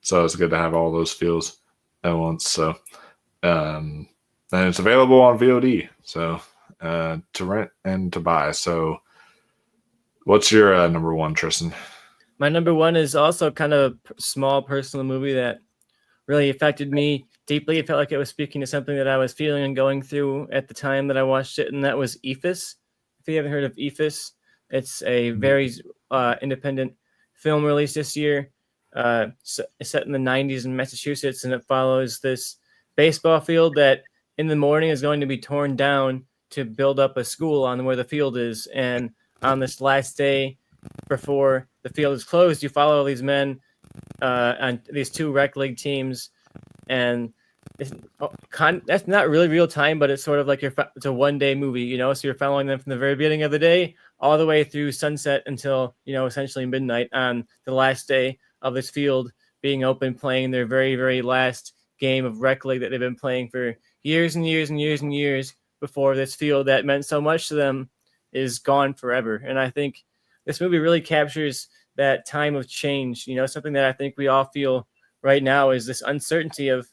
So it's good to have all those feels at once. So, and it's available on VOD, so to rent and to buy. So, what's your number one, Tristan? My number one is also kind of a small personal movie that really affected me deeply. It felt like it was speaking to something that I was feeling and going through at the time that I watched it, and that was Ephus. If you haven't heard of Ephus, it's a very independent film released this year. It's set in the 90s in Massachusetts, and it follows this baseball field that in the morning is going to be torn down to build up a school on where the field is. And on this last day before the field is closed, you follow these men on these two rec league teams, and that's not really real time, but it's sort of like it's a one-day movie, you know. So you're following them from the very beginning of the day all the way through sunset until, you know, essentially midnight on the last day of this field being open, playing their very, very last game of rec league that they've been playing for years and years and years and years before this field that meant so much to them is gone forever. And I think this movie really captures that time of change. You know, something that I think we all feel right now is this uncertainty of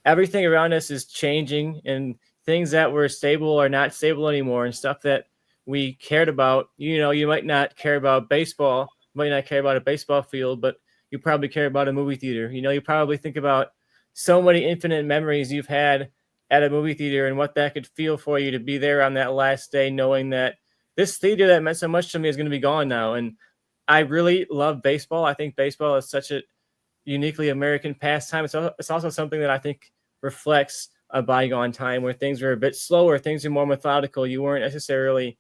everything around us is changing, and things that were stable are not stable anymore, and stuff that we cared about. You know, you might not care about baseball, might not care about a baseball field, but you probably care about a movie theater. You know, you probably think about so many infinite memories you've had at a movie theater and what that could feel for you to be there on that last day, knowing that this theater that meant so much to me is going to be gone now. And I really love baseball. I think baseball is such a uniquely American pastime. It's also something that I think reflects a bygone time where things were a bit slower, things are more methodical. You weren't necessarily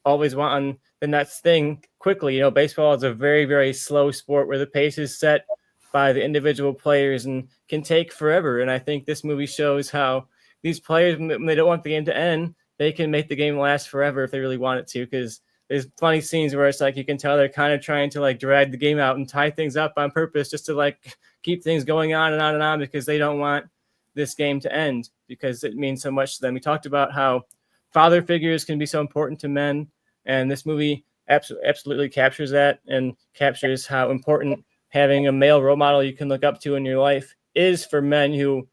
always wanting the next thing quickly. You know, baseball is a very, very slow sport where the pace is set by the individual players and can take forever. And I think this movie shows how these players, when they don't want the game to end, they can make the game last forever if they really want it to, because there's funny scenes where it's like you can tell they're kind of trying to like drag the game out and tie things up on purpose just to like keep things going on and on and on because they don't want this game to end because it means so much to them. We talked about how father figures can be so important to men, and this movie absolutely captures that and captures how important having a male role model you can look up to in your life is for men who,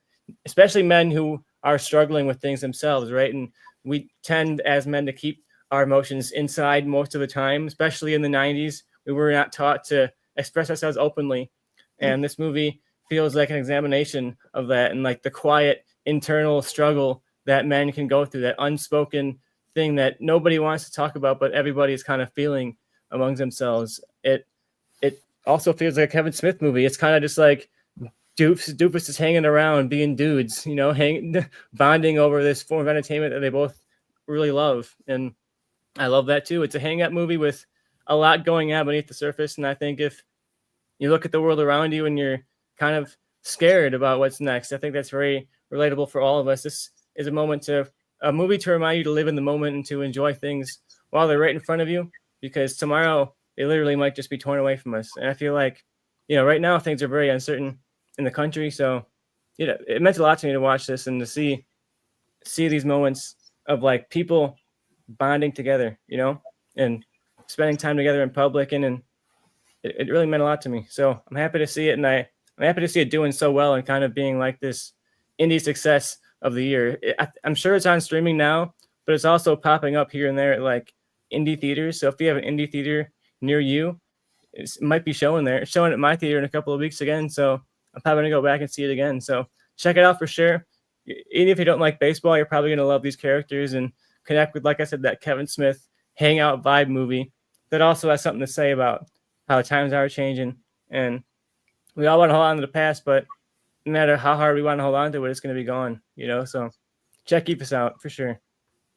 especially men who are struggling with things themselves, right? And we tend as men to keep our emotions inside most of the time, especially in the 90s. We were not taught to express ourselves openly. And this movie feels like an examination of that and like the quiet internal struggle that men can go through, that unspoken thing that nobody wants to talk about, but everybody is kind of feeling among themselves. It also feels like a Kevin Smith movie. It's kind of just like Doofus is hanging around being dudes, you know, bonding over this form of entertainment that they both really love. And I love that too. It's a hang-up movie with a lot going on beneath the surface. And I think if you look at the world around you and you're kind of scared about what's next, I think that's very relatable for all of us. This is a movie to remind you to live in the moment and to enjoy things while they're right in front of you, because tomorrow they literally might just be torn away from us. And I feel like, you know, right now things are very uncertain in the country. So, you know, it meant a lot to me to watch this and to see these moments of like people bonding together, you know, and spending time together in public. And it really meant a lot to me. So I'm happy to see it. And I'm happy to see it doing so well and kind of being like this indie success of the year. I'm sure it's on streaming now, but it's also popping up here and there at like indie theaters. So if you have an indie theater near you, it might be showing there. It's showing at my theater in a couple of weeks again. So I'm probably going to go back and see it again. So check it out for sure. Even if you don't like baseball, you're probably going to love these characters and connect with, like I said, that Kevin Smith hangout vibe movie that also has something to say about how times are changing. And we all want to hold on to the past, but no matter how hard we want to hold on to it, it's going to be gone, you know? So check Ephus out for sure.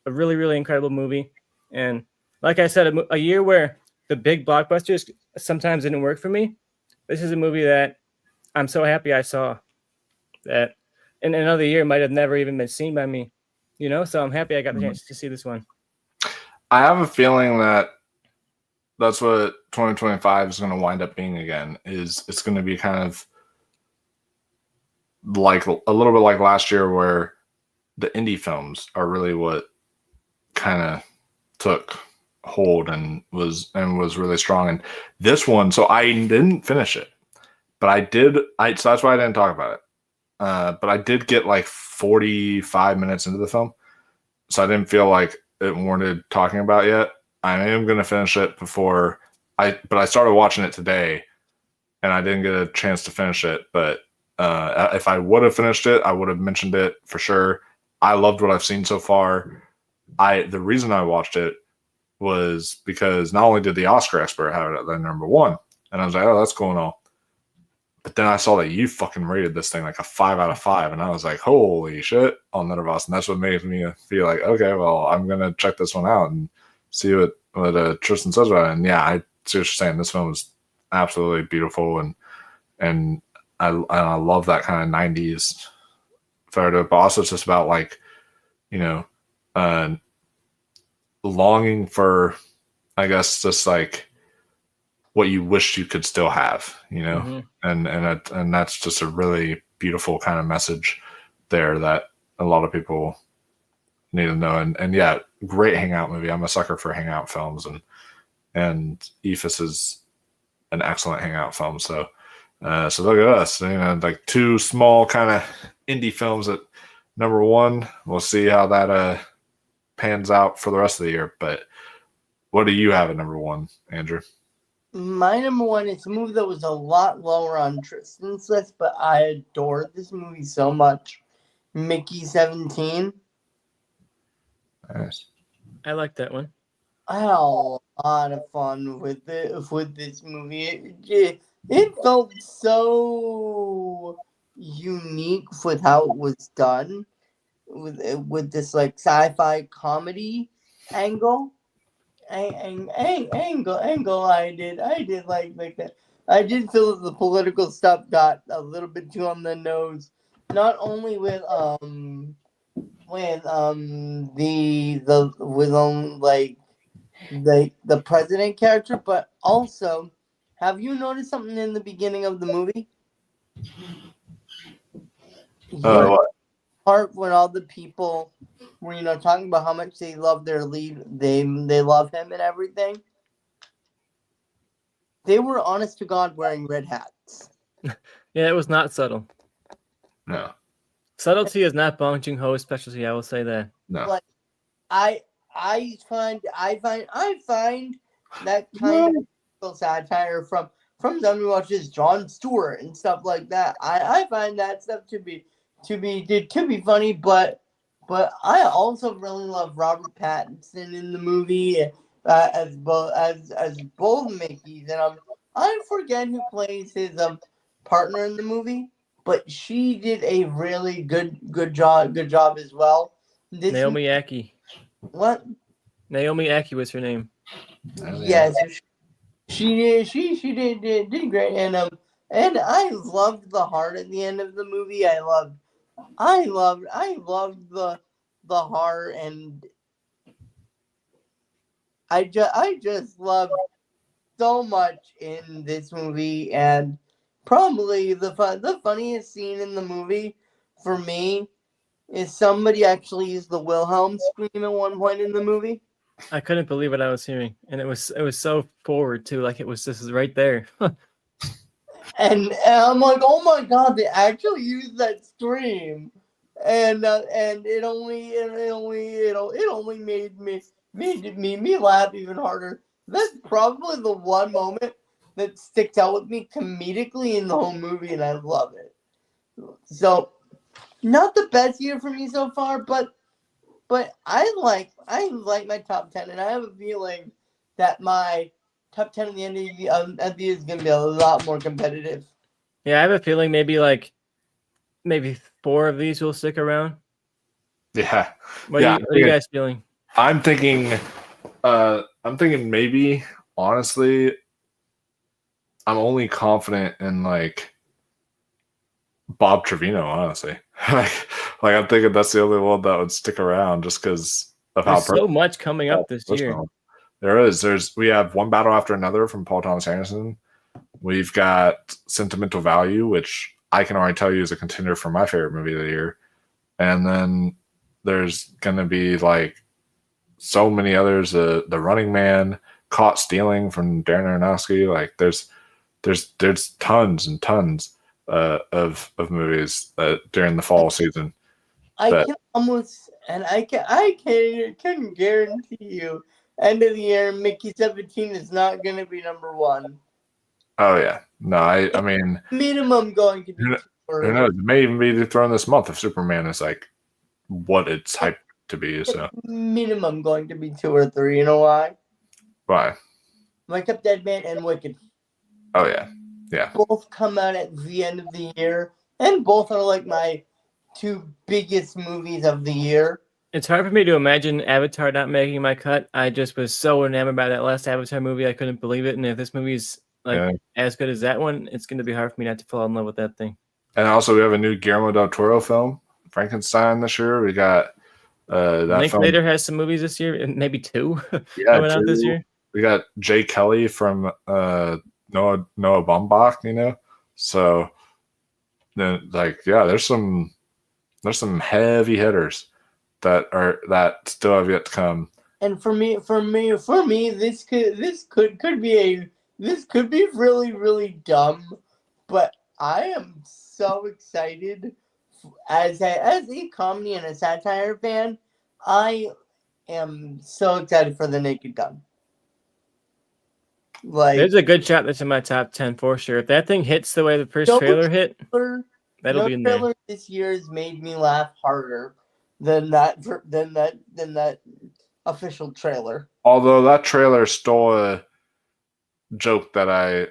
A really, really incredible movie. And like I said, a year where the big blockbusters sometimes didn't work for me. This is a movie that I'm so happy I saw, that in another year might have never even been seen by me, you know? So I'm happy I got the chance to see this one. I have a feeling that that's what 2025 is going to wind up being again. Is it's going to be kind of like a little bit like last year, where the indie films are really what kind of took hold and was really strong. And this one, so I didn't finish it, but so that's why I didn't talk about it. But I did get like 45 minutes into the film, so I didn't feel like it warranted talking about yet. I am going to finish it but I started watching it today, and I didn't get a chance to finish it. But if I would have finished it, I would have mentioned it for sure. I loved what I've seen so far. The reason I watched it was because not only did the Oscar expert have it at the number one, and I was like, oh, that's cool and all. But then I saw that you fucking rated this thing like a 5 out of 5, and I was like, holy shit, on Letterboxd. And that's what made me feel like, okay, well, I'm gonna check this one out and see what Tristan says about it. And yeah, I see what you're saying. This film is absolutely beautiful, and I love that kind of 90s photo, but also it's just about like, longing for, I guess, just like what you wish you could still have, Mm-hmm. and that's just a really beautiful kind of message there that a lot of people need to know. And yeah, great hangout movie. I'm a sucker for hangout films, and Ephus is an excellent hangout film. So look at us, like two small kind of indie films at number one. We'll see how that pans out for the rest of the year. But what do you have at number one, Andrew? My number one is a movie that was a lot lower on Tristan's list, but I adored this movie so much. Mickey 17. Nice. I like that one. I had a lot of fun with this movie. It felt so unique with how it was done, with this like sci-fi comedy angle. Angle. I did like that. I did feel that the political stuff got a little bit too on the nose. Not only with the president character, but also, have you noticed something in the beginning of the movie? What? Part when all the people were talking about how much they love their lead, they love him and everything. They were honest to God wearing red hats. Yeah, it was not subtle. No. Subtlety is not Bong Joon-ho's specialty. I will say that. No. Like, I find that kind of satire from somebody who watches Jon Stewart and stuff like that. I find that stuff to be funny, but I also really love Robert Pattinson in the movie as both Mickeys, and I forget who plays his partner in the movie, but she did a really good job as well. Naomi Ackie. What? Naomi Ackie was her name. Yes, she did great, and I loved the heart at the end of the movie. I loved the heart, and I just loved so much in this movie. And probably the funniest scene in the movie for me is somebody actually used the Wilhelm scream at one point in the movie. I couldn't believe what I was hearing, and it was so forward too, like it was just right there. And I'm like, oh my god, they actually used that scream, and it only made me laugh even harder. That's probably the one moment that sticks out with me comedically in the whole movie, and I love it. So, not the best year for me so far, but I like my top 10, and I have a feeling that my top 10 at the end of the year is going to be a lot more competitive. Yeah, I have a feeling maybe 4 of these will stick around. Yeah. What are you guys feeling? I'm thinking maybe, honestly, I'm only confident in like Bob Trevino, honestly. like I'm thinking that's the only one that would stick around just because of There's how so much coming up this year. There is. We have One Battle After Another from Paul Thomas Anderson. We've got Sentimental Value, which I can already tell you is a contender for my favorite movie of the year. And then there's going to be like so many others. The Running Man, Caught Stealing from Darren Aronofsky. Like there's tons and tons of movies during the fall season. I But- can almost, and I can guarantee you, end of the year, Mickey 17 is not going to be number one. Oh yeah, no, I mean, Minimum going to be Who two or who knows? It may even be thrown this month if Superman is like what it's hyped to be. So minimum going to be 2 or 3. You know why? why? Wake Up Dead Man and Wicked Oh yeah, both come out at the end of the year, and both are like my 2 biggest movies of the year. It's hard for me to imagine Avatar not making my cut. I just was so enamored by that last Avatar movie, I couldn't believe it. And if this movie's like Yeah. as good as that one, it's going to be hard for me not to fall in love with that thing. and also we have a new Guillermo del Toro film, Frankenstein, this year. We got that film. Linklater has some movies this year, maybe 2 Yeah, coming out this too. year. We got Jay Kelly from Noah Baumbach, you know. So then, like, yeah, there's some heavy hitters that still have yet to come. And for me, this could be really, really dumb, but I am so excited as a comedy and a satire fan. I am so excited for The Naked Gun. Like, There's a good shot that's in my top 10 for sure. If that thing hits the way the first No trailer hit, trailer- that'll no be in there. trailer this year has made me laugh harder than that official trailer. Although that trailer stole a joke that I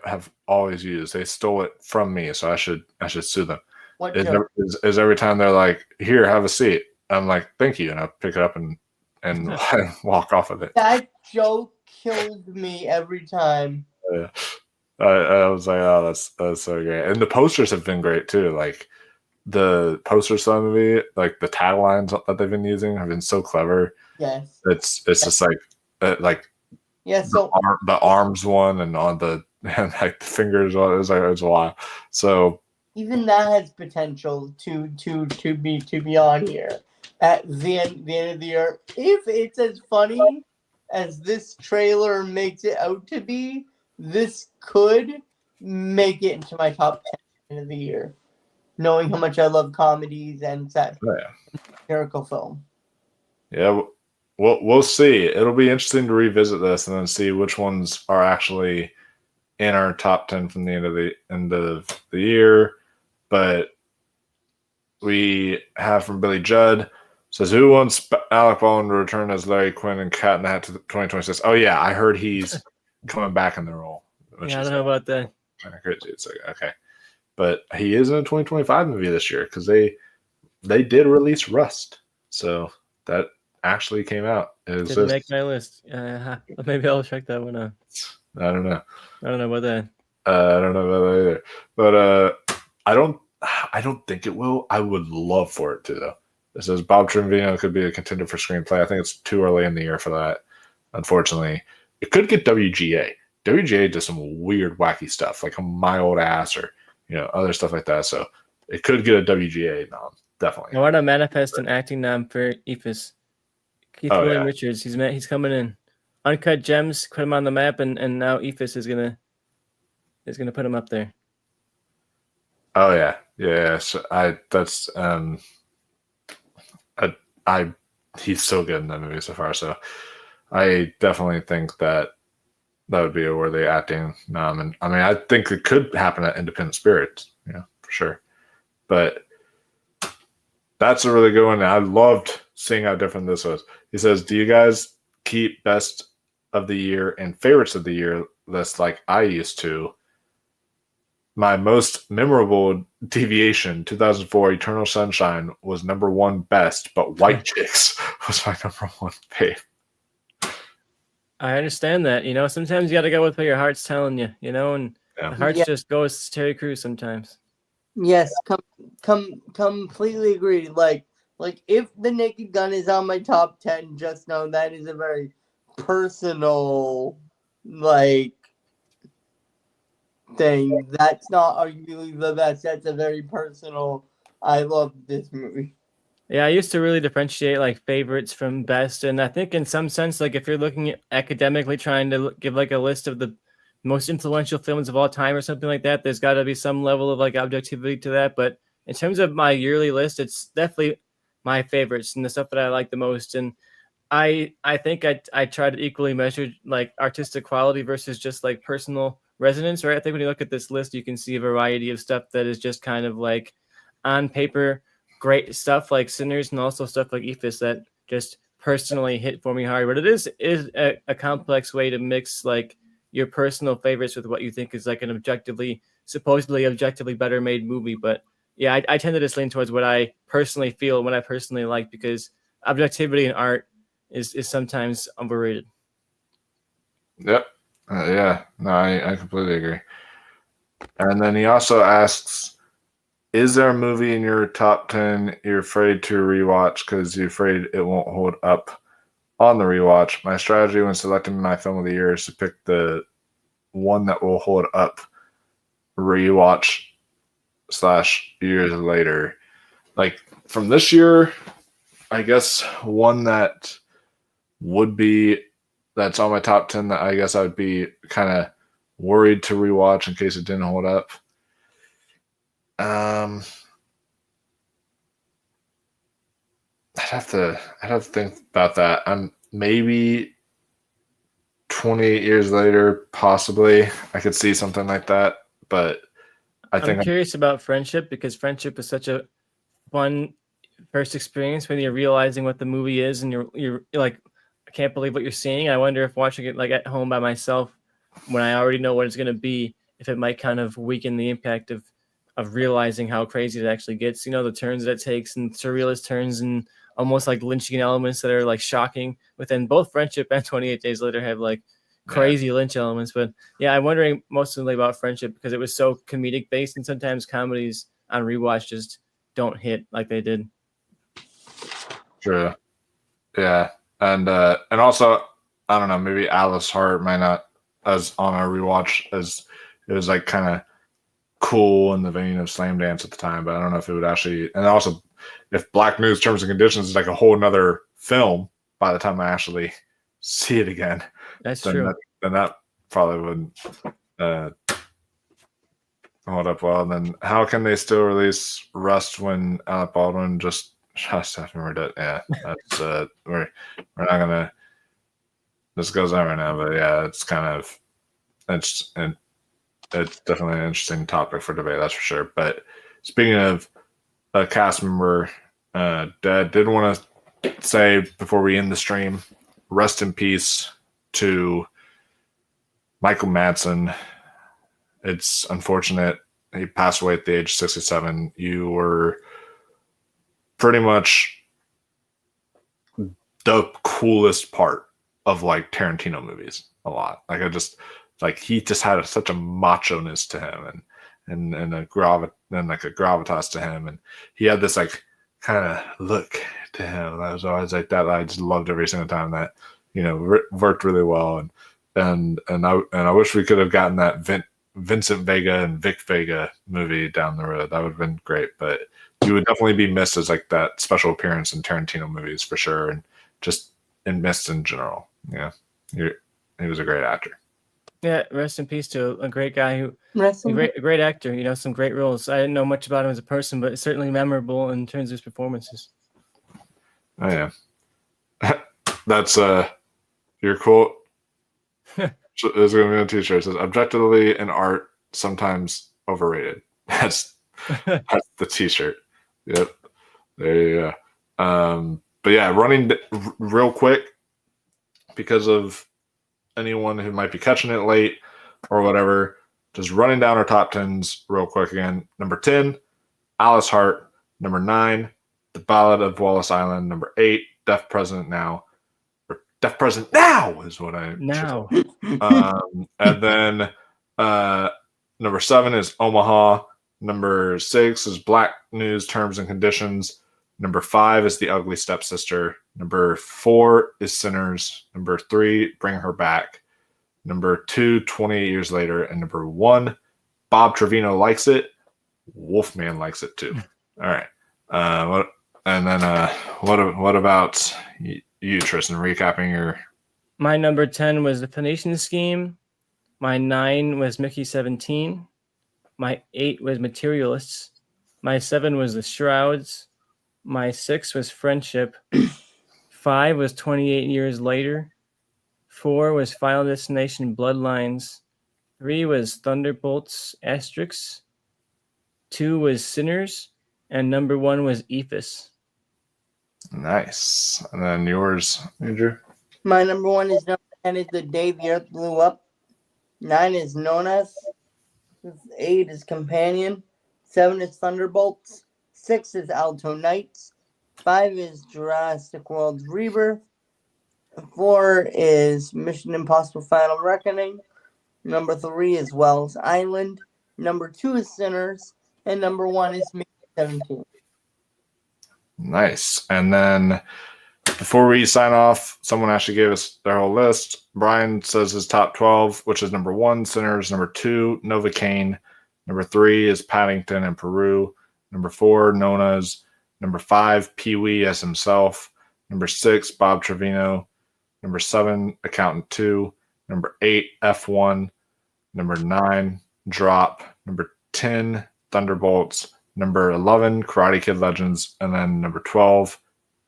have always used. They stole it from me, so I should sue them. What Is, joke? is every time they're like, "Here, have a seat," I'm like, "Thank you," and I pick it up and walk off with it. That joke killed me every time. I was like, "Oh, that's so great," and the posters have been great too. Like the posters for the movie, like the taglines that they've been using have been so clever. Yes. It's just like Yeah. So the arms one and on the and like the fingers one. It was a while. So even that has potential to be on here at the end of the year. If it's as funny as this trailer makes it out to be, this could make it into my top 10 of the year. Knowing how much I love comedies and satirical film. yeah, we'll see. It'll be interesting to revisit this and then see which ones are actually in our top 10 from the end of the year. But we have from Billy Judd says, who wants Alec Baldwin to return as Larry Quinn and Cat in the Hat to 2026? Oh yeah, I heard he's coming back in the role. Which Yeah, I is don't know about that. kind of crazy. It's like, okay, but he is in a 2025 movie this year because they did release Rust, so that actually came out. It Didn't exists. make my list. Maybe I'll check that one out. I don't know. I don't know about that. I don't know about that either. But I don't think it will. I would love for it to though. It says Bob Trevino could be a contender for screenplay. I think it's too early in the year for that. Unfortunately, it could get WGA. WGA does some weird, wacky stuff, like My Old Ass or other stuff like that. So it could get a WGA nom, definitely. I want to manifest an acting nom for Ephus. Keith Oh, William yeah. Richards. He's coming in. Uncut Gems put him on the map, and now Ephus is gonna put him up there. Oh yeah, yeah. So he's so good in that movie so far. So I definitely think that would be a worthy acting nom. And I mean, I think it could happen at Independent Spirits, for sure. But that's a really good one. I loved seeing how different this was. He says, "Do you guys keep best of the year and favorites of the year lists like I used to? My most memorable deviation, 2004 Eternal Sunshine, was number one best, but White Chicks was my number one fave." I understand that. Sometimes you got to go with what your heart's telling you. And Yeah. the heart Yeah. just goes to Terry Crews sometimes. Yes, completely agree. Like if The Naked Gun is on my top 10, just know that is a very personal thing. That's not arguably the best. That's a very personal. I love this movie. Yeah, I used to really differentiate like favorites from best, and I think in some sense, like if you're looking at academically trying to give like a list of the most influential films of all time or something like that, there's got to be some level of like objectivity to that. But in terms of my yearly list, it's definitely my favorites and the stuff that I like the most. And I think I try to equally measure like artistic quality versus just like personal resonance, right? I think when you look at this list, you can see a variety of stuff that is just kind of like on paper great stuff like Sinners and also stuff like Ephes that just personally hit for me hard. But it is a complex way to mix like your personal favorites with what you think is like an supposedly objectively better made movie. But yeah, I tend to just lean towards what I personally feel, what I personally like, because objectivity in art is sometimes overrated. Yep. Yeah. No, I completely agree. And then he also asks, is there a movie in your top 10 you're afraid to rewatch because you're afraid it won't hold up on the rewatch? My strategy when selecting my film of the year is to pick the one that will hold up rewatch / years later. Like from this year, I guess one that would be that's on my top 10 that I guess I would be kind of worried to rewatch in case it didn't hold up. I'd have to think about that. Maybe 28 years later, possibly I could see something like that. But I'm curious about Friendship because Friendship is such a fun first experience when you're realizing what the movie is and you're like, I can't believe what you're seeing. I wonder if watching it like at home by myself when I already know what it's going to be, if it might kind of weaken the impact of realizing how crazy it actually gets, the turns that it takes and surrealist turns and almost like Lynchian elements that are like shocking within both Friendship and 28 Days Later have like crazy Lynch elements. But yeah, I'm wondering mostly about Friendship because it was so comedic based and sometimes comedies on rewatch just don't hit like they did. Sure. Yeah. And also, I don't know, maybe Alice Hart might not as on our rewatch as it was like kind of cool in the vein of Slam Dance at the time, but I don't know if it would actually. And also, if Black News Terms and Conditions is like a whole nother film by the time I actually see it again, that's true. Then that probably wouldn't hold up well. And then how can they still release Rust when Alec Baldwin just after dead? Yeah, that's we're not gonna. This goes on right now, but yeah, it's kind of it's definitely an interesting topic for debate, that's for sure. But speaking of a cast member dead, did want to say before we end the stream, rest in peace to Michael Madsen. It's unfortunate he passed away at the age of 67. You were pretty much the coolest part of like Tarantino movies a lot. He just had such a macho-ness to him and a gravitas to him, and he had this like kind of look to him that was always like that. I just loved every single time that worked really well, and I wish we could have gotten that Vincent Vega and Vic Vega movie down the road. That would have been great, but you would definitely be missed as like that special appearance in Tarantino movies for sure, and just missed in general. Yeah, he was a great actor. Yeah, rest in peace to a great guy a great actor. Some great roles. I didn't know much about him as a person, but certainly memorable in terms of his performances. Oh yeah, that's your quote. There's going to be on a t-shirt. It says, "Objectively in art, sometimes overrated." That's the t-shirt. Yep, there you go. But yeah, running real quick because of anyone who might be catching it late or whatever, just running down our top 10s real quick again. Number 10, Alice Hart. Number 9, The Ballad of Wallace Island. Number 8, Deaf President Now. Or Deaf President Now is what I now. And then number 7 is Omaha. Number 6 is Black News Terms and Conditions. Number 5 is The Ugly Stepsister. Number 4 is Sinners. Number 3, Bring Her Back. Number 2, 28 Years Later. And number 1, Bob Trevino likes it. Wolfman likes it too. All right. What about you, Tristan? Recapping your. My number 10 was The Phoenician Scheme. My 9 was Mickey 17. My 8 was Materialists. My 7 was The Shrouds. My 6 was Friendship. 5 was 28 Years Later. 4 was Final Destination Bloodlines. 3 was Thunderbolts Asterix. 2 was Sinners. And number 1 was Ephes. Nice. And then yours, Andrew? My number 1 is number 10 is The Day the Earth Blew Up. 9 is Known As. 8 is Companion. 7 is Thunderbolts. 6 is Alto Knights. 5 is Jurassic World Rebirth. 4 is Mission Impossible Final Reckoning. Number 3 is Wells Island. Number 2 is Sinners. And number 1 is Mickey 17. Nice. And then before we sign off, someone actually gave us their whole list. Brian says his top 12, which is number 1, Sinners. Number 2, Novocaine. Number 3 is Paddington and Peru. Number 4, Nona's. Number 5, Pee-wee as himself. Number 6, Bob Trevino. Number 7, Accountant 2. Number 8, F1. Number 9, Drop. Number 10, Thunderbolts. Number 11, Karate Kid Legends. And then number 12,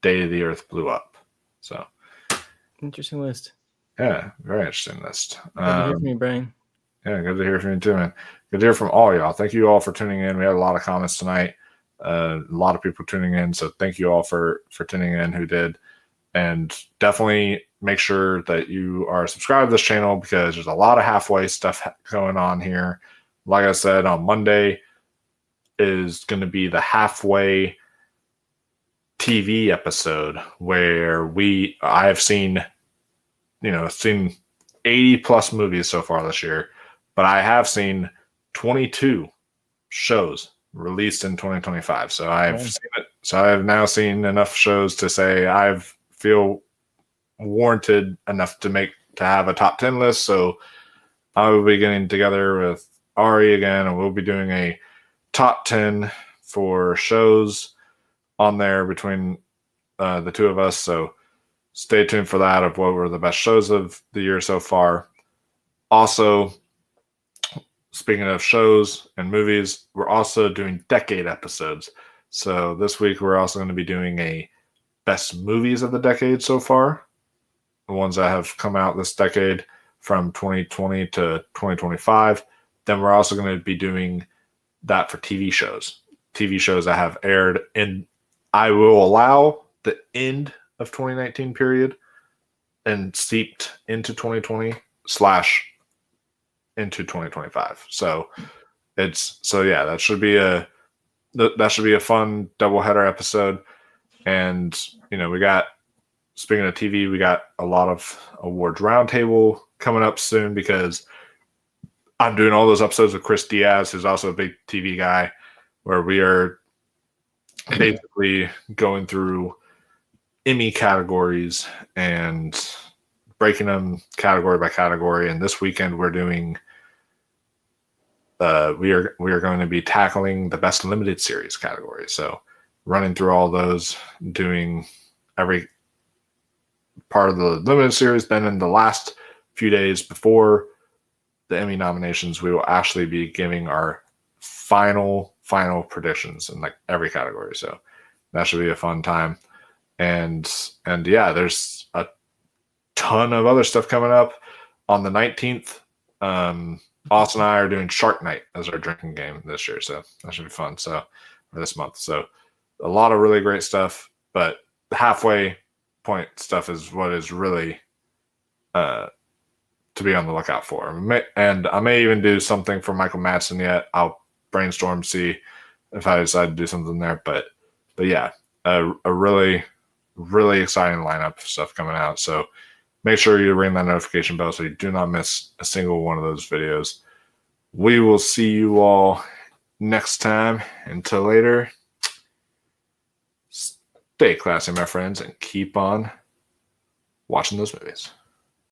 Day the Earth Blew Up. So, Interesting list. yeah, very interesting list. Good to hear from you, Brian. Yeah, good to hear from you too, man. Good to hear from all y'all. Thank you all for tuning in. We had a lot of comments tonight. A lot of people tuning in. So thank you all for tuning in who did. And definitely make sure that you are subscribed to this channel because there's a lot of halfway stuff going on here. Like I said, on Monday is going to be the halfway TV episode where I have seen 80 plus movies so far this year, but I have seen 22 shows released in 2025. So I've seen it. So I've now seen enough shows to say I feel warranted enough to have a top 10 list. So I will be getting together with Ari again, and we'll be doing a top 10 for shows on there between the two of us. So stay tuned for that of what were the best shows of the year so far. Also, speaking of shows and movies, we're also doing decade episodes. So this week we're also going to be doing a best movies of the decade so far, the ones that have come out this decade from 2020 to 2025. Then we're also going to be doing that for TV shows that have aired, and I will allow the end of 2019 period and seeped into 2020 / into 2025. So that should be a fun doubleheader episode. And speaking of TV, we got a lot of awards roundtable coming up soon because I'm doing all those episodes with Chris Diaz, who's also a big TV guy, where we are basically going through Emmy categories and breaking them category by category. And this weekend we're doing we are going to be tackling the best limited series category. So running through all those, doing every part of the limited series. Then in the last few days before the Emmy nominations, we will actually be giving our final predictions in like every category. So that should be a fun time. And yeah, there's a ton of other stuff coming up on the 19th. Austin and I are doing Shark Night as our drinking game this year. So that should be fun. So for this month. So a lot of really great stuff, but the halfway point stuff is what is really, to be on the lookout for. And I may even do something for Michael Madsen yet. I'll brainstorm, see if I decide to do something there. But yeah, a really, really exciting lineup of stuff coming out. So make sure you ring that notification bell so you do not miss a single one of those videos. We will see you all next time. Until later, stay classy, my friends, and keep on watching those movies.